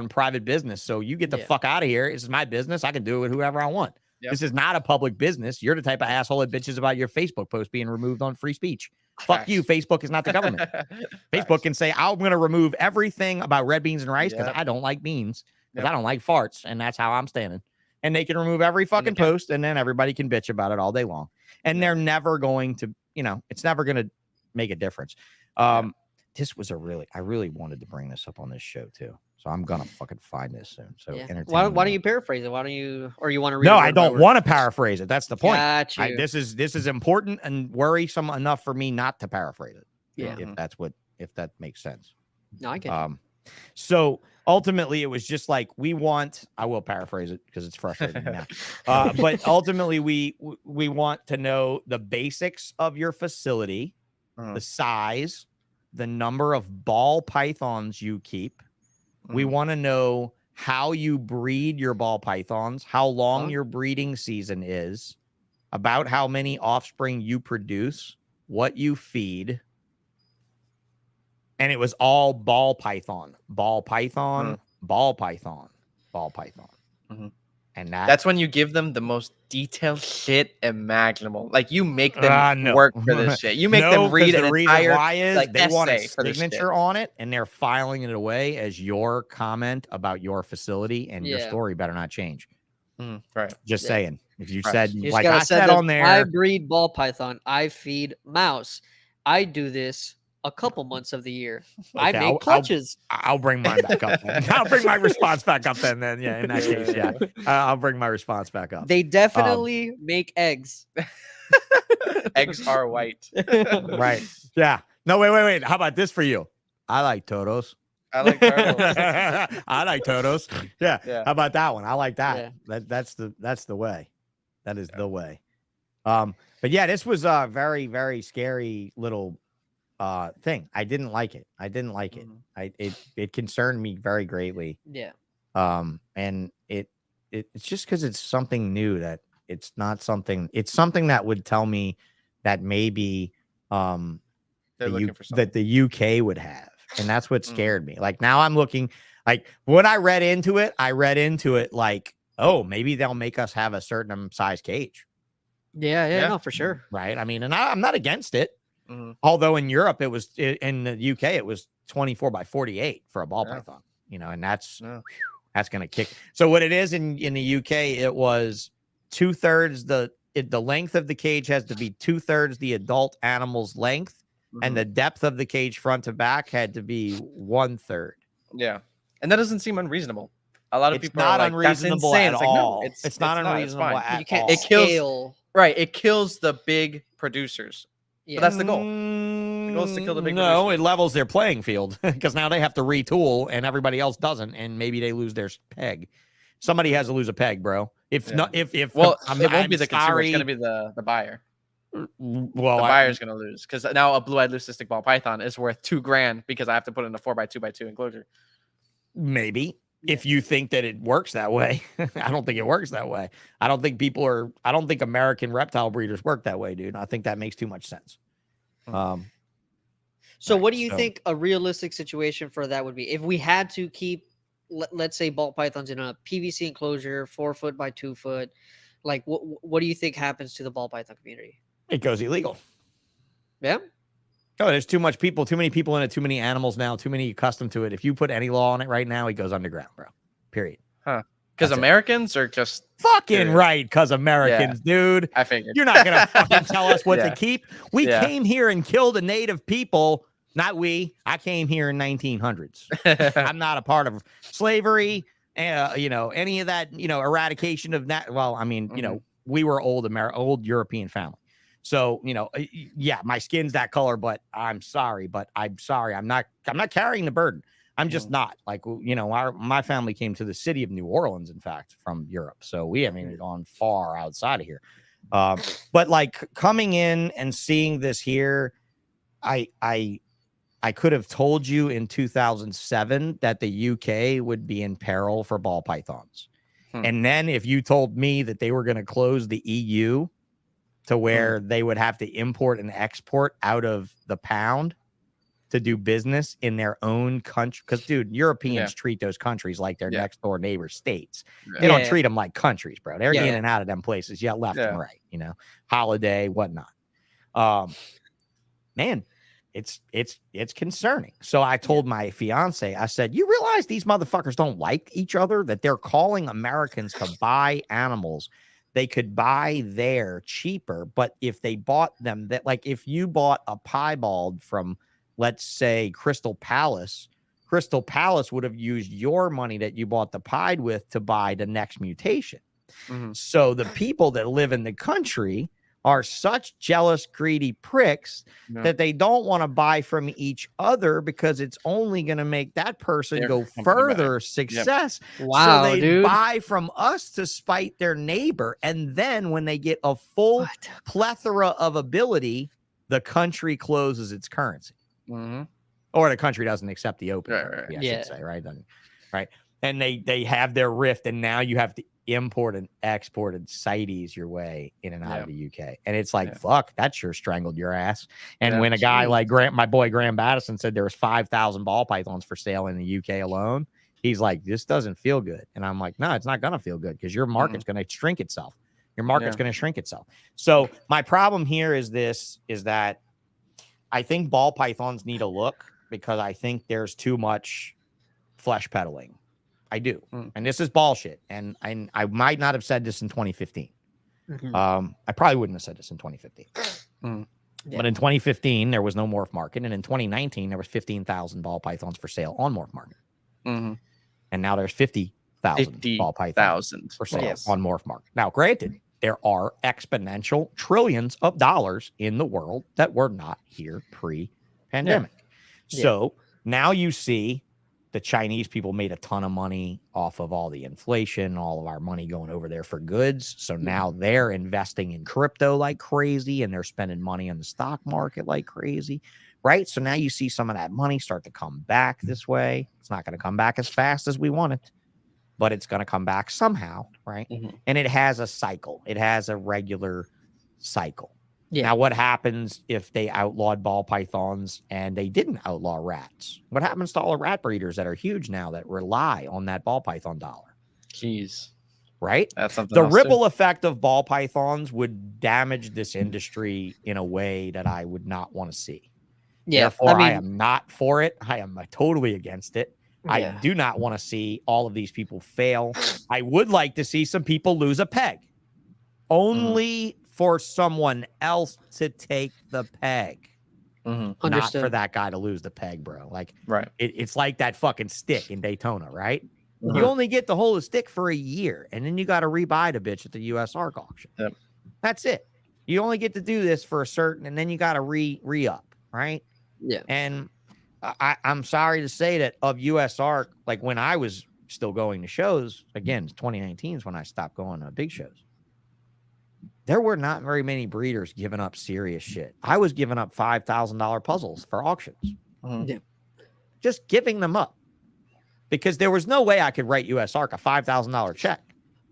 private business. So you get the Yeah. fuck out of here. This is my business. I can do it with whoever I want. Yep. This is not a public business. You're the type of asshole that bitches about your Facebook post being removed on free speech. Fuck you. Facebook is not the government. Facebook can say, I'm going to remove everything about red beans and rice because Yep. I don't like beans, because Yep. I don't like farts. And that's how I'm standing. And they can remove every fucking can. post, and then everybody can bitch about it all day long. And they're never going to, it's never going to make a difference. This was I really wanted to bring this up on this show too. So I'm going to fucking find this soon. So Yeah. entertain Why don't me. you paraphrase it? Why don't you, or you want to read? No, it I word by don't word? want to paraphrase it. That's the point. Got you. This is important and worrisome enough for me not to paraphrase it. Yeah. If that makes sense. No, I get you. So ultimately it was just like, I will paraphrase it because it's frustrating now. But ultimately we want to know the basics of your facility, the size, the number of ball pythons you keep. We want to know how you breed your ball pythons, how long your breeding season is, about how many offspring you produce, what you feed. And it was all ball python. And That's when you give them the most detailed shit imaginable. Like you make them work for this shit. You make them read an entire they want a essay for this shit. signature on it, and they're filing it away as your comment about your facility, and your story better not change. Right. Just Yeah. saying. If you Right. said You just like gotta I say said that on there, I breed ball python. I feed mouse. I do this a couple months of the year. I Okay, make clutches. I'll bring mine back up. Then. I'll bring my response back up then. Yeah, in that case, yeah. I'll bring my response back up. They definitely make eggs. Eggs are white. Right. Yeah. No, wait. How about this for you? I like turtles. I like turtles. I like turtles. Yeah. Yeah. How about that one? I like that. Yeah. That's the way. That is the way. But yeah, this was a very, very scary little thing. I didn't like it. It concerned me very greatly. Yeah. And it's just because it's something new that it's something that would tell me that maybe They're looking for something. that the UK would have. And that's what scared me. Like now I'm looking like when I read into it like, oh, maybe they'll make us have a certain size cage. Yeah, no, for sure. Right. I mean, and I'm not against it. Although in Europe, in the UK, it was 24 by 48 for a ball python, and that's going to kick. So what it is in the UK, it was 2/3 the length of the cage has to be 2/3 the adult animal's length, and the depth of the cage front to back had to be 1/3. Yeah, and that doesn't seem unreasonable. A lot of It's people not are like, that's unreasonable insane. at It's like, no, all. It's not unreasonable fine. at You can't all. It kills- scale. Right, it kills the big producers. Yeah. But that's the goal. The goal is to kill the big No, producers. it levels their playing field because now they have to retool and everybody else doesn't, and maybe they lose their peg. Somebody has to lose a peg, bro. If Yeah. not, if it I'm won't be the consumer. sorry. It's going to be the buyer. Well, The buyer's going to lose because now a blue-eyed leucistic ball python is worth $2,000 because I have to put in a 4x2x2 enclosure. maybe if you think that it works that way. I don't think it works that way. I don't think American reptile breeders work that way, dude. I think that makes too much sense. So Right, what do you so- think a realistic situation for that would be? If we had to keep, let's say, ball pythons in a PVC enclosure, 4 foot by 2 foot, like what do you think happens to the ball python community? It goes illegal. Yeah. Oh, there's too much people, too many people in it, too many animals now, too many accustomed to it. If you put any law on it right now, it goes underground, bro. Period. Huh. Because That's it. Americans are just Fucking Period. right, because Americans, dude. I figured. You're not gonna fucking tell us what Yeah. to keep. We Yeah. came here and killed a native people. Not we. I came here in 1900s. I'm not a part of slavery. Any of that. Eradication of that. Well, I mean, we were old European family. So, yeah, my skin's that color, but I'm sorry. I'm not carrying the burden. I'm just not. Like, my family came to the city of New Orleans, in fact, from Europe. So we haven't even gone far outside of here. But like coming in and seeing this here, I could have told you in 2007 that the UK would be in peril for ball pythons. And then if you told me that they were going to close the EU to where they would have to import and export out of the pound to do business in their own country. Because, dude, Europeans treat those countries like their next door neighbor states. They don't treat them like countries, bro. They're in and out of them places, left and right, holiday, whatnot. Man, it's concerning. So I told my fiance, I said, you realize these motherfuckers don't like each other, that they're calling Americans to buy animals they could buy there cheaper. But if they bought them, that like if you bought a piebald from, let's say, Crystal Palace would have used your money that you bought the pied with to buy the next mutation. So the people that live in the country are such jealous, greedy pricks that they don't want to buy from each other because it's only going to make that person go further success. Wow, so they dude. buy from us to spite their neighbor. And then when they get a full plethora of ability, the country closes its currency. Or the country doesn't accept the open currency, I should say, right? Then, right. And they have their rift, and now you have to import and exported CITES your way in and out of the UK. And it's like, fuck, that sure strangled your ass. And when a guy like my boy Graham Battison said there was 5,000 ball pythons for sale in the UK alone, he's like, this doesn't feel good. And I'm like, no, it's not going to feel good because your market's going to shrink itself. Your market's going to shrink itself. So my problem here is that I think ball pythons need a look because I think there's too much flesh peddling. I do. And this is bullshit. And I might not have said this in 2015. I probably wouldn't have said this in 2015. But in 2015, there was no morph market. And in 2019, there was 15,000 ball pythons for sale on morph market. And now there's 50,000 ball pythons for sale on morph market. Now, granted, there are exponential trillions of dollars in the world that were not here pre-pandemic. So now you see the Chinese people made a ton of money off of all the inflation, all of our money going over there for goods. So now they're investing in crypto like crazy, and they're spending money on the stock market like crazy, right? So now you see some of that money start to come back this way. It's not going to come back as fast as we want it, but it's going to come back somehow, right? And it has a cycle. It has a regular cycle. Now, what happens if they outlawed ball pythons and they didn't outlaw rats? What happens to all the rat breeders that are huge now that rely on that ball python dollar? Jeez. Right? That's something the else ripple too. effect of ball pythons would damage this industry in a way that I would not want to see. Therefore, I am not for it. I am totally against it. I do not want to see all of these people fail. I would like to see some people lose a peg. Only for someone else to take the peg. Not for that guy to lose the peg, bro. Like, it's like that fucking stick in Daytona, right? You only get to hold a stick for a year, and then you got to rebuy the bitch at the US ARC auction. That's it. You only get to do this for a certain, and then you got to re-up, right? And I'm sorry to say that of US ARC, like when I was still going to shows, again, 2019 is when I stopped going to big shows. There were not very many breeders giving up serious shit. I was giving up $5,000 puzzles for auctions. Just giving them up. Because there was no way I could write US ARC a $5,000 check.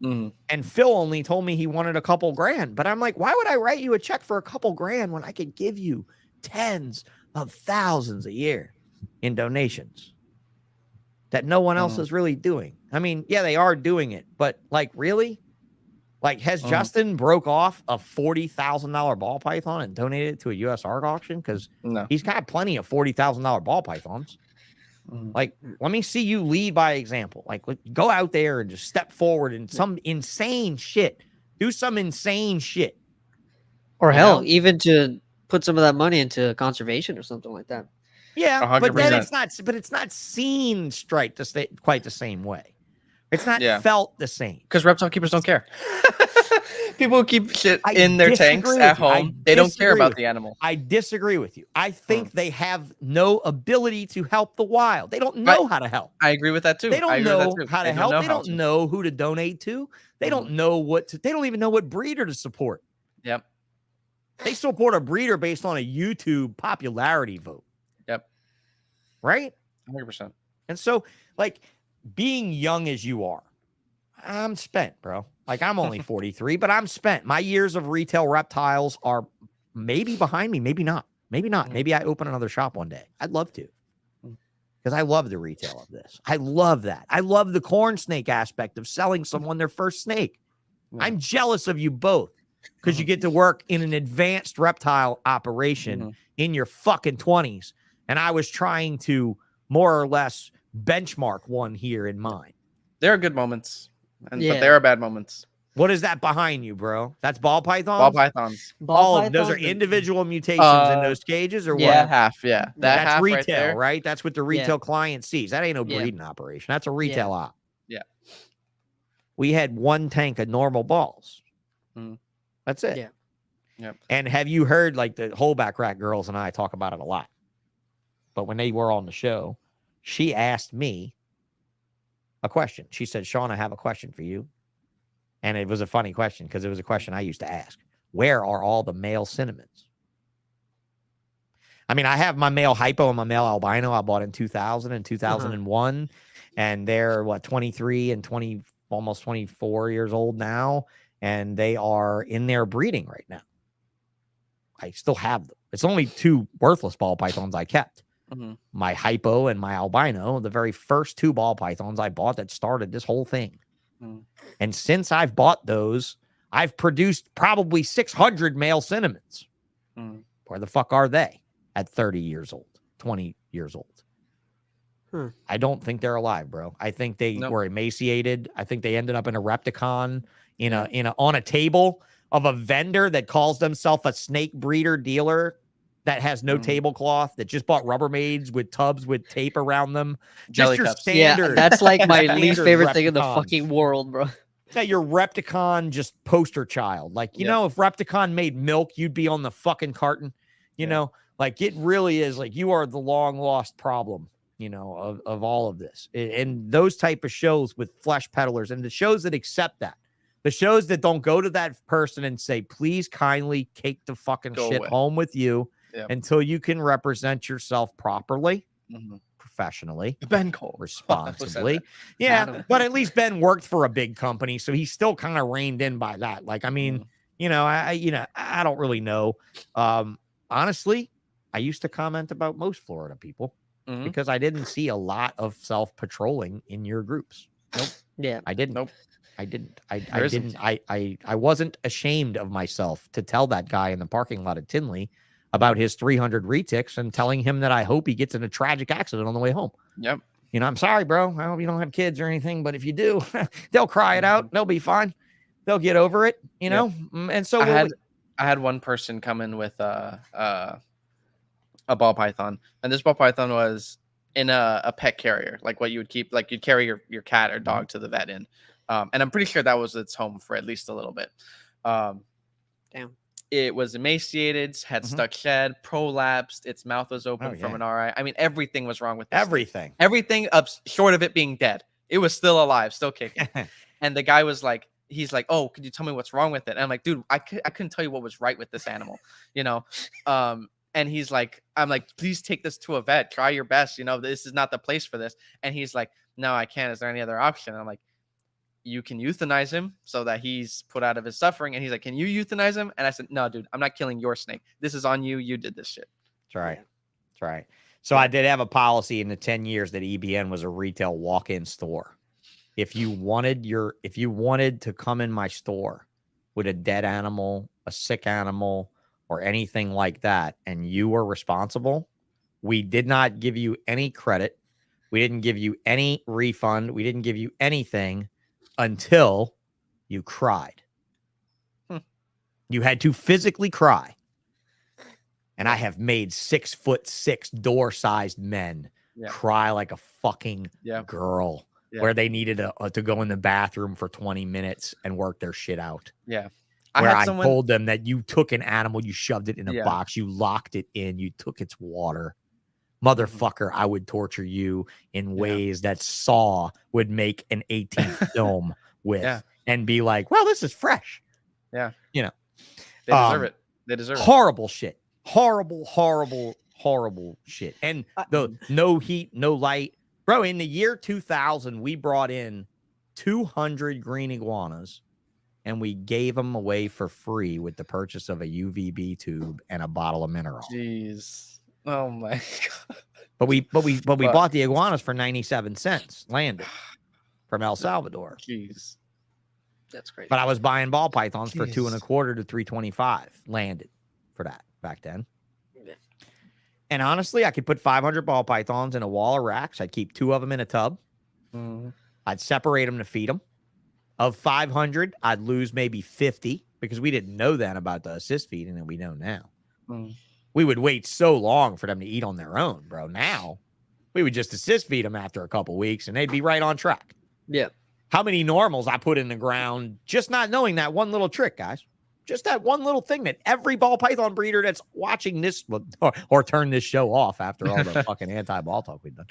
And Phil only told me he wanted a couple grand. But I'm like, why would I write you a check for a couple grand when I could give you tens of thousands a year in donations that no one else is really doing. I mean, yeah, they are doing it, but like, really? Like, has Justin broke off a $40,000 ball python and donated it to a U.S. art auction? Because No. he's got plenty of $40,000 ball pythons. Like, let me see you lead by example. Like, go out there and just step forward and some insane shit. Do some insane shit. Or You hell, know? even to put some of that money into conservation or something like that. Yeah, but then 100%. it's not. But it's not seen quite the same way. It's not Yeah. felt the same. Because reptile keepers don't care. People who keep shit I in their tanks disagree at with you. I home, they don't care disagree about with the you. animal. I disagree with you. I think they have no ability to help the wild. They don't know how to help. I agree with that too. They I don't agree know with that too. how to help. They don't to. know who to donate to. They don't know what to. They don't even know what breeder to support. Yep. They support a breeder based on a YouTube popularity vote. Yep. Right? 100%. And so, like, being young as you are, I'm spent, bro. Like, I'm only 43, but I'm spent. My years of retail reptiles are maybe behind me, maybe not. Maybe not. Maybe I open another shop one day. I'd love to. Because I love the retail of this. I love that. I love the corn snake aspect of selling someone their first snake. I'm jealous of you both because you get to work in an advanced reptile operation in your fucking 20s. And I was trying to more or less benchmark one here in mine. There are good moments, but there are bad moments. What is that behind you, bro? That's ball pythons? Ball pythons. Those are individual mutations in those cages or what? Yeah, half, yeah. That's half retail, right? right? That's what the retail client sees. That ain't no breeding operation. That's a retail op. Yeah. We had one tank of normal balls. That's it. Yeah. Yep. And have you heard, like, the Holeback Rat girls and I talk about it a lot. But when they were on the show, she asked me a question. She said, Sean, I have a question for you. And it was a funny question because it was a question I used to ask. Where are all the male cinnamons? I mean, I have my male hypo and my male albino I bought in 2000 and 2001. And they're, 23 and 20, almost 24 years old now. And they are in there breeding right now. I still have them. It's only two worthless ball pythons I kept. My hypo and my albino, the very first two ball pythons I bought that started this whole thing. And since I've bought those, I've produced probably 600 male cinnamons. Where the fuck are they at 30 years old, 20 years old? I don't think they're alive, bro. I think they were emaciated. I think they ended up in a Repticon on a table of a vendor that calls themselves a snake breeder dealer that has no tablecloth, that just bought Rubbermaids with tubs with tape around them. Jelly Just your cups. standard. Yeah, that's like my least standard favorite thing in the Repticons. fucking world, bro. Yeah, your Repticon just poster child. Like, you know, if Repticon made milk, you'd be on the fucking carton. You know, like, it really is like you are the long lost problem, you know, of all of this. And those type of shows with flesh peddlers and the shows that accept that. The shows that don't go to that person and say, please kindly take the fucking shit home with you until you can represent yourself properly, professionally, Ben Cole, responsibly. Yeah, but at least Ben worked for a big company, so he's still kind of reined in by that. Like, I mean, you know, I don't really know. Honestly, I used to comment about most Florida people because I didn't see a lot of self-patrolling in your groups. Nope. Yeah. I didn't. Nope. I didn't. I wasn't ashamed of myself to tell that guy in the parking lot at Tinley about his 300 retics and telling him that I hope he gets in a tragic accident on the way home. Yep. You know, I'm sorry, bro. I hope you don't have kids or anything, but if you do, they'll cry it out. They'll be fine. They'll get over it, you know? And so I had one person come in with a ball python, and this ball python was in a pet carrier, like what you would keep, like you'd carry your cat or dog to the vet in. And I'm pretty sure that was its home for at least a little bit. Damn. It was emaciated, had stuck shed, prolapsed, its mouth was open from an RI. I mean, everything was wrong with this everything. thing. Everything up short of it being dead. It was still alive, still kicking. And the guy was like, he's like, oh, could you tell me what's wrong with it? And I'm like, dude, I couldn't tell you what was right with this animal, you know? And he's like, I'm like, please take this to a vet. Try your best. You know, this is not the place for this. And he's like, no, I can't. Is there any other option? And I'm like, you can euthanize him so that he's put out of his suffering. And he's like, can you euthanize him? And I said, no, dude, I'm not killing your snake. This is on you. You did this shit. That's right. That's right. So I did have a policy in the 10 years that EBN was a retail walk-in store. If you wanted to come in my store with a dead animal, a sick animal, or anything like that, and you were responsible, we did not give you any credit. We didn't give you any refund. We didn't give you anything until you cried. You had to physically cry. And I have made 6'6" door-sized men cry like a fucking girl, where they needed to go in the bathroom for 20 minutes and work their shit out. Yeah. Where I told them that you took an animal, you shoved it in a box, you locked it in, you took its water. Motherfucker, I would torture you in ways that Saw would make an 18th film with and be like, well, this is fresh. Yeah. You know. They deserve it. They deserve it. Horrible shit. Horrible shit. And the no heat, no light. Bro, in the year 2000, we brought in 200 green iguanas and we gave them away for free with the purchase of a UVB tube and a bottle of mineral. Jeez. Oh my God. But we bought the iguanas for 97 cents landed from El Salvador. Jeez. That's crazy. But I was buying ball pythons for $2.25 to $3.25 landed for that back then. Yeah. And honestly, I could put 500 ball pythons in a wall of racks. I'd keep 2 of them in a tub. I'd separate them to feed them. Of 500, I'd lose maybe 50 because we didn't know that about the assist feeding that we know now. We would wait so long for them to eat on their own, bro. Now, we would just assist feed them after a couple weeks and they'd be right on track. Yeah. How many normals I put in the ground just not knowing that one little trick, guys. Just that one little thing that every ball python breeder that's watching this or turn this show off after all the fucking anti-ball talk we've done.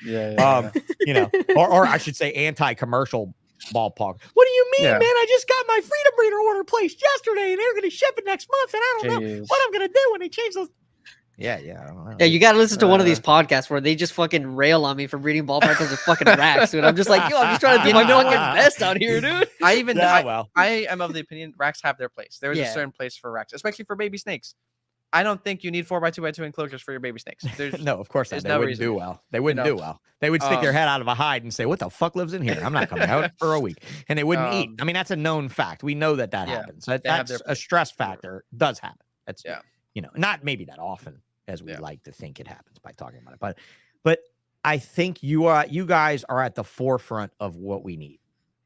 You know, or I should say anti-commercial ball talk. What do you mean, man? I just got my Freedom Breeder order placed yesterday and they're going to ship it next month and I don't know what I'm going to do when they change those. Yeah. Yeah, you gotta listen to one of these podcasts where they just fucking rail on me for breeding ball pythons with fucking racks, dude. I'm just like, yo, I'm just trying to do my fucking best out here, dude. I am of the opinion racks have their place. There is a certain place for racks, especially for baby snakes. I don't think you need 4x2x2 enclosures for your baby snakes. No, of course not. They wouldn't do well. They wouldn't do well. They would stick their head out of a hide and say, what the fuck lives in here? I'm not coming out for a week. And they wouldn't eat. I mean, that's a known fact. We know that happens. That's a stress factor. Does happen. That's, you know, not maybe that often as we like to think it happens by talking about it. But I think you guys are at the forefront of what we need.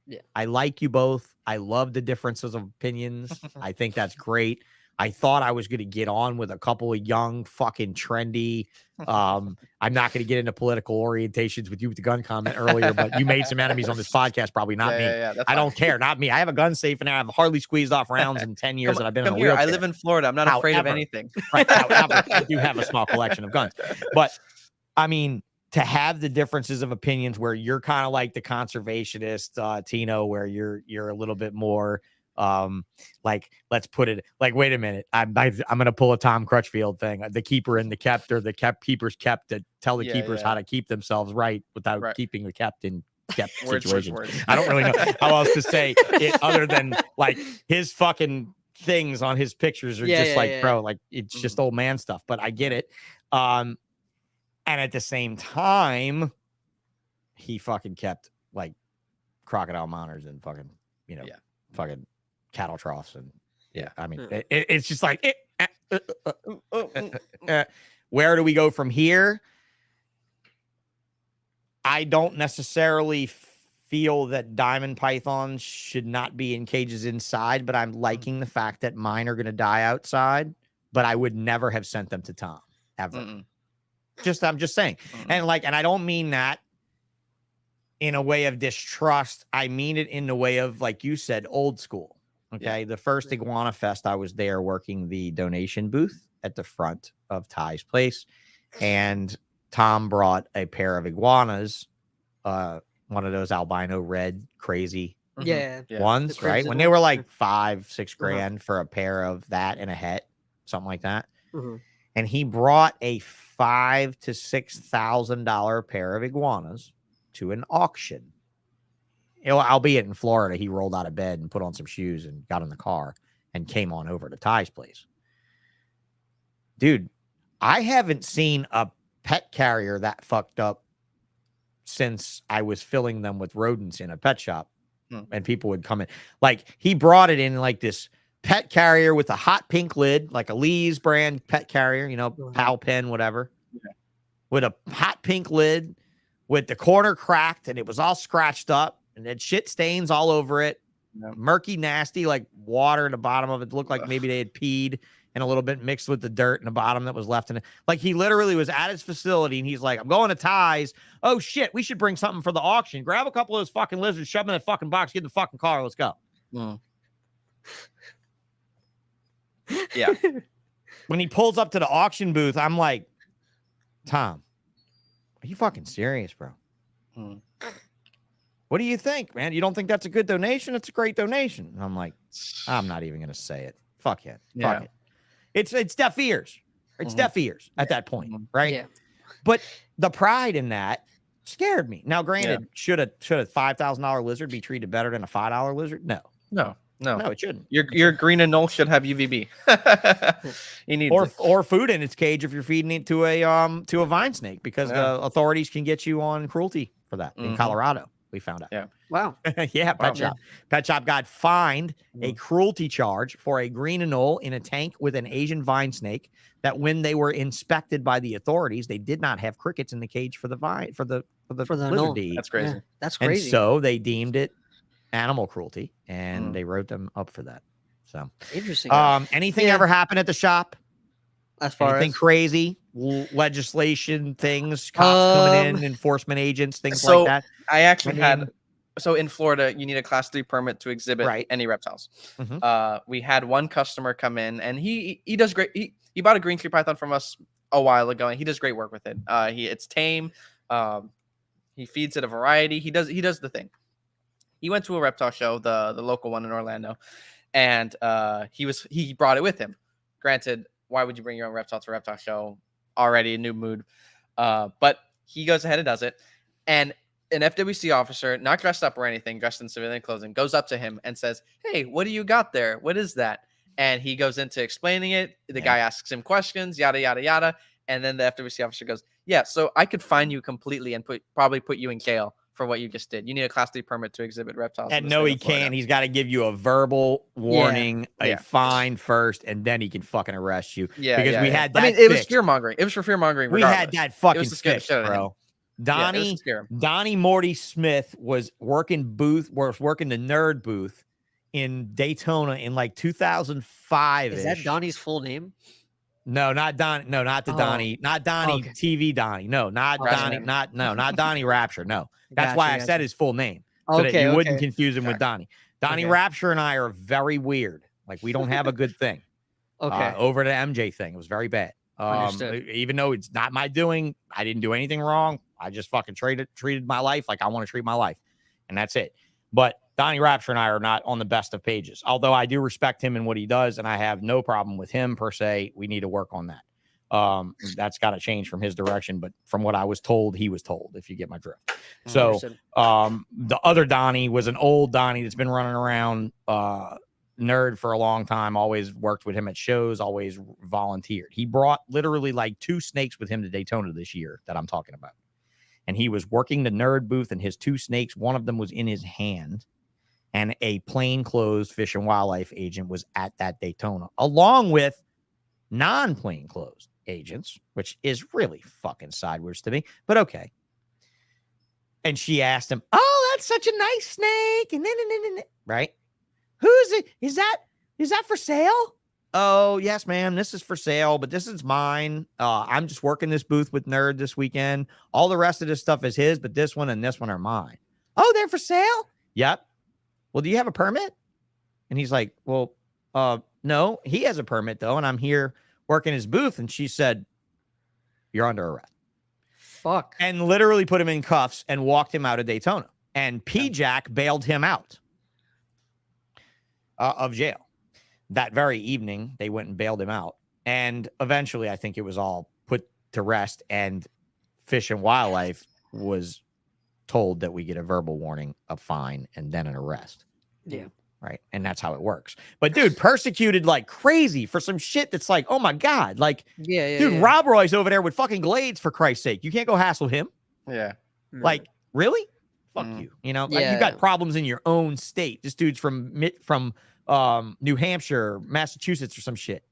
Yeah. I like you both. I love the differences of opinions. I think that's great. I thought I was going to get on with a couple of young, fucking trendy. I'm not going to get into political orientations with you with the gun comment earlier, but you made some enemies on this podcast. Probably not me. I don't care. Not me. I have a gun safe and I have hardly squeezed off rounds in 10 years that I've been in a wheelchair. I live in Florida. I'm not afraid of anything. Right. However, I do have a small collection of guns. But I mean, to have the differences of opinions where you're kind of like the conservationist, Tino, where you're a little bit more like, let's put it like, wait a minute, I'm gonna pull a Tom Crutchfield thing, the keeper and the kept, or the keepers kept, to tell the keepers how to keep themselves right without keeping the kept in kept situation. I don't really know how else to say it other than like his fucking things on his pictures are just like, bro, like it's just old man stuff, but I get it. And at the same time, he fucking kept like crocodile monitors and fucking, you know, fucking cattle troughs. And I mean, it's just like, where do we go from here? I don't necessarily feel that diamond pythons should not be in cages inside, but I'm liking the fact that mine are going to die outside, but I would never have sent them to Tom ever. I'm just saying. And I don't mean that in a way of distrust. I mean it in the way of, like you said, old school. Okay. The first Iguana Fest, I was there working the donation booth at the front of Ty's place. And Tom brought a pair of iguanas, one of those albino red crazy ones, right? When they were like $5-6 grand for a pair of that and a het, something like that. And he brought a $5,000 to $6,000 pair of iguanas to an auction. You know, albeit in Florida, he rolled out of bed and put on some shoes and got in the car and came on over to Ty's place. Dude, I haven't seen a pet carrier that fucked up since I was filling them with rodents in a pet shop, and people would come in. Like, he brought it in like this pet carrier with a hot pink lid, like a Lee's brand pet carrier, you know, Pal Pen, whatever, with a hot pink lid, with the corner cracked, and it was all scratched up, and it shit stains all over it. Murky, nasty, like water in the bottom of it. It looked like maybe they had peed and a little bit mixed with the dirt in the bottom that was left in it. Like, he literally was at his facility, and he's like, I'm going to Ties. Oh shit, we should bring something for the auction. Grab a couple of those fucking lizards, shove them in that fucking box, get in the fucking car, let's go. Yeah. When he pulls up to the auction booth, I'm like, Tom, are you fucking serious, bro? What do you think, man? You don't think that's a good donation? It's a great donation. And I'm like, I'm not even gonna say it. Fuck it. Fuck it. It's deaf ears. It's deaf ears at that point, right? Yeah. But the pride in that scared me. Now, granted, should a $5,000 lizard be treated better than a $5 lizard? No, it shouldn't. Your green and null should have UVB. You need or food in its cage if you're feeding it to a vine snake, because the authorities can get you on cruelty for that in Colorado. We found out. Yeah. Wow. Pet shop got fined a cruelty charge for a green anole in a tank with an Asian vine snake, that when they were inspected by the authorities, they did not have crickets in the cage for the vine for the lizard to eat. That's crazy. Yeah, that's crazy. And so they deemed it animal cruelty, and they wrote them up for that. So interesting. Anything ever happen at the shop? As far anything as crazy, legislation, things, cops coming in, enforcement agents, things like that. I actually had. So in Florida, you need a Class 3 permit to exhibit any reptiles. We had one customer come in, and he does great. He bought a green tree python from us a while ago, and he does great work with it. It's tame. He feeds it a variety. He does the thing. He went to a reptile show, the local one in Orlando, and he brought it with him. Granted, why would you bring your own reptile to a reptile show? Already a new mood. But he goes ahead and does it, and an FWC officer, not dressed up or anything, dressed in civilian clothing, goes up to him and says, "Hey, what do you got there? What is that?" And he goes into explaining it. The guy asks him questions, yada, yada, yada. And then the FWC officer goes, "Yeah, so I could fine you completely and probably put you in jail for what you just did. You need a Class 3 permit to exhibit reptiles." And no, he can't. He's got to give you a verbal warning, a fine first, and then he can fucking arrest you. Because we had that. I mean, it was fear mongering. It was for fear mongering. We had that fucking fixed, bro. Donnie Morty Smith was working the nerd booth in Daytona in like 2005. Is that Donnie's full name? No, not Donnie. No, not the Donnie. Not Donnie. Okay. TV Donnie. No, not Donnie. Not Donnie Rapture. No, that's why I said his full name, so that you wouldn't confuse him with Donnie. Donnie Rapture and I are very weird. Like, we don't have a good thing. Over the MJ thing, it was very bad. Even though it's not my doing, I didn't do anything wrong. I just fucking treated my life like I want to treat my life, and that's it. But Donnie Rapture and I are not on the best of pages, although I do respect him and what he does, and I have no problem with him per se. We need to work on that. That's got to change from his direction, but from what I was told, he was told, if you get my drift. So the other Donnie was an old Donnie that's been running around nerd for a long time, always worked with him at shows, always volunteered. He brought literally like 2 snakes with him to Daytona this year that I'm talking about. And he was working the nerd booth, and his 2 snakes, one of them was in his hand, and a plainclothes Fish and Wildlife agent was at that Daytona, along with non-plainclothes agents, which is really fucking sideways to me, but okay. And she asked him, "Oh, that's such a nice snake," and then right? "Who's it? Is that for sale?" "Oh, yes, ma'am. This is for sale, but this is mine. I'm just working this booth with Nerd this weekend. All the rest of this stuff is his, but this one and this one are mine." "Oh, they're for sale?" "Yep." "Well, do you have a permit?" And he's like, "Well, no, he has a permit though, and I'm here working his booth." And she said, "You're under arrest." Fuck. And literally put him in cuffs and walked him out of Daytona. And P-Jack bailed him out of jail. That very evening, they went and bailed him out. And eventually, I think it was all put to rest. And Fish and Wildlife was told that we get a verbal warning, a fine, and then an arrest. Yeah. right? And that's how it works. But dude, persecuted like crazy for some shit that's like, oh my God, like, Yeah, dude, yeah. Rob Roy's over there with fucking Glades for Christ's sake. You can't go hassle him. Yeah. No. Like, really? Fuck Mm. you. You know, like, you Yeah. got problems in your own state. This dude's from New Hampshire, Massachusetts, or some shit.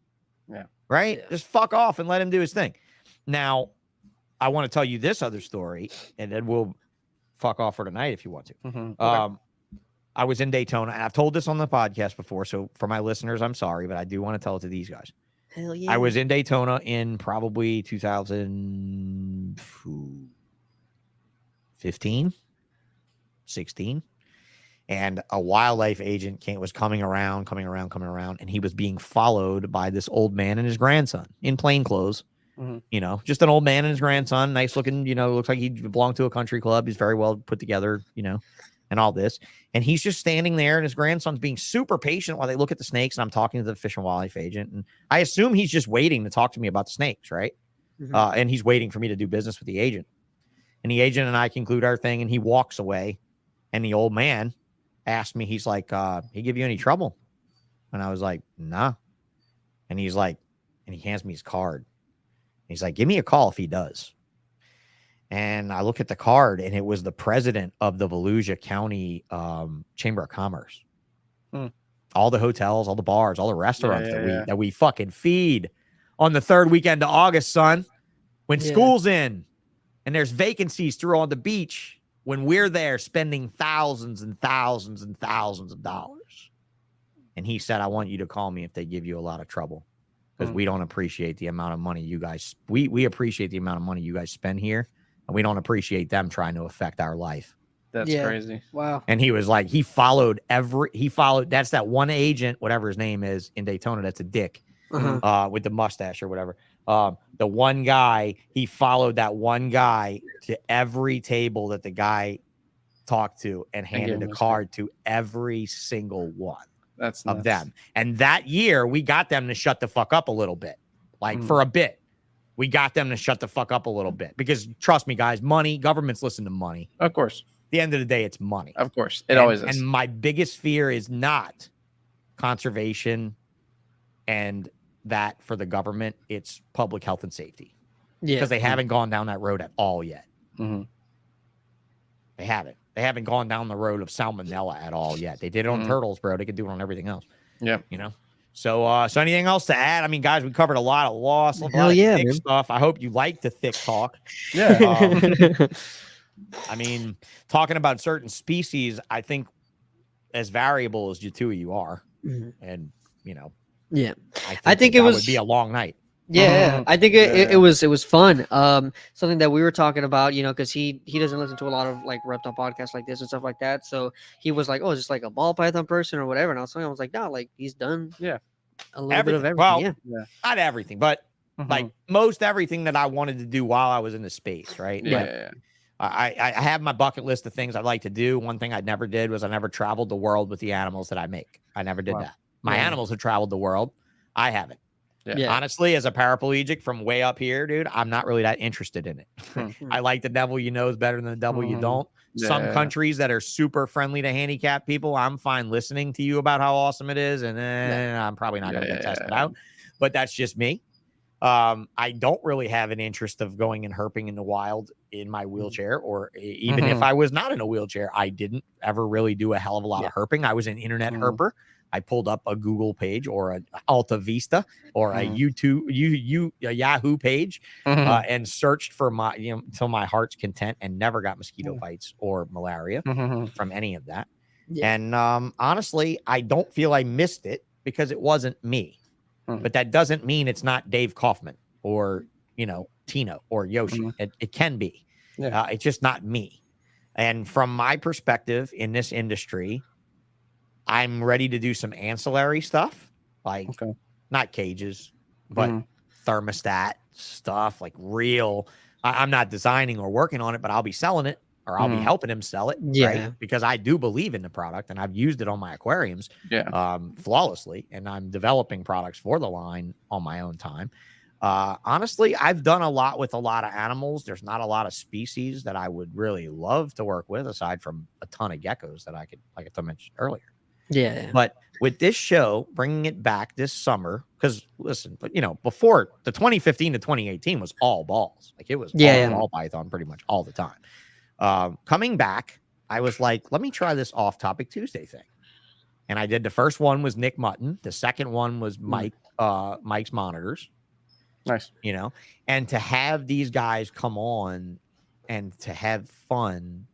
Yeah. Right? Yeah. Just fuck off and let him do his thing. Now, I want to tell you this other story, and then we'll fuck off for tonight if you want to. Okay. I was in Daytona, and I've told this on the podcast before, so for my listeners, I'm sorry, but I do want to tell it to these guys. Hell yeah. I was in Daytona in probably 2015, 16, and a wildlife agent was coming around, and he was being followed by this old man and his grandson in plain clothes. You know, just an old man and his grandson, nice looking, you know, looks like he belonged to a country club. He's very well put together, you know, and all this. And he's just standing there, and his grandson's being super patient while they look at the snakes. And I'm talking to the Fish and Wildlife agent, and I assume he's just waiting to talk to me about the snakes, right? And he's waiting for me to do business with the agent. And the agent and I conclude our thing, and he walks away. And the old man asked me, he's like, he give you any trouble? And I was like, nah. And he's like, and he hands me his card. He's like, give me a call if he does. And I look at the card, and it was the president of the Volusia County Chamber of Commerce. All the hotels, all the bars, all the restaurants that we fucking feed on the third weekend of August, son. When school's in and there's vacancies through on the beach, when we're there spending thousands and thousands and thousands of dollars. And he said, I want you to call me if they give you a lot of trouble. Because we don't appreciate the amount of money you guys, we appreciate the amount of money you guys spend here, and we don't appreciate them trying to affect our life. That's crazy. Wow. And he was like, that's that one agent, whatever his name is in Daytona, that's a dick with the mustache or whatever. The one guy, he followed that one guy to every table that the guy talked to and handed a card to every single one. That's of them. And that year we got them to shut the fuck up a little bit. Like for a bit. We got them to shut the fuck up a little bit. Because trust me, guys, money, governments listen to money. Of course. At the end of the day, it's money. Of course. It always is. And my biggest fear is not conservation and that for the government, it's public health and safety. Yeah. Because they haven't gone down that road at all yet. They haven't. They haven't gone down the road of salmonella at all yet. They did it on turtles, bro. They could do it on everything else. Yeah. You know? So anything else to add? I mean, guys, we covered a lot of loss, a lot of thick stuff. I hope you like the thick talk. Yeah. I mean, talking about certain species, I think as variable as you two of you are, and you know, I think it would be a long night. Yeah, I think it was fun. Something that we were talking about, you know, because he doesn't listen to a lot of like reptile podcasts like this and stuff like that. So he was like, "Oh, is this like a ball python person or whatever?" And I was like, "No, like he's done a little bit of everything." Well, not everything, but like most everything that I wanted to do while I was in the space, right? Yeah. I have my bucket list of things I'd like to do. One thing I never did was I never traveled the world with the animals that I make. I never did that. My animals have traveled the world. I haven't. Honestly, as a paraplegic from way up here, dude, I'm not really that interested in it. I like the devil you know is better than the devil you don't. Some countries that are super friendly to handicapped people, I'm fine listening to you about how awesome it is, and I'm probably not going to get tested out. But that's just me. I don't really have an interest of going and herping in the wild in my wheelchair, or even if I was not in a wheelchair, I didn't ever really do a hell of a lot of herping. I was an internet herper. I pulled up a Google page or an Alta Vista or a a Yahoo page and searched for my, till my heart's content, and never got mosquito bites or malaria from any of that. And honestly, I don't feel I missed it because it wasn't me. But that doesn't mean it's not Dave Kaufman or, Tino or Yoshii. It can be. It's just not me. And from my perspective in this industry, I'm ready to do some ancillary stuff, like not cages, but thermostat stuff, like real. I'm not designing or working on it, but I'll be selling it, or I'll be helping him sell it, right? Because I do believe in the product, and I've used it on my aquariums flawlessly, and I'm developing products for the line on my own time. Honestly, I've done a lot with a lot of animals. There's not a lot of species that I would really love to work with, aside from a ton of geckos that I could, like I mentioned earlier. Yeah. But with this show, bringing it back this summer, because listen, but before the 2015 to 2018 was all balls. Like it was all ball python pretty much all the time. Coming back, I was like, let me try this off topic Tuesday thing. And I did. The first one was Nick Mutton. The second one was Mike's Monitors. Nice. And to have these guys come on and to have fun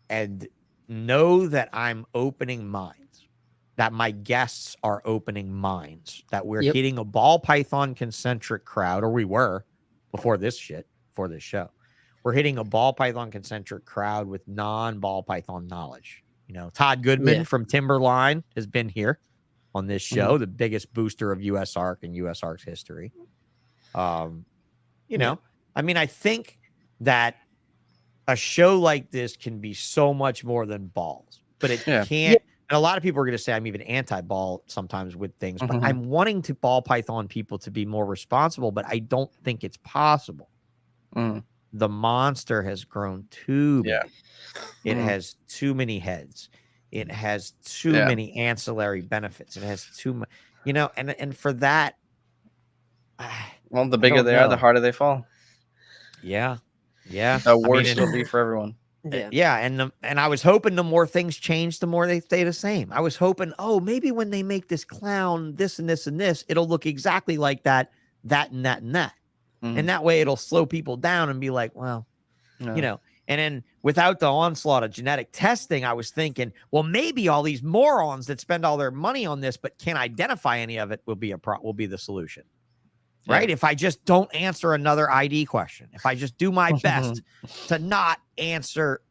and know that I'm opening minds, that my guests are opening minds, that we're hitting a ball python concentric crowd, or we were before this show. We're hitting a ball python concentric crowd with non-ball python knowledge. Todd Goodman from Timberline has been here on this show, the biggest booster of USARK and USARK's history. I mean, I think that a show like this can be so much more than balls, but it can't. And a lot of people are going to say I'm even anti-ball sometimes with things, but I'm wanting to ball python people to be more responsible, but I don't think it's possible. The monster has grown too big. It has too many heads. It has too many ancillary benefits. It has too much, and for that, well, the bigger they are, the harder they fall. Yeah. The worse it'll be for everyone. Yeah. And I was hoping the more things change, the more they stay the same. I was hoping, maybe when they make this clown, this and this and this, it'll look exactly like that, and that and that. And that way it'll slow people down and be like, well, and then without the onslaught of genetic testing, I was thinking, well, maybe all these morons that spend all their money on this, but can't identify any of it will be the solution. Right. If I just don't answer another ID question, if I just do my best to not answer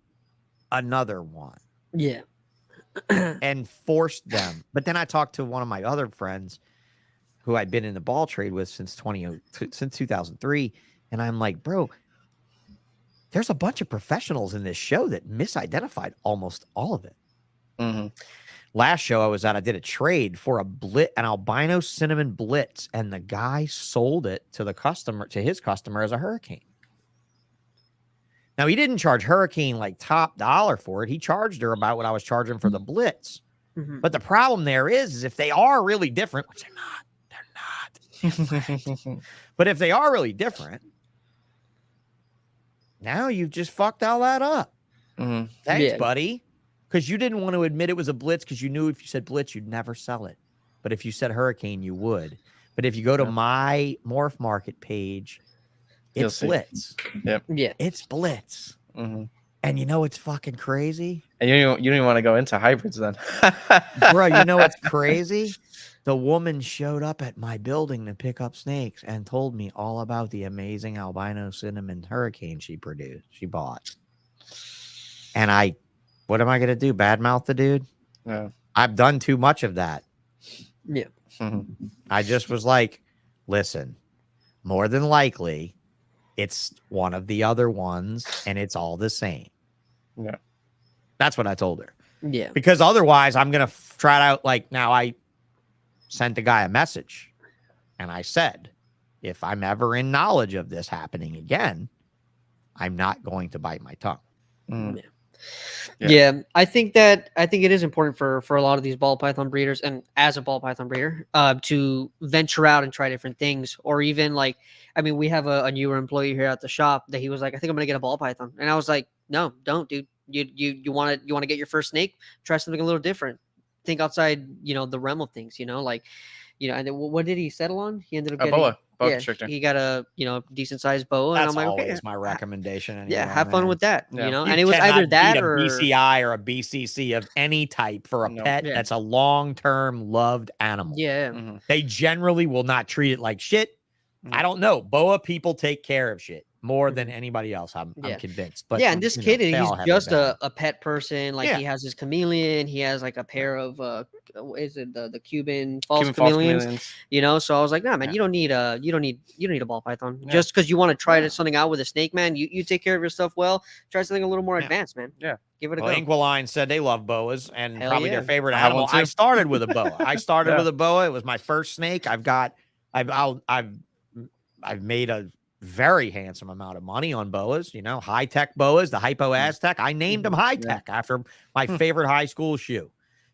another one. Yeah. And force them. But then I talked to one of my other friends who I'd been in the ball trade with since 2003. And I'm like, bro, there's a bunch of professionals in this show that misidentified almost all of it. Last show I was at, I did a trade for an albino cinnamon blitz, and the guy sold it to his customer as a hurricane. Now, he didn't charge Hurricane like top dollar for it. He charged her about what I was charging for the blitz. But the problem there is if they are really different, which they're not different. But if they are really different, now you've just fucked all that up. Thanks, buddy. Because you didn't want to admit it was a blitz because you knew if you said blitz, you'd never sell it. But if you said hurricane, you would. But if you go to my Morph Market page, it's blitz. It's blitz. And it's fucking crazy. And you don't even want to go into hybrids then. Bro, you know what's crazy? The woman showed up at my building to pick up snakes and told me all about the amazing albino cinnamon hurricane she bought. And what am I going to do? Badmouth the dude? No. I've done too much of that. Yeah. I just was like, listen, more than likely, it's one of the other ones and it's all the same. Yeah. That's what I told her. Yeah. Because otherwise, I'm going to try it out. Like, now I sent the guy a message and I said, if I'm ever in knowledge of this happening again, I'm not going to bite my tongue. Yeah, I think it is important for a lot of these ball python breeders, and as a ball python breeder, to venture out and try different things, or even we have a newer employee here at the shop that he was like, I think I'm gonna get a ball python, and I was like, no, don't, dude. You want to get your first snake? Try something a little different. Think outside, the realm of things. And then what did he settle on? He ended up getting boa constrictor. He got a decent sized boa. That's and I'm like, always okay, my recommendation. Anyway, have fun with that. Yeah. And it was either that beat or a BCI or a BCC of any type for a pet that's a long-term loved animal. They generally will not treat it like shit. I don't know. Boa people take care of shit more than anybody else. I'm convinced. But and this kid, he's just a pet person. Like he has his chameleon. He has like a pair of is it the Cuban false chameleons? So I was like, nah, man, you don't need a ball python. Just because you want to try something out with a snake, man. You take care of your stuff well. Try something a little more advanced, man. Give it a go. Inquiline said they love boas and Hell probably yeah. their favorite animal. I started with a boa. With a boa. It was my first snake. I've made a very handsome amount of money on boas, high tech boas, the Hypo Aztec. I named them high tech after my favorite high school shoe.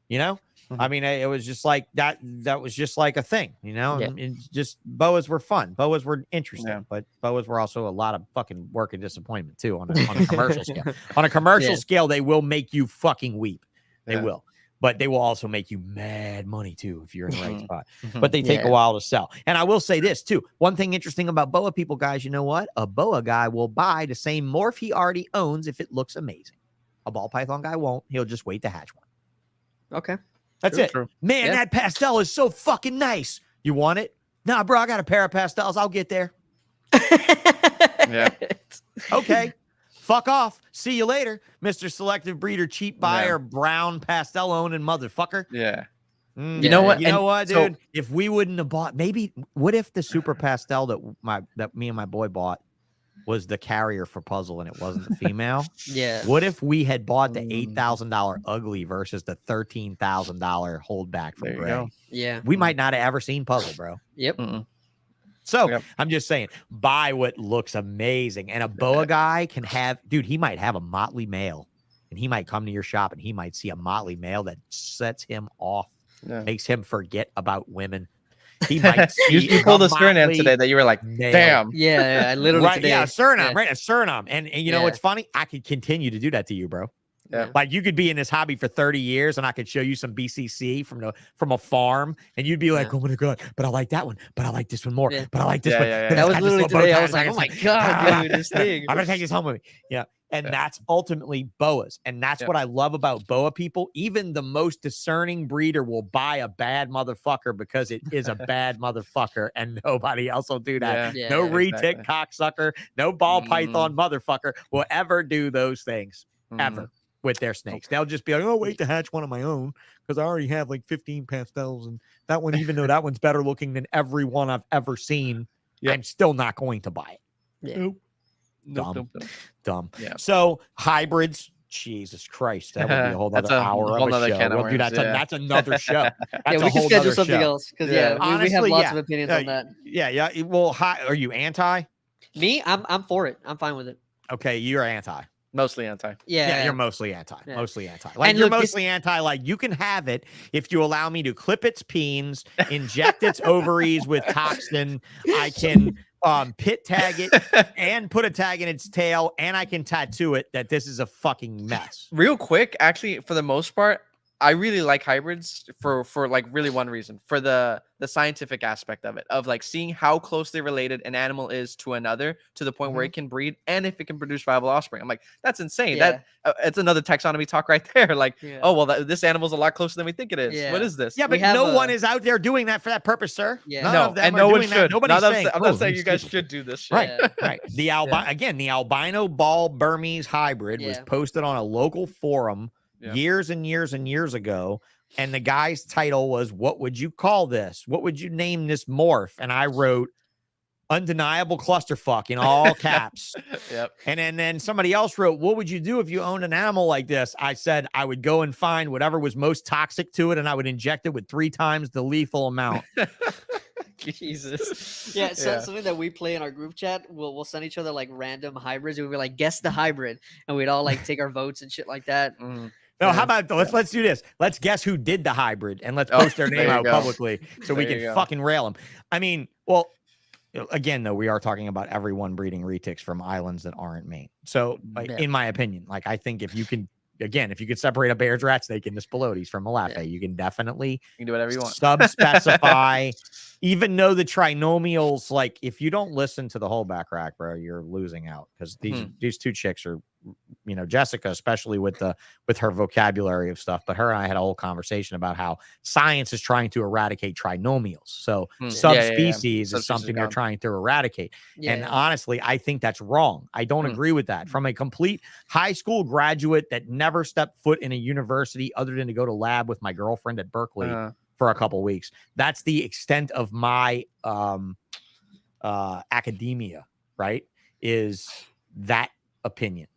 You know, I mean, it was just like that. That was just like a thing, you know. Yeah. And just boas were fun. Boas were interesting, Yeah. but boas were also a lot of fucking work and disappointment too on a commercial scale. On a commercial scale, they will make you fucking weep. They will, but they will also make you mad money too if you're in the right spot. But they take a while to sell. And I will say this too. One thing interesting about boa people, guys, you know what? A boa guy will buy the same morph he already owns if it looks amazing. A ball python guy won't. He'll just wait to hatch one. Okay. That's it. Man, that pastel is so fucking nice. You want it? Nah, bro, I got a pair of pastels. I'll get there. Okay. Fuck off. See you later, Mr. Selective Breeder, cheap buyer, brown pastel owning motherfucker. You know what? You know what, dude? If we wouldn't have bought, maybe, what if the super pastel that me and my boy bought was the carrier for puzzle and it wasn't the female? What if we had bought the $8,000 ugly versus the $13,000 holdback from Gray? We might not have ever seen puzzle, bro. So I'm just saying, buy what looks amazing. And a boa guy can have, dude, he might have a motley male and he might come to your shop and he might see a motley male that sets him off, makes him forget about women. He might you pulled a Suriname today that you were like, damn. I literally today. Yeah, a Suriname, right? A Suriname. And you know what's funny? I could continue to do that to you, bro. Like you could be in this hobby for 30 years and I could show you some BCC from a farm and you'd be like, oh my God, but I like that one, but I like this one more, but I like this one. That was literally today. I was like, oh my God, dude, this thing. I'm gonna take this home with me. Yeah. And that's ultimately boas. And that's what I love about boa people. Even the most discerning breeder will buy a bad motherfucker because it is a bad motherfucker and nobody else will do that. No retic cocksucker, no ball python motherfucker will ever do those things ever with their snakes. They'll just be like, oh, wait to hatch one of my own because I already have like 15 pastels. And that one, even though that one's better looking than every one I've ever seen, I'm still not going to buy it. Dumb. So hybrids, Jesus Christ, that would be a whole other hour of a show. We'll do that. That's another show. That's we can schedule something else because we have lots of opinions on that. Well, are you anti? Me, I'm for it. I'm fine with it. Okay, you're anti. Mostly anti. Yeah, you're mostly anti. Mostly anti. Like and you're mostly anti. Like you can have it if you allow me to clip its peens, inject its ovaries with toxin. I can pit tag it and put a tag in its tail, and I can tattoo it that this is a fucking mess. Real quick, actually, for the most part, I really like hybrids for like really one reason, for the scientific aspect of it, of like seeing how closely related an animal is to another to the point where it can breed and if it can produce viable offspring. I'm like, that's insane. That it's another taxonomy talk right there. Like, oh well, this animal's a lot closer than we think it is. What is this? Yeah, but no one is out there doing that for that purpose, sir. No, and no one should. Nobody's saying. I'm not saying you guys should do this shit. Right. The albino ball Burmese hybrid was posted on a local forum years and years and years ago, and the guy's title was, what would you call this? What would you name this morph? And I wrote undeniable clusterfuck in all caps. And then somebody else wrote, what would you do if you owned an animal like this? I said I would go and find whatever was most toxic to it and I would inject it with 3 times the lethal amount. Jesus. Something that we play in our group chat, we'll send each other like random hybrids. We'll be like, guess the hybrid, and we'd all like take our votes and shit like that. No, how about let's do this. Let's guess who did the hybrid and let's post their name out publicly so we can fucking rail them. I mean, well, again, though, we are talking about everyone breeding retics from islands that aren't Maine. So, in my opinion, like I think if you could separate a Baird's rat snake into Spilotes from Malafe, you can definitely do whatever you want. Sub-specify. Even though the trinomials, like if you don't listen to the whole back rack, bro, you're losing out because these 2 chicks are, you know, Jessica, especially with her vocabulary of stuff. But her and I had a whole conversation about how science is trying to eradicate trinomials. So subspecies is something they're trying to eradicate. And honestly, I think that's wrong. I don't agree with that. From a complete high school graduate that never stepped foot in a university other than to go to lab with my girlfriend at Berkeley for a couple weeks. That's the extent of my academia, right? Is that opinion.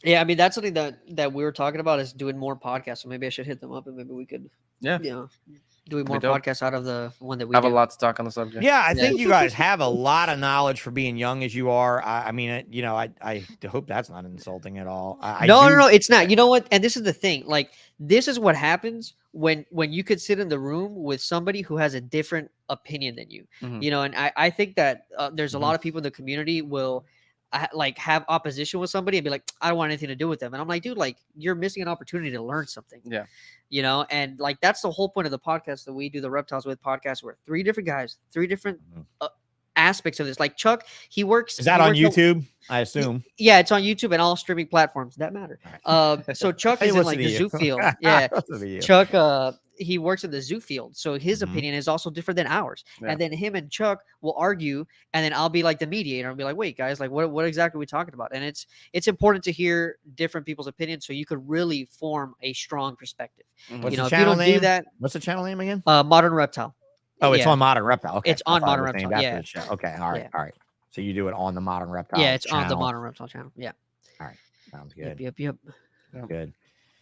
Yeah, I mean that's something that we were talking about is doing more podcasts. So maybe I should hit them up and maybe we could do doing more do. podcasts out of the one that we I have a do. lot to talk on the subject. Yeah, I think you guys have a lot of knowledge for being young as you are. I mean, you know, I hope that's not insulting at all. No, it's not. You know what? And this is the thing. Like, this is what happens when you could sit in the room with somebody who has a different opinion than you. Mhm. You know, and I think that there's a Mhm. lot of people in the community will like have opposition with somebody and be like, I don't want anything to do with them. And I'm like, dude, like you're missing an opportunity to learn something. Yeah. You know, and like that's the whole point of the podcast that we do, the Reptiles with podcast. We're 3 different guys, 3 different aspects of this. Like Chuck, he works. Is that he on works YouTube? I assume. Yeah, it's on YouTube and all streaming platforms that matter. So Chuck Hey, is in listen like to the you. zoo field. Yeah, Listen to you. Chuck, he works in the zoo field, so his Mhm. opinion is also different than ours. Yeah. And then him and Chuck will argue, and then I'll be like the mediator and be like, "Wait, guys, like, what exactly are we talking about?" And it's important to hear different people's opinions so you could really form a strong perspective. Mhm. What's You the know, if you channel don't do name? that, What's the channel name again? Modern Reptile. Oh, it's Yeah. on Modern Reptile. Okay. It's I on thought it Modern was named Reptile, after yeah. the show. Okay. All right. Yeah. All right. So you do it on the Modern Reptile. Yeah, it's on the channel. Modern Reptile channel. Yeah. Sounds Yep. good. Yep. Good.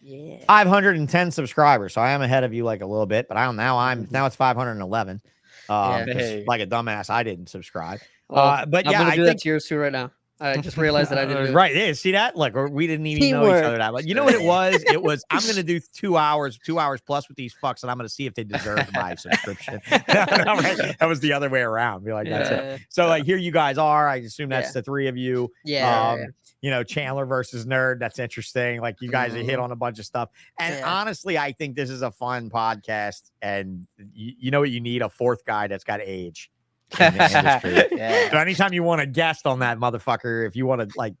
Yeah. 510 subscribers. So I am ahead of you like a little bit, but Mm-hmm. now it's 511. Yeah. 'Cause Hey. like a dumbass, I didn't subscribe. Well, But I'm yeah, gonna I do think that to yours too right now. I just realized that I didn't do it. right. Yeah, see that? Like we didn't even know Teamwork. each other that much. You know what it was? It was I'm gonna do 2 hours plus with these fucks, and I'm gonna see if they deserve my subscription. That was the other way around. Be like, that's it. Yeah. So like here you guys are. I assume that's Yeah. the 3 of you. Yeah. You know, Chandler versus Nerd. That's interesting. Like you guys have hit Mhm. on a bunch of stuff. And Yeah. honestly, I think this is a fun podcast. And you know what you need? A 4th guy that's got age in the industry. Yeah. So anytime you want a guest on that motherfucker, if you want to like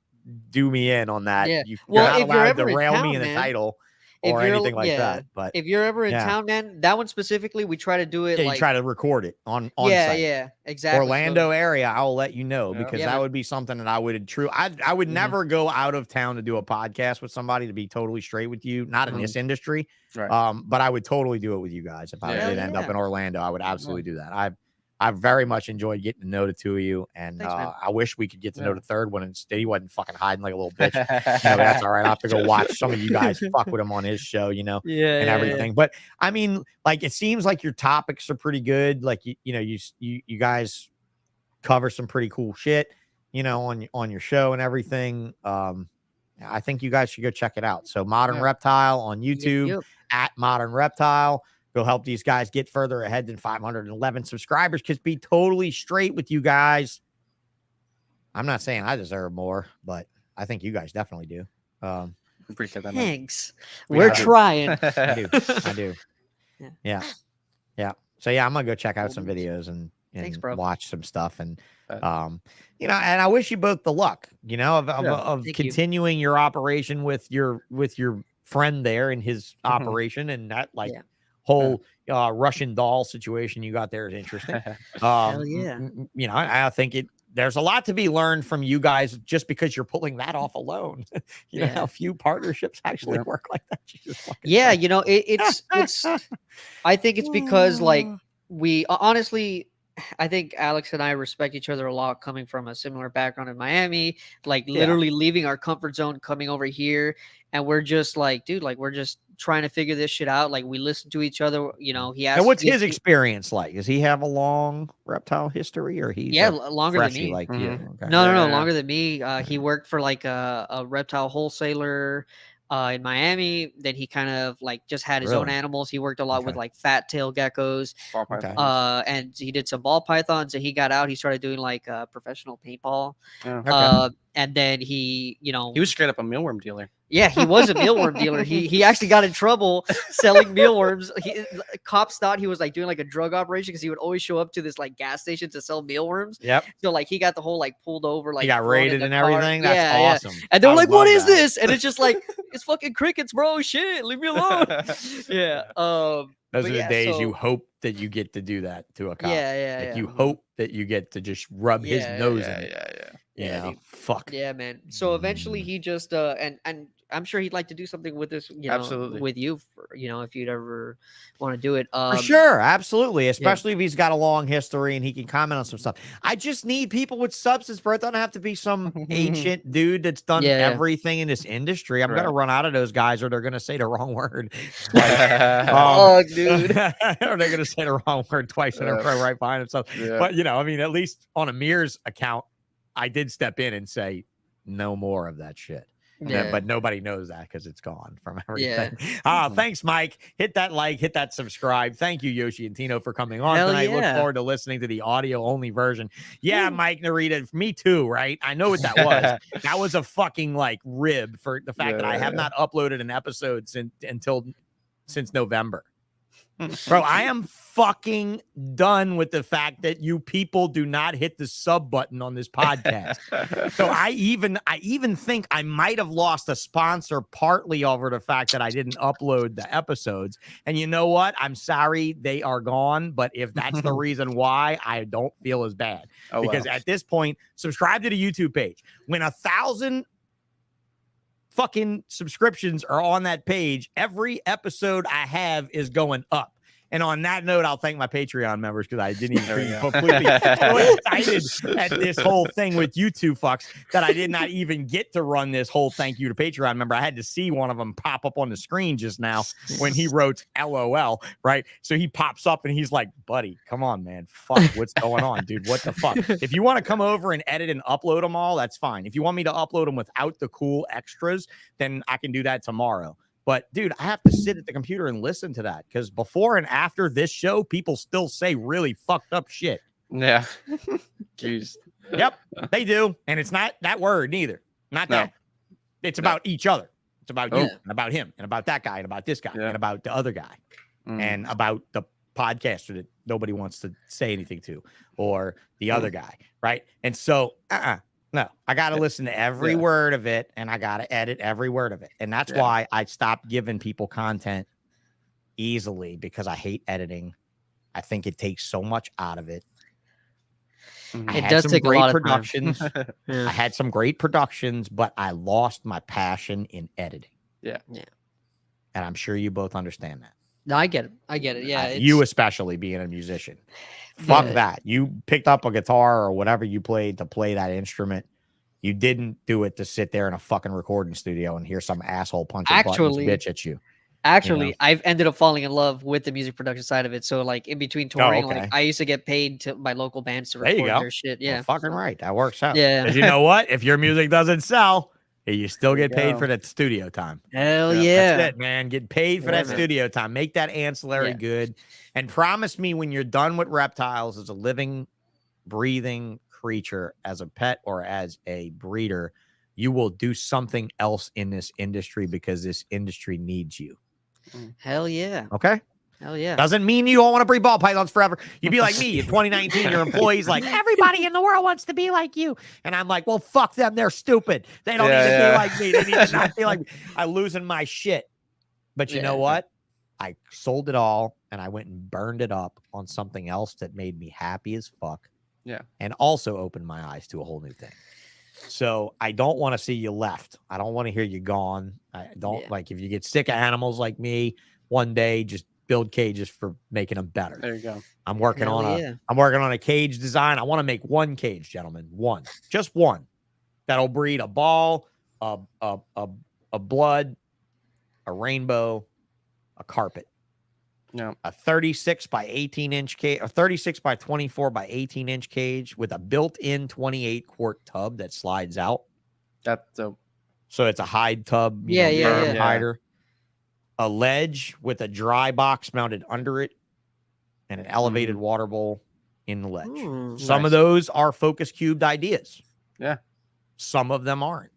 do me in on that, Yeah. you're Well, not if you're allowed ever to in rail me town, in the man, title if or you're- anything like yeah. that. But If you're ever in Yeah. town, man, that one specifically, we try to do it yeah, you like try to record it on yeah, site. yeah, exactly. Orlando area, I'll let you know Yeah. because Yeah, that man. would be something that I would I would Mhm. never go out of town to do a podcast with somebody, to be totally straight with you, not in Mhm. this industry. Right. But I would totally do it with you guys. If I Yeah. did end up Yeah. in Orlando, I would absolutely do that. I very much enjoyed getting to know the 2 of you, and Thanks, man. I wish we could get to know Yeah. the 3rd one, and he wasn't fucking hiding like a little bitch. You know, that's all right. I have to go watch some of you guys fuck with him on his show, you know, yeah, and everything. But I mean, like, it seems like your topics are pretty good. Like, you know, you guys cover some pretty cool shit, you know, on your show and everything. I think you guys should go check it out. So Modern Yeah. Reptile on YouTube Yep. at Modern Reptile. Go help these guys get further ahead than 511 subscribers. Because be totally straight with you guys, I'm not saying I deserve more, but I think you guys definitely do. Appreciate that, man. Thanks. We We're got it. trying. I do. I do. Yeah. Yeah. So yeah, I'm gonna go check out some videos and Thanks, bro. watch some stuff. And Uh, you know, and I wish you both the luck, you know, of Thank you. continuing your operation with your friend there in his Mhm. operation, and that like Yeah. whole Russian doll situation you got there is interesting. Hell yeah. You know, I think there's a lot to be learned from you guys just because you're pulling that off alone. You know Yeah. how few partnerships actually Yeah. work like that. Jesus fucking Yeah, Christ. you know, it's I think it's because like we honestly I think Alex and I respect each other a lot coming from a similar background in Miami, like Yeah. literally leaving our comfort zone, coming over here. And we're just like, dude, like we're just trying to figure this shit out. Like we listen to each other, you know, he asked. And what's he- his he- experience like? Does he have a long reptile history, or he's Yeah, a longer than freshie me. like you? Mhm. Okay. No, Yeah. longer than me. He worked for like a reptile wholesaler in Miami. Then he kind of like just had his own Really? animals. He worked a lot with Okay. like fat tail geckos. Ball Okay. pythons. And he did some ball pythons, and he got out. He started doing like professional paintball. Yeah. Okay. And then he, you know, He was straight up a mealworm dealer. yeah, he was a mealworm dealer. He actually got in trouble selling mealworms. Cops thought he was like doing like a drug operation because he would always show up to this like gas station to sell mealworms. Yep. So like he got the whole like pulled over, like He got thrown in raided the and car. everything. That's Yeah, yeah. awesome. And they're I like, love "What is that. this?" And it's just like, "It's fucking crickets, bro. Shit, leave me alone." Yeah. Those but are the yeah, days you so- hope that you get to do that to a cop. Yeah, yeah, Like yeah. you hope that you get to just rub his Yeah, nose yeah, in it. yeah. You Yeah, know, dude. fuck. Yeah, man. So eventually he just and I'm sure he'd like to do something with this, you know, Absolutely. with you, you know, if you'd ever want to do it. For sure, absolutely. Especially if he's got a long history and he can comment on some stuff. I just need people with substance, bro. It doesn't have to be some ancient dude that's done everything in this industry. I'm gonna run out of those guys, or they're gonna say the wrong word twice. Oh, dude. Or they're gonna say the wrong word twice in a row right behind themselves. Yeah. But you know, I mean, at least on Amir's account, I did step in and say no more of that shit. Yeah. But nobody knows that because it's gone from everything. Yeah. Thanks, Mike. Hit that like, hit that subscribe. Thank you, Yoshii and Tino, for coming on Hell tonight. yeah. Look forward to listening to the audio only version. Yeah, Mike, Narita, me too, right? I know what that was. That was a fucking like rib for the fact that I have not uploaded an episode since November. Bro, I am fucking done with the fact that you people do not hit the sub button on this podcast. So I even think I might have lost a sponsor partly over the fact that I didn't upload the episodes. And you know what? I'm sorry they are gone, but if that's the reason why, I don't feel as bad. Because at this point, subscribe to the YouTube page. When 1,000 fucking subscriptions are on that page, every episode I have is going up. And on that note, I'll thank my Patreon members because I didn't even completely so excited at this whole thing with you two fucks that I did not even get to run this whole thank you to Patreon member. I had to see one of them pop up on the screen just now when he wrote LOL, right? So he pops up and he's like, buddy, come on, man. Fuck, what's going on, dude? What the fuck? If you want to come over and edit and upload them all, that's fine. If you want me to upload them without the cool extras, then I can do that tomorrow. But, dude, I have to sit at the computer and listen to that because before and after this show, people still say really fucked up shit. Yeah. Jeez. Yep, they do. And it's not that word neither. Not that. It's about each other. It's about you and about him and about that guy and about this guy and about the other guy and about the podcaster that nobody wants to say anything to or the other guy, right? And so, no, I got to listen to every word of it, and I got to edit every word of it. And that's why I stopped giving people content easily because I hate editing. I think it takes so much out of it. It does take a lot of productions. I had some great productions, but I lost my passion in editing. Yeah. And I'm sure you both understand that. No, I get it. I get it. Yeah. You especially being a musician. Fuck that. You picked up a guitar or whatever you played to play that instrument. You didn't do it to sit there in a fucking recording studio and hear some asshole punch a buttons bitch at you. Actually, you know? I've ended up falling in love with the music production side of it. So, like, in between touring, like, I used to get paid by local bands to record their shit. Yeah. Well, fucking right. That works out. Yeah. You know what? If your music doesn't sell, you still get paid for that studio time. Hell yeah. That's it, man. Get paid for that studio time. Make that ancillary good. And promise me when you're done with reptiles as a living, breathing creature, as a pet or as a breeder, you will do something else in this industry because this industry needs you. Hell yeah. Okay? Hell yeah. Doesn't mean you don't want to breed ball pythons forever. You'd be like me in 2019. Your employees like, everybody in the world wants to be like you. And I'm like, well, fuck them. They're stupid. They don't need to be like me. They need to not be like me. I'm losing my shit. But you know what? I sold it all and I went and burned it up on something else that made me happy as fuck. Yeah. And also opened my eyes to a whole new thing. So I don't want to see you left. I don't want to hear you gone. I don't like if you get sick of animals like me one day, just build cages for making them better. There you go. I'm working on a cage design. I want to make one cage, gentlemen. One. Just one. That'll breed a ball, a blood, a rainbow, a carpet. Yeah. A 36 by 18 inch cage, a 36 by 24 by 18 inch cage with a built-in 28 quart tub that slides out. That's dope. So it's a hide tub, hider. A ledge with a dry box mounted under it and an elevated water bowl in the ledge. Some of those are focus cubed ideas. Yeah. Some of them aren't.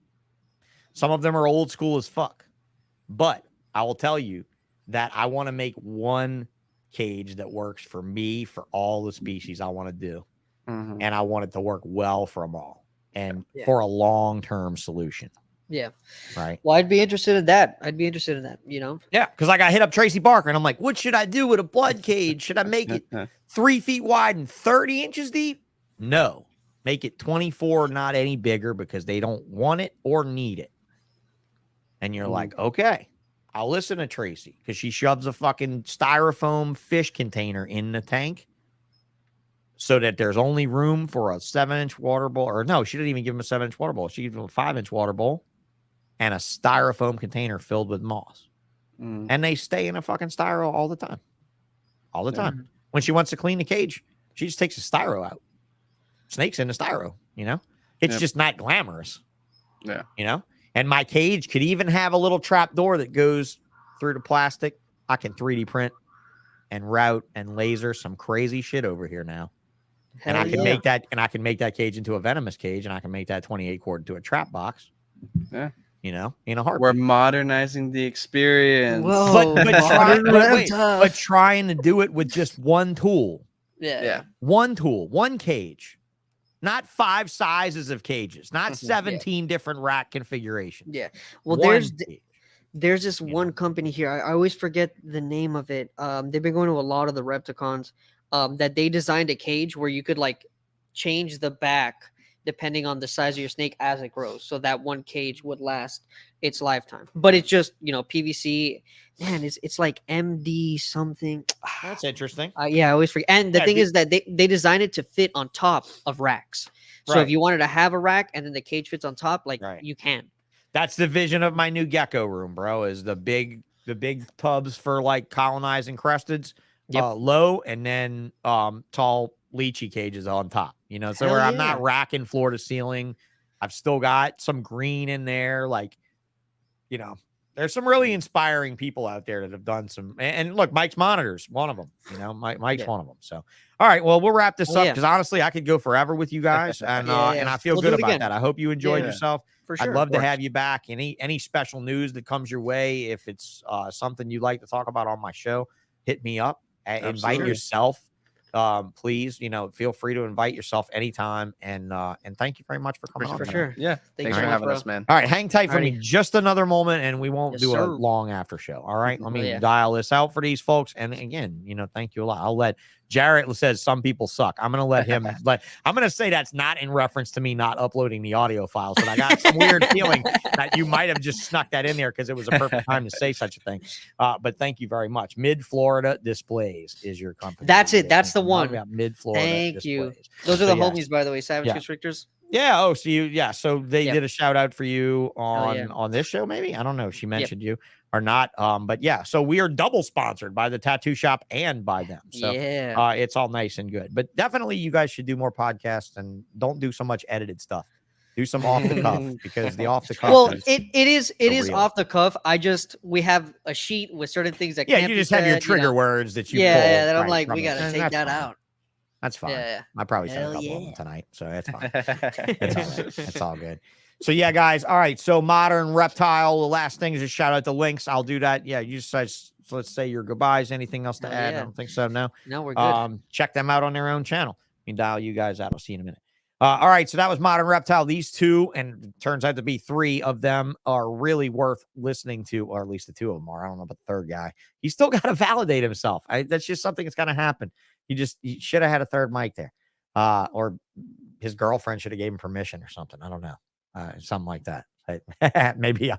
Some of them are old school as fuck. But I will tell you that I want to make one cage that works for me, for all the species I want to do. And I want it to work well for them all and for a long-term solution. Yeah. Right. Well, I'd be interested in that. You know? Yeah. Because like I hit up Tracy Barker and I'm like, what should I do with a blood cage? Should I make it 3 feet wide and 30 inches deep? No. Make it 24, not any bigger, because they don't want it or need it. And you're like, okay, I'll listen to Tracy, because she shoves a fucking styrofoam fish container in the tank so that there's only room for a 7-inch water bowl. Or no, she didn't even give him a 7-inch water bowl. She gave him a 5-inch water bowl and a styrofoam container filled with moss. And they stay in a fucking styro all the time. All the time. When she wants to clean the cage, she just takes the styro out. Snakes in the styro, you know? It's just not glamorous. Yeah. You know? And my cage could even have a little trap door that goes through the plastic. I can 3D print and route and laser some crazy shit over here now. And I can make that cage into a venomous cage, and I can make that 28 cord into a trap box. Yeah. You know, in a heartbeat. We're modernizing the experience. Whoa, but trying to do it with just one tool. Yeah. One tool, one cage. Not 5 sizes of cages, not 17 different rack configurations. Yeah. Well, One there's this you one company here. I always forget the name of it. They've been going to a lot of the Repticons. That they designed a cage where you could like change the back depending on the size of your snake as it grows, so that one cage would last its lifetime. But it's just, you know, PVC. Man, it's like MD something. That's interesting. Yeah, I always forget. And the thing is that they designed it to fit on top of racks. So if you wanted to have a rack and then the cage fits on top, like you can. That's the vision of my new gecko room, bro. Is the big tubs for like colonizing crusteds, low, and then tall lychee cages on top. You know, so where I'm not racking floor to ceiling. I've still got some green in there. Like, you know, there's some really inspiring people out there that have done some. And look, Mike's Monitors, one of them. You know, Mike's one of them. So, all right, well, we'll wrap this up because honestly, I could go forever with you guys, and I feel good about that. I hope you enjoyed yourself. For sure, I'd love to have you back. Any special news that comes your way, if it's something you'd like to talk about on my show, hit me up. Invite yourself. Please, you know, feel free to invite yourself anytime. And thank you very much for coming on. For sure. Yeah. Thanks for having us, man. All right. Hang tight for me just another moment and we won't do a long after show. All right. Let me dial this out for these folks. And again, you know, thank you a lot. I'll let Jarrett says some people suck. I'm going to let him, I'm going to say that's not in reference to me not uploading the audio files, but I got some weird feeling that you might have just snuck that in there because it was a perfect time to say such a thing. But thank you very much. Mid Florida Displays is your company. That's it. That's the one. Mid Florida. Thank you. Those are the homies, by the way. Savage Constrictors. Yeah. Oh, so so they did a shout out for you on this show. Maybe, I don't know. She mentioned you or not. But yeah, so we are double sponsored by the tattoo shop and by them. So it's all nice and good, but definitely you guys should do more podcasts and don't do so much edited stuff. Do some off the cuff because the off the cuff. Well, it is off the cuff. We have a sheet with certain things that can't you just have your trigger words that you pull. That I'm like, we got to take that out. That's fine. I probably said a couple of them tonight, so that's fine. It's all right. It's all good. So yeah, guys. All right. So Modern Reptile. The last thing is just shout out the links. I'll do that. Yeah, you just let's say your goodbyes. Anything else to add? I don't think so. No, we're good. Check them out on their own channel. You can dial you guys out. I'll see you in a minute. All right. So that was Modern Reptile. These two, and it turns out to be 3 of them, are really worth listening to, or at least the 2 of them are. I don't know about the third guy. He's still got to validate himself. That's just something that's going to happen. He should have had a third mic there, or his girlfriend should have gave him permission or something. I don't know, something like that. Maybe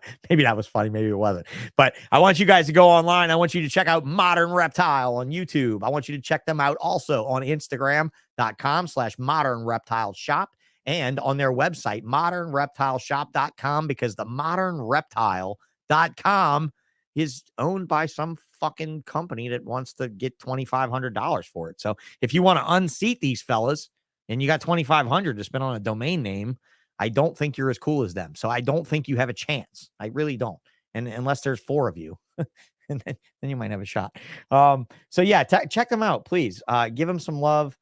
that was funny. Maybe it wasn't. But I want you guys to go online. I want you to check out Modern Reptile on YouTube. I want you to check them out also on Instagram.com/Modern Reptile Shop and on their website, modernreptileshop.com, because the modernreptile.com is owned by some fucking company that wants to get $2,500 for it. So if you want to unseat these fellas and you got $2,500 to spend on a domain name, I don't think you're as cool as them. So I don't think you have a chance. I really don't. And unless there's 4 of you, and then you might have a shot. So yeah, check them out, please. Give them some love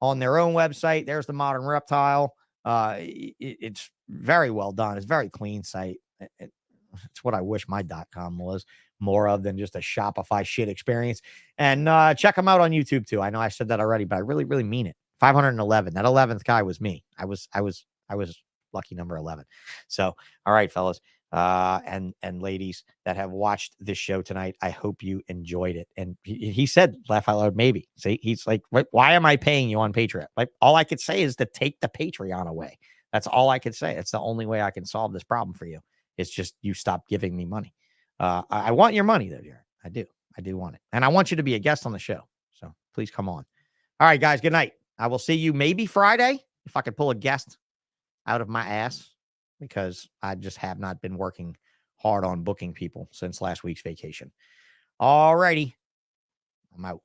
on their own website. There's the Modern Reptile. It's very well done. It's a very clean site. It's what I wish my .com was more of than just a Shopify shit experience. And check them out on YouTube too. I know I said that already, but I really, really mean it. 511. That 11th guy was me. I was lucky number 11. So, all right, fellas. and ladies that have watched this show tonight. I hope you enjoyed it. And he said, laugh out loud, maybe. See, he's like, why am I paying you on Patreon? Like, all I could say is to take the Patreon away. That's all I could say. It's the only way I can solve this problem for you. It's just you stop giving me money. I want your money, though, Jared. I do. I do want it. And I want you to be a guest on the show. So please come on. All right, guys, good night. I will see you maybe Friday if I could pull a guest out of my ass, because I just have not been working hard on booking people since last week's vacation. All righty. I'm out.